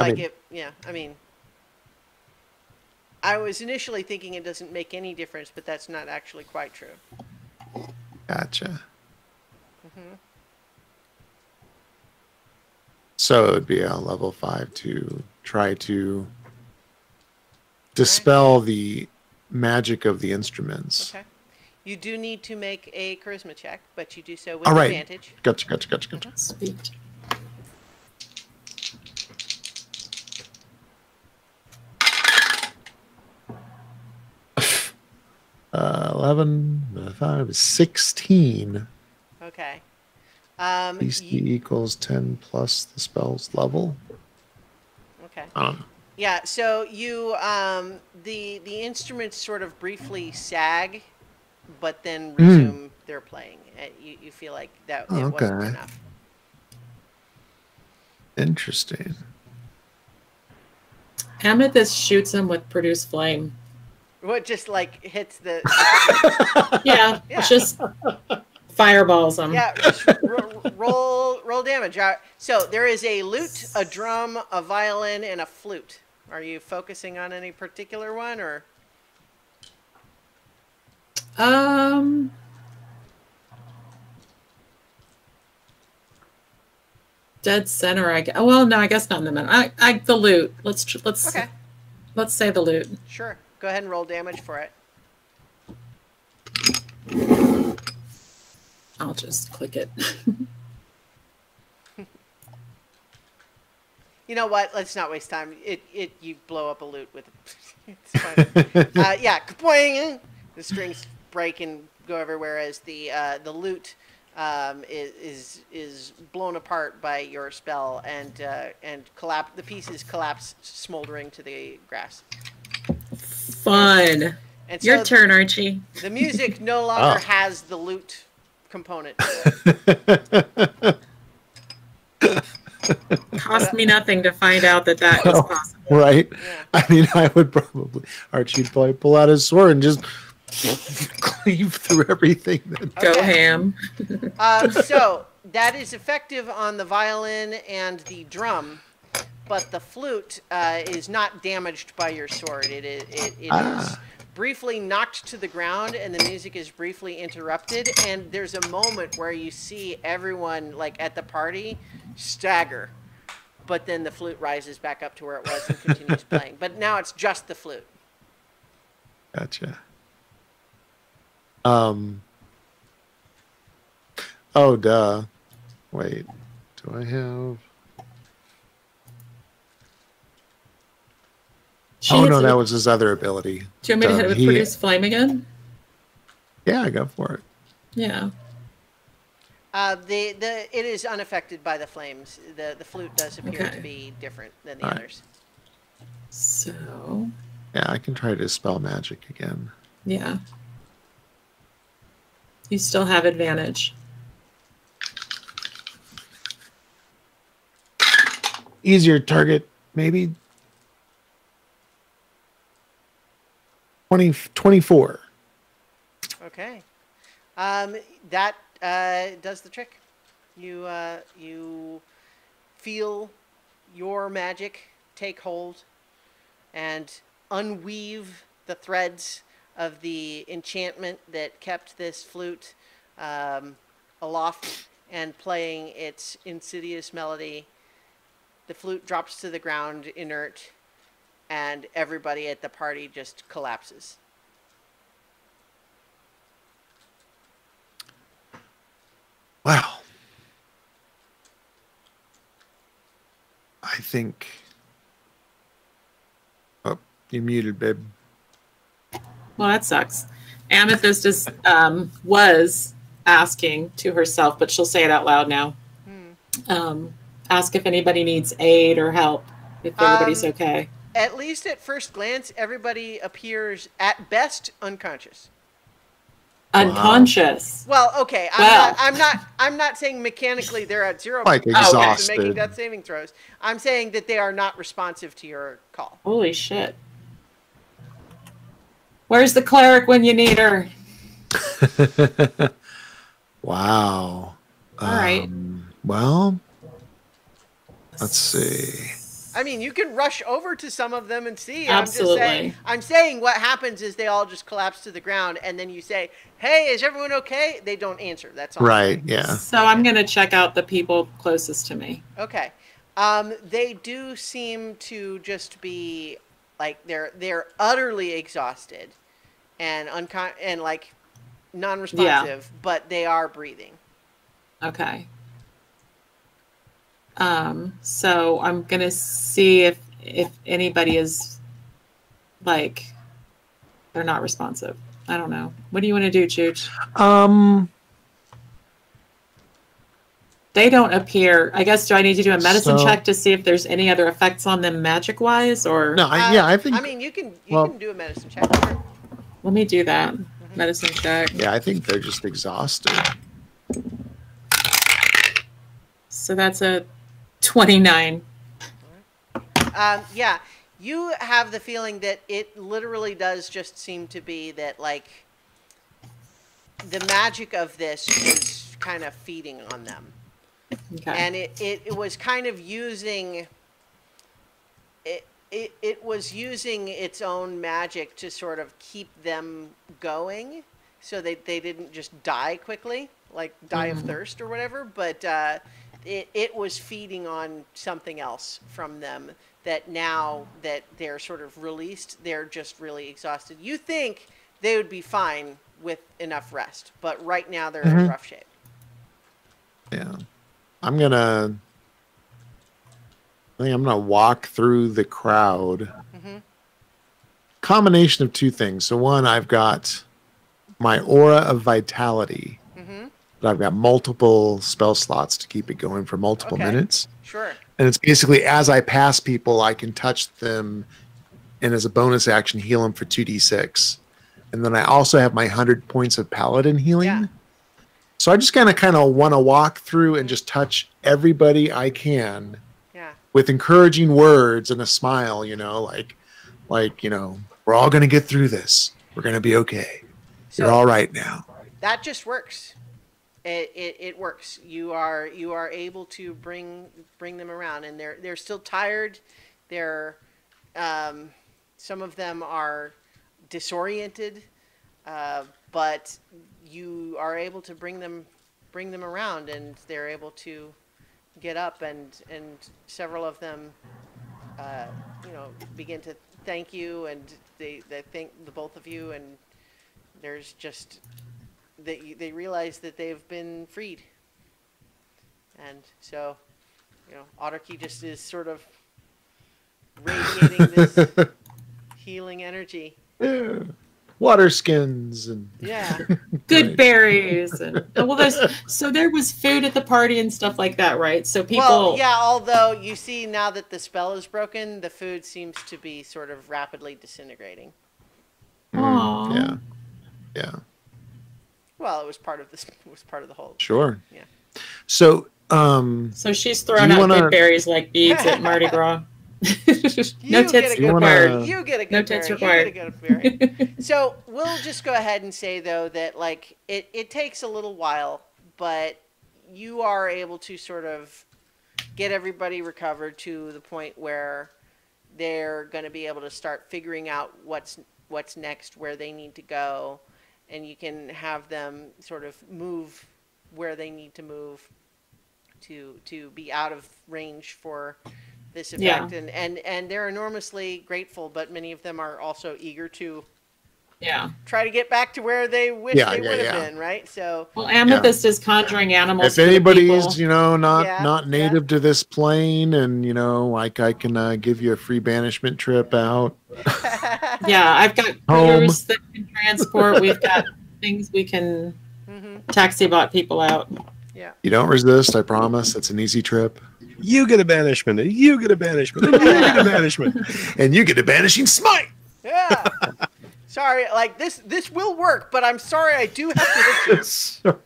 I was initially thinking it doesn't make any difference, but that's not actually quite true. Gotcha. So it would be a level 5 to try to dispel the magic of the instruments. Okay. You do need to make a charisma check, but you do so with advantage. Gotcha. Sweet. Uh, 11, 5, 16. Okay. DC equals 10 plus the spell's level. Okay. Yeah, so you the instruments sort of briefly sag, but then resume their playing. You feel like that it wasn't enough. Interesting. Amethyst shoots him with Produce Flame. What just like hits the Yeah. Just fireballs him. Yeah, just roll damage. So there is a lute, a drum, a violin, and a flute. Are you focusing on any particular one, or? Dead center. Well, no, I guess not in the middle. The lute. Let's say the lute. Sure. Go ahead and roll damage for it. I'll just click it. You know what? Let's not waste time. You blow up a lute with. It's fine. Yeah, kapoing! The strings break and go everywhere as the lute is blown apart by your spell and collapse. The pieces collapse, smoldering to the grass. Fun. And Your so turn, Archie. the music no longer has the lute component. Cost me nothing to find out that was possible. Right? Yeah. I mean, I would probably Archie'd probably pull out his sword and just cleave through everything. Go ham. So that is effective on the violin and the drum, but the flute is not damaged by your sword. It is briefly knocked to the ground, and the music is briefly interrupted. And there's a moment where you see everyone, like at the party, stagger. But then the flute rises back up to where it was and continues playing. But now it's just the flute. Gotcha. Oh, duh. Wait. Do I have... Oh, no, that was his other ability. Do you want me to hit it with Produce Flame again? Yeah, go for it. Yeah. It is unaffected by the flames. The flute does appear to be different than the others. So... Yeah, I can try to dispel magic again. Yeah. You still have advantage. Easier target, maybe 24. Okay. That does the trick. You feel your magic take hold and unweave the threads of the enchantment that kept this flute aloft and playing its insidious melody. The flute drops to the ground inert, and everybody at the party just collapses. Wow. I think... Oh, you muted, babe. Well, that sucks. Amethyst was asking to herself, but she'll say it out loud now. Ask if anybody needs aid or help, if everybody's okay. At least at first glance, everybody appears at best unconscious. Unconscious. Well, okay. I'm not saying mechanically they're at 0 like exhausted, and making death saving throws. I'm saying that they are not responsive to your call. Holy shit. Where's the cleric when you need her? Wow. All right. Well, let's see. I mean, you can rush over to some of them and see. Absolutely. I'm saying what happens is they all just collapse to the ground, and then you say, "Hey, is everyone okay?" They don't answer. That's all. Right. Yeah. So I'm going to check out the people closest to me. Okay. They do seem to just be like they're utterly exhausted and like non-responsive, but they are breathing. Okay. So I'm gonna see if anybody is like they're not responsive. I don't know. What do you want to do, Chooch? They don't appear. I guess do I need to do a medicine check to see if there's any other effects on them magic wise or no? I think. I mean, you can do a medicine check. Sure. Let me do that. Medicine check. Yeah, I think they're just exhausted. So that's a 29. Yeah, you have the feeling that it literally does just seem to be that, like, the magic of this is kind of feeding on them. Okay. And it was kind of using... It was using its own magic to sort of keep them going so they didn't just die quickly, like die of thirst or whatever, but... It was feeding on something else from them that now that they're sort of released, they're just really exhausted. You think they would be fine with enough rest, but right now they're in rough shape. Yeah. I'm gonna think I'm gonna walk through the crowd. Mm-hmm. Combination of two things. So one, I've got my aura of vitality, Mm-hmm. but I've got multiple spell slots to keep it going for multiple Okay. minutes. Sure. And it's basically as I pass people, I can touch them, and as a bonus action, heal them for 2d6. And then I also have my 100 points of paladin healing. Yeah. So I just kind of want to walk through and just touch everybody I can Yeah. with encouraging words and a smile, like, we're all going to get through this. We're going to be okay. You're all right now. That just works. It works. You are able to bring them around, and they're still tired. They're some of them are disoriented, but you are able to bring them around, and they're able to get up, and several of them begin to thank you, and they thank the both of you, and there's just they realize that they've been freed, and so Otterkey just is sort of radiating this healing energy. Yeah. Water skins and Good berries and there was food at the party and stuff like that, right? So people. Well, yeah. Although you see now that the spell is broken, the food seems to be sort of rapidly disintegrating. Aww. Yeah. Well, it was part of this. It was part of the whole. Sure. Yeah. So, so she's throwing out good berries like beads at Mardi Gras. No tits required. You get a good no berry. tits required. You get a good berry. So we'll just go ahead and say though that like it takes a little while, but you are able to sort of get everybody recovered to the point where they're going to be able to start figuring out what's next, where they need to go, and you can have them sort of move where they need to move to be out of range for this effect. Yeah. And they're enormously grateful, but many of them are also eager to try to get back to where they wish they would have been, right? So well, Amethyst is conjuring animals. If anybody's not native to this plane, and I can give you a free banishment trip out. Yeah, I've got cruise that can transport. We've got things we can taxi bot people out. Yeah. You don't resist, I promise. It's an easy trip. You get a banishment, and you get a banishment, and you get a banishment. And you get a banishing smite! Yeah. Sorry, like this will work, but I'm sorry I do have to hit you.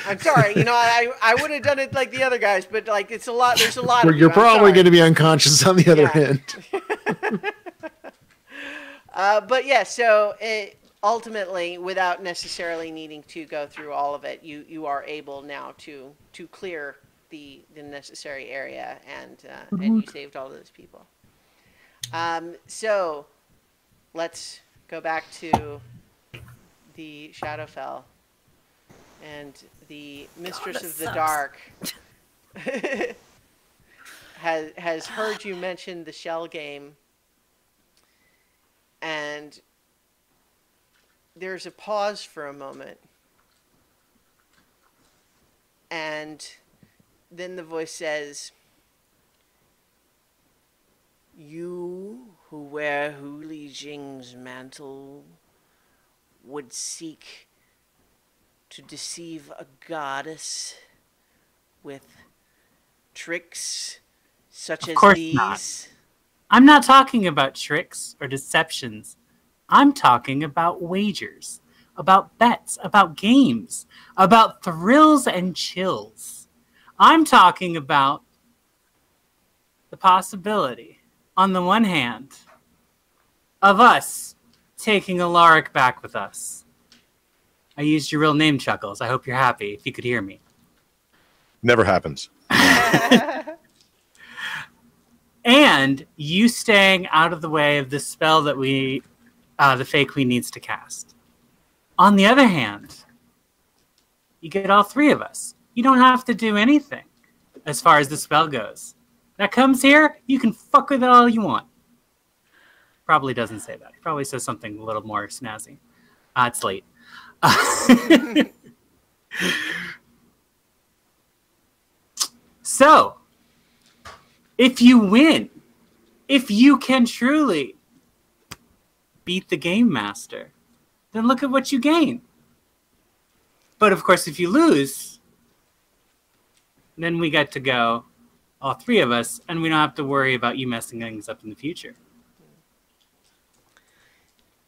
I'm sorry, I would have done it like the other guys, but like there's a lot of You're probably going to be unconscious on the other end. But yeah, so ultimately, without necessarily needing to go through all of it, you are able now to clear the necessary area, and you saved all of those people. So let's go back to the Shadowfell, and the Mistress of the Dark has heard you mention the shell game, and there's a pause for a moment, and then the voice says, "You who wear Hu Li Jing's mantle would seek to deceive a goddess with tricks such as these?" Not. I'm not talking about tricks or deceptions. I'm talking about wagers, about bets, about games, about thrills and chills. I'm talking about the possibility, on the one hand, of us taking Alaric back with us. I used your real name, Chuckles. I hope you're happy if you could hear me. Never happens. And you staying out of the way of the spell that the Fey Queen needs to cast. On the other hand, you get all three of us. You don't have to do anything as far as the spell goes. That comes here, you can fuck with it all you want. Probably doesn't say that. He probably says something a little more snazzy. It's late. So, If you win, if you can truly beat the game master, then look at what you gain. But of course, if you lose, then we get to go, all three of us, and we don't have to worry about you messing things up in the future.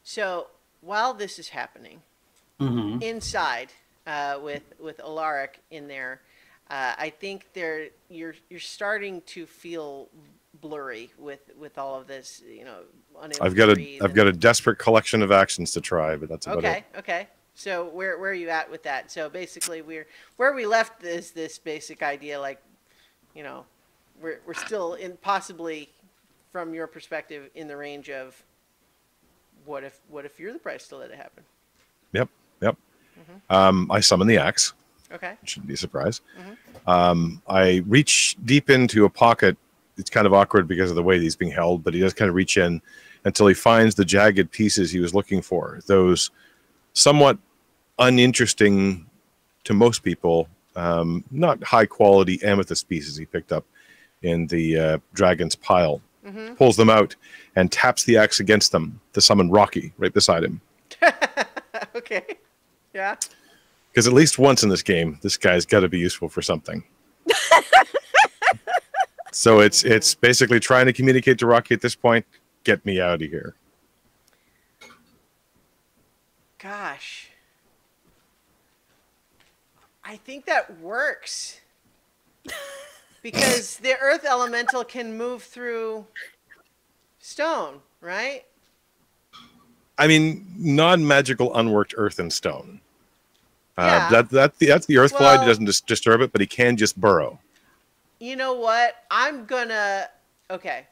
So while this is happening, inside with Alaric in there, I think you're starting to feel blurry with all of this. You know, I've got a desperate collection of actions to try, but that's about it. Okay. So where are you at with that? So basically, where we left this basic idea, like, you know, we're still in, possibly from your perspective, in the range of what if you're the price to let it happen? Yep. I summon the axe. Okay. Shouldn't be a surprise. I reach deep into a pocket. It's kind of awkward because of the way he's being held, but he does kind of reach in until he finds the jagged pieces he was looking for. Those somewhat uninteresting to most people, not high quality amethyst pieces he picked up in the dragon's pile. Pulls them out and taps the axe against them to summon Rocky right beside him. Okay. Yeah. Because at least once in this game, this guy's got to be useful for something. So it's basically trying to communicate to Rocky at this point, get me out of here. Gosh. I think that works. Because the earth elemental can move through stone, right? I mean, non-magical, unworked earth and stone. Yeah. That's the earth glide. He doesn't disturb it, but he can just burrow. You know what? Okay.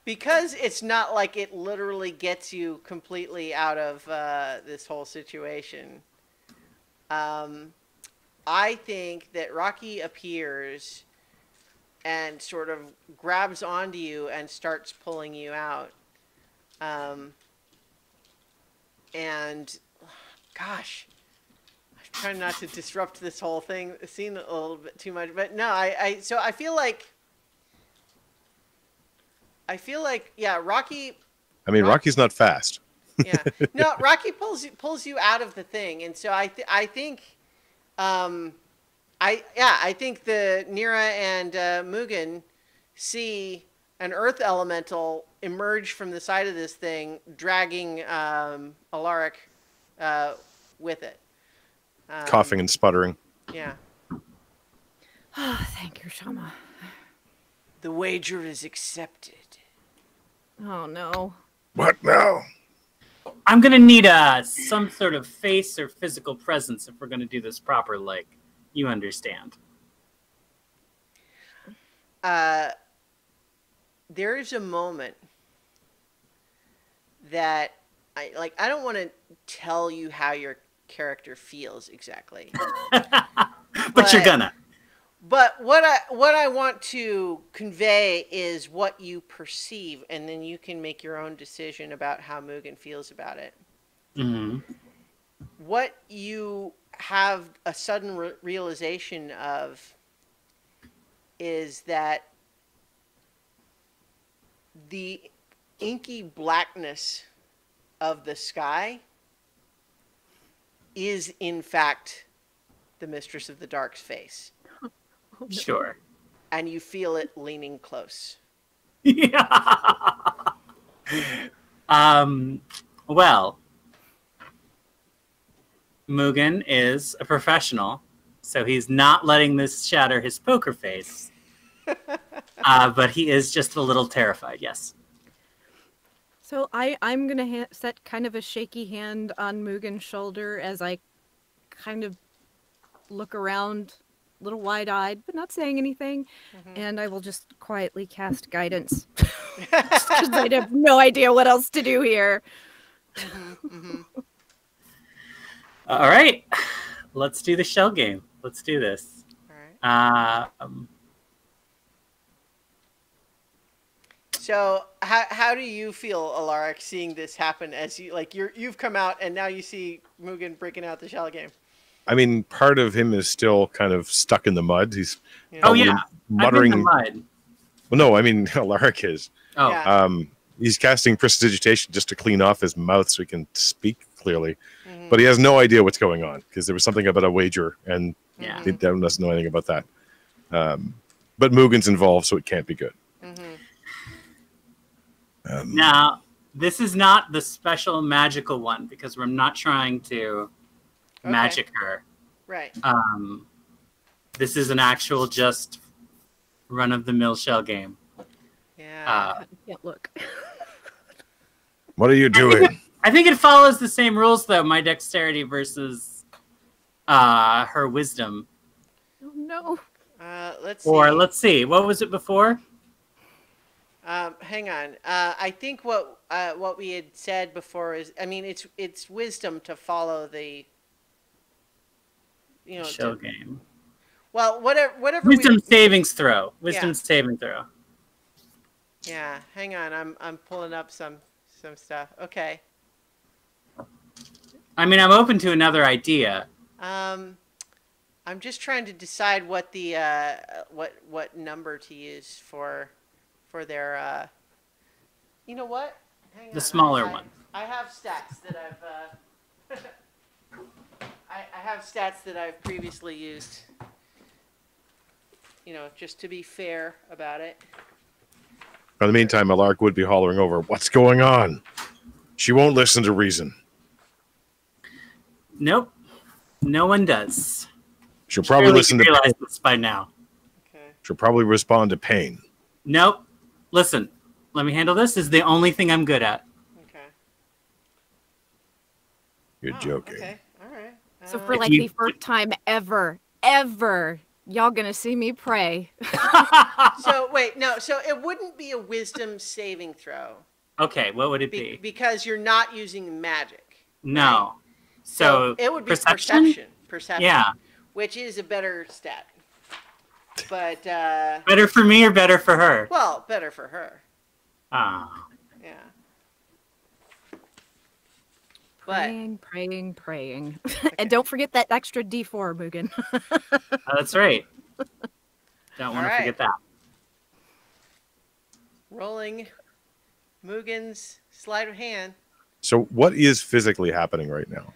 Because it's not like it literally gets you completely out of this whole situation. I think that Rocky appears and sort of grabs onto you and starts pulling you out. And gosh, I'm trying not to disrupt this whole scene a little bit too much, but no, so I feel like, yeah, Rocky. I mean, Rocky's not fast. Yeah, no, Rocky pulls you out of the thing, and so I think the Nira and Mugen see an earth elemental emerge from the side of this thing, dragging Alaric with it. Coughing and sputtering. Yeah. Oh, thank you, Shama. The wager is accepted. Oh, no. What now? I'm going to need some sort of face or physical presence if we're going to do this proper, like, you understand. There is a moment that I don't want to tell you how your character feels exactly. but you're gonna. But what I want to convey is what you perceive, and then you can make your own decision about how Mugen feels about it. What you have a sudden realization of is that the inky blackness of the sky is, in fact, the Mistress of the Dark's face. Sure. And you feel it leaning close. Yeah. Well, Mugen is a professional, so he's not letting this shatter his poker face. But he is just a little terrified, yes. So I'm going to set kind of a shaky hand on Mugen's shoulder as I kind of look around, a little wide-eyed, but not saying anything. And I will just quietly cast guidance. Because I have no idea what else to do here. All right. Let's do the shell game. Let's do this. All right. So how do you feel, Alaric, seeing this happen as you've come out and now you see Mugen breaking out the shell game? I mean, part of him is still kind of stuck in the mud. He's Oh yeah, muttering. I'm in the mud. Well, no, I mean Alaric is. Oh, Yeah. He's casting prestidigitation just to clean off his mouth so he can speak clearly. But he has no idea what's going on because there was something about a wager, and yeah. he doesn't know anything about that. But Mugen's involved, so it can't be good. Now, this is not the special magical one because we're not trying to magic her. Right. This is an actual just run-of-the-mill shell game. Yeah. Can't look. What are you doing? I think it follows the same rules, though. My dexterity versus her wisdom. Oh no. Let's see. Or let's see, what was it before? Hang on. I think what we had said before is, I mean, it's wisdom to follow the, Shell game. Well, whatever. Wisdom savings throw. Wisdom saving throw. Yeah. Hang on. I'm pulling up some stuff. Okay. I mean, I'm open to another idea. I'm just trying to decide what the what number to use for their. You know what? Hang on. The smaller one. I have stats that I've. I have stats that I've previously used. Just to be fair about it. In the meantime, Alaric would be hollering over, "What's going on?" She won't listen to reason. Nope. No one does. She'll probably listen to realize pain. this by now. Okay. She'll probably respond to pain. Nope. Listen, let me handle this. This is the only thing I'm good at. Okay. You're joking. Okay. All right. So for like the first time ever, y'all gonna see me pray. So wait, no. So it wouldn't be a wisdom saving throw. Okay, what would it be? Because you're not using magic. No. Right? So it would be perception. Perception. Yeah. Which is a better stat. But better for me or better for her? Well, better for her. Ah. Yeah. Praying. And don't forget that extra D4, Mugen. That's right. Don't want to forget that. Rolling Mugen's sleight of hand. So what is physically happening right now?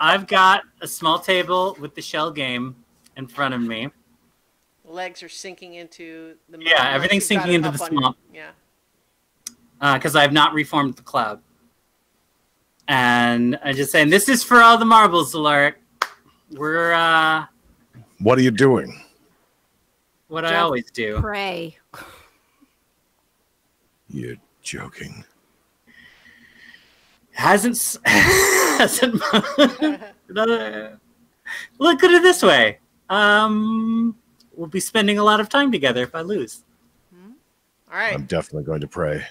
I've got a small table with the shell game in front of me. Legs are sinking into the mud. Yeah, everything's sinking into the swamp. Yeah. Because I have not reformed the cloud. And I'm just saying, this is for all the marbles, Alaric. We're, What are you doing? what I always do. Pray. You're joking. Hasn't look at it this way. We'll be spending a lot of time together if I lose. All right. I'm definitely going to pray.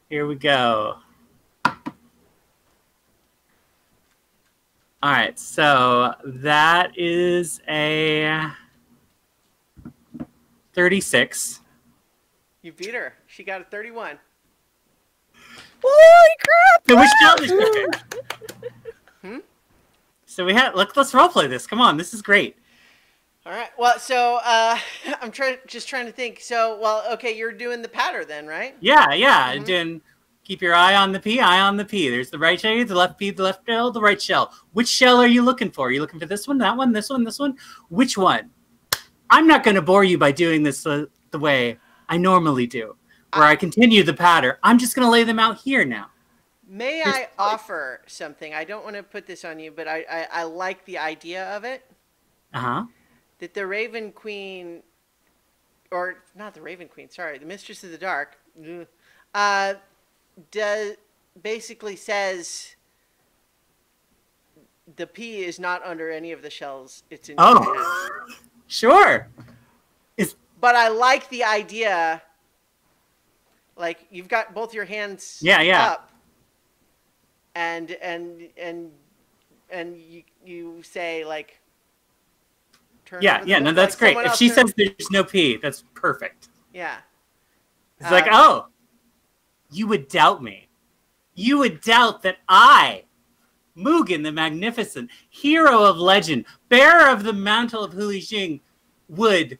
Here we go. All right, so that is a 36. You beat her. She got a 31. Holy crap! So which shell is it? So we had let's roleplay this. Come on, this is great. All right. Well, so I'm just trying to think. So, well, okay, you're doing the patter then, right? Yeah. Then keep your eye on the P. There's the right shell, the left P, the left shell, the right shell. Which shell are you looking for? Are you looking for this one, that one, this one, this one? Which one? I'm not going to bore you by doing this the way I normally do, where I continue the patter. I'm just going to lay them out here now. May I offer something? I don't want to put this on you, but I like the idea of it. Uh-huh. That the Raven Queen, or not the Raven Queen, sorry, the Mistress of the Dark, basically says the P is not under any of the shells. It's in your hands. Sure. But I like the idea. Like you've got both your hands up, and you say like. No, that's great. If she says there's no P, that's perfect. Yeah. It's like, oh, you would doubt me. You would doubt that I, Mugen the Magnificent, hero of legend, bearer of the mantle of Huli Jing, would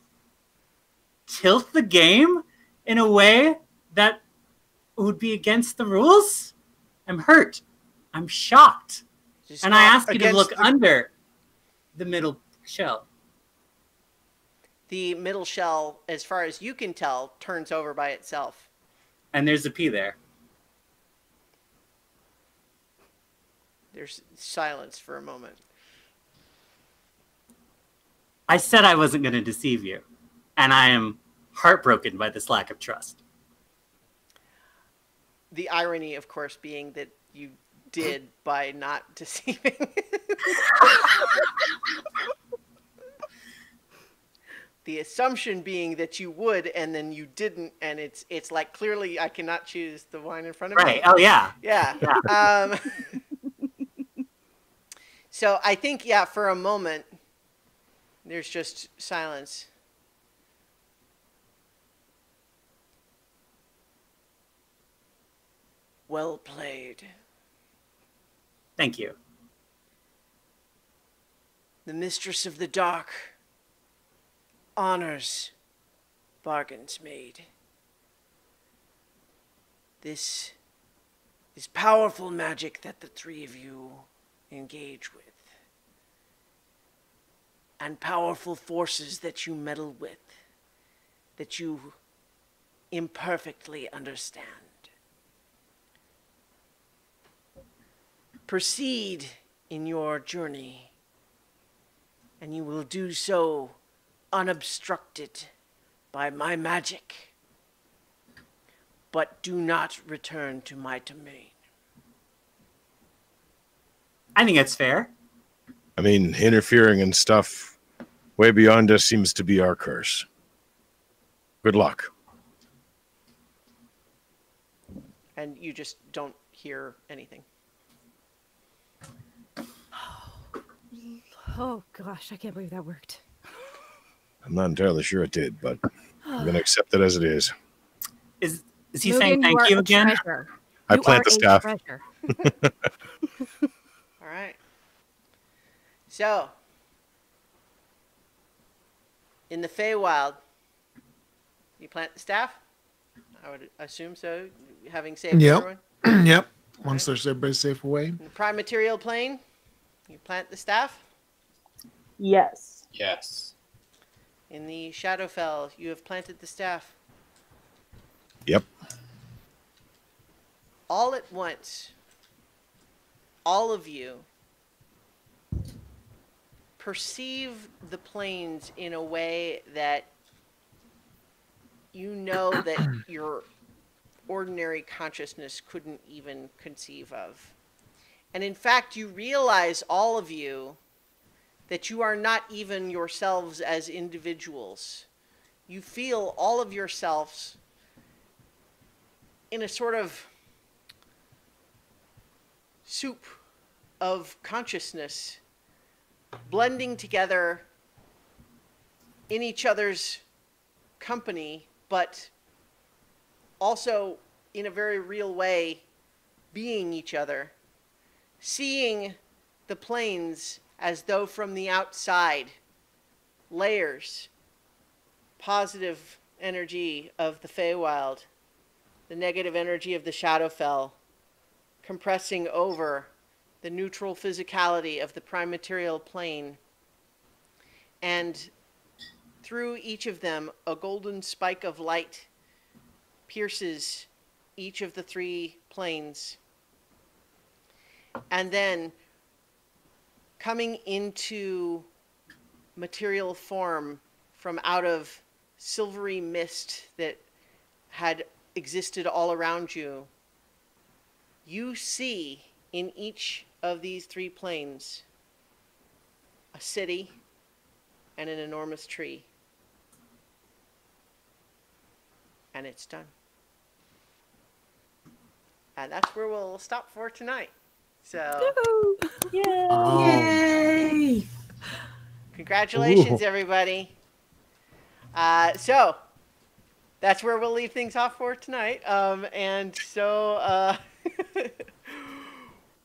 tilt the game in a way that would be against the rules? I'm hurt. I'm shocked. Just And I not ask you to against look the- under the middle shell. The middle shell, as far as you can tell, turns over by itself. And there's a P there. There's silence for a moment. I said I wasn't going to deceive you. And I am heartbroken by this lack of trust. The irony, of course, being that you did by not deceiving. The assumption being that you would, and then you didn't, and it's like, clearly I cannot choose the wine in front of me. Right. Oh, yeah. Yeah. So I think, yeah, for a moment, there's just silence. Well played. Thank you. The Mistress of the Dark honors bargains made. This is powerful magic that the three of you engage with, and powerful forces that you meddle with, that you imperfectly understand. Proceed in your journey, and you will do so unobstructed by my magic. But do not return to my domain. I think that's fair. I mean, interfering and stuff way beyond us seems to be our curse. Good luck. And you just don't hear anything. Oh gosh, I can't believe that worked. I'm not entirely sure it did, but I'm going to accept it as it is. Is he Mugen, saying thank are you a again? treasure. I You plant are the a staff. treasure. All right. So, in the Feywild, you plant the staff? I would assume so, having saved Yep. everyone. Yep. Once there's everybody safe away. In the prime material plane, you plant the staff. Yes. Yes. In the Shadowfell, you have planted the staff. Yep. All at once, all of you perceive the planes in a way that you know that your ordinary consciousness couldn't even conceive of. And in fact, you realize, all of you, that you are not even yourselves as individuals. You feel all of yourselves in a sort of soup of consciousness, blending together in each other's company, but also in a very real way being each other, seeing the planes as though from the outside, layers, positive energy of the Feywild, the negative energy of the Shadowfell, compressing over the neutral physicality of the prime material plane. And through each of them, a golden spike of light pierces each of the three planes. And then, coming into material form from out of silvery mist that had existed all around you, you see in each of these three planes a city and an enormous tree. And it's done. And that's where we'll stop for tonight. So, Oh. Yay! congratulations, Ooh. everybody. So, that's where we'll leave things off for tonight. And so,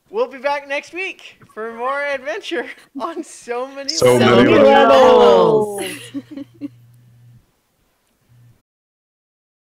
we'll be back next week for more adventure on so many So levels. many Levels.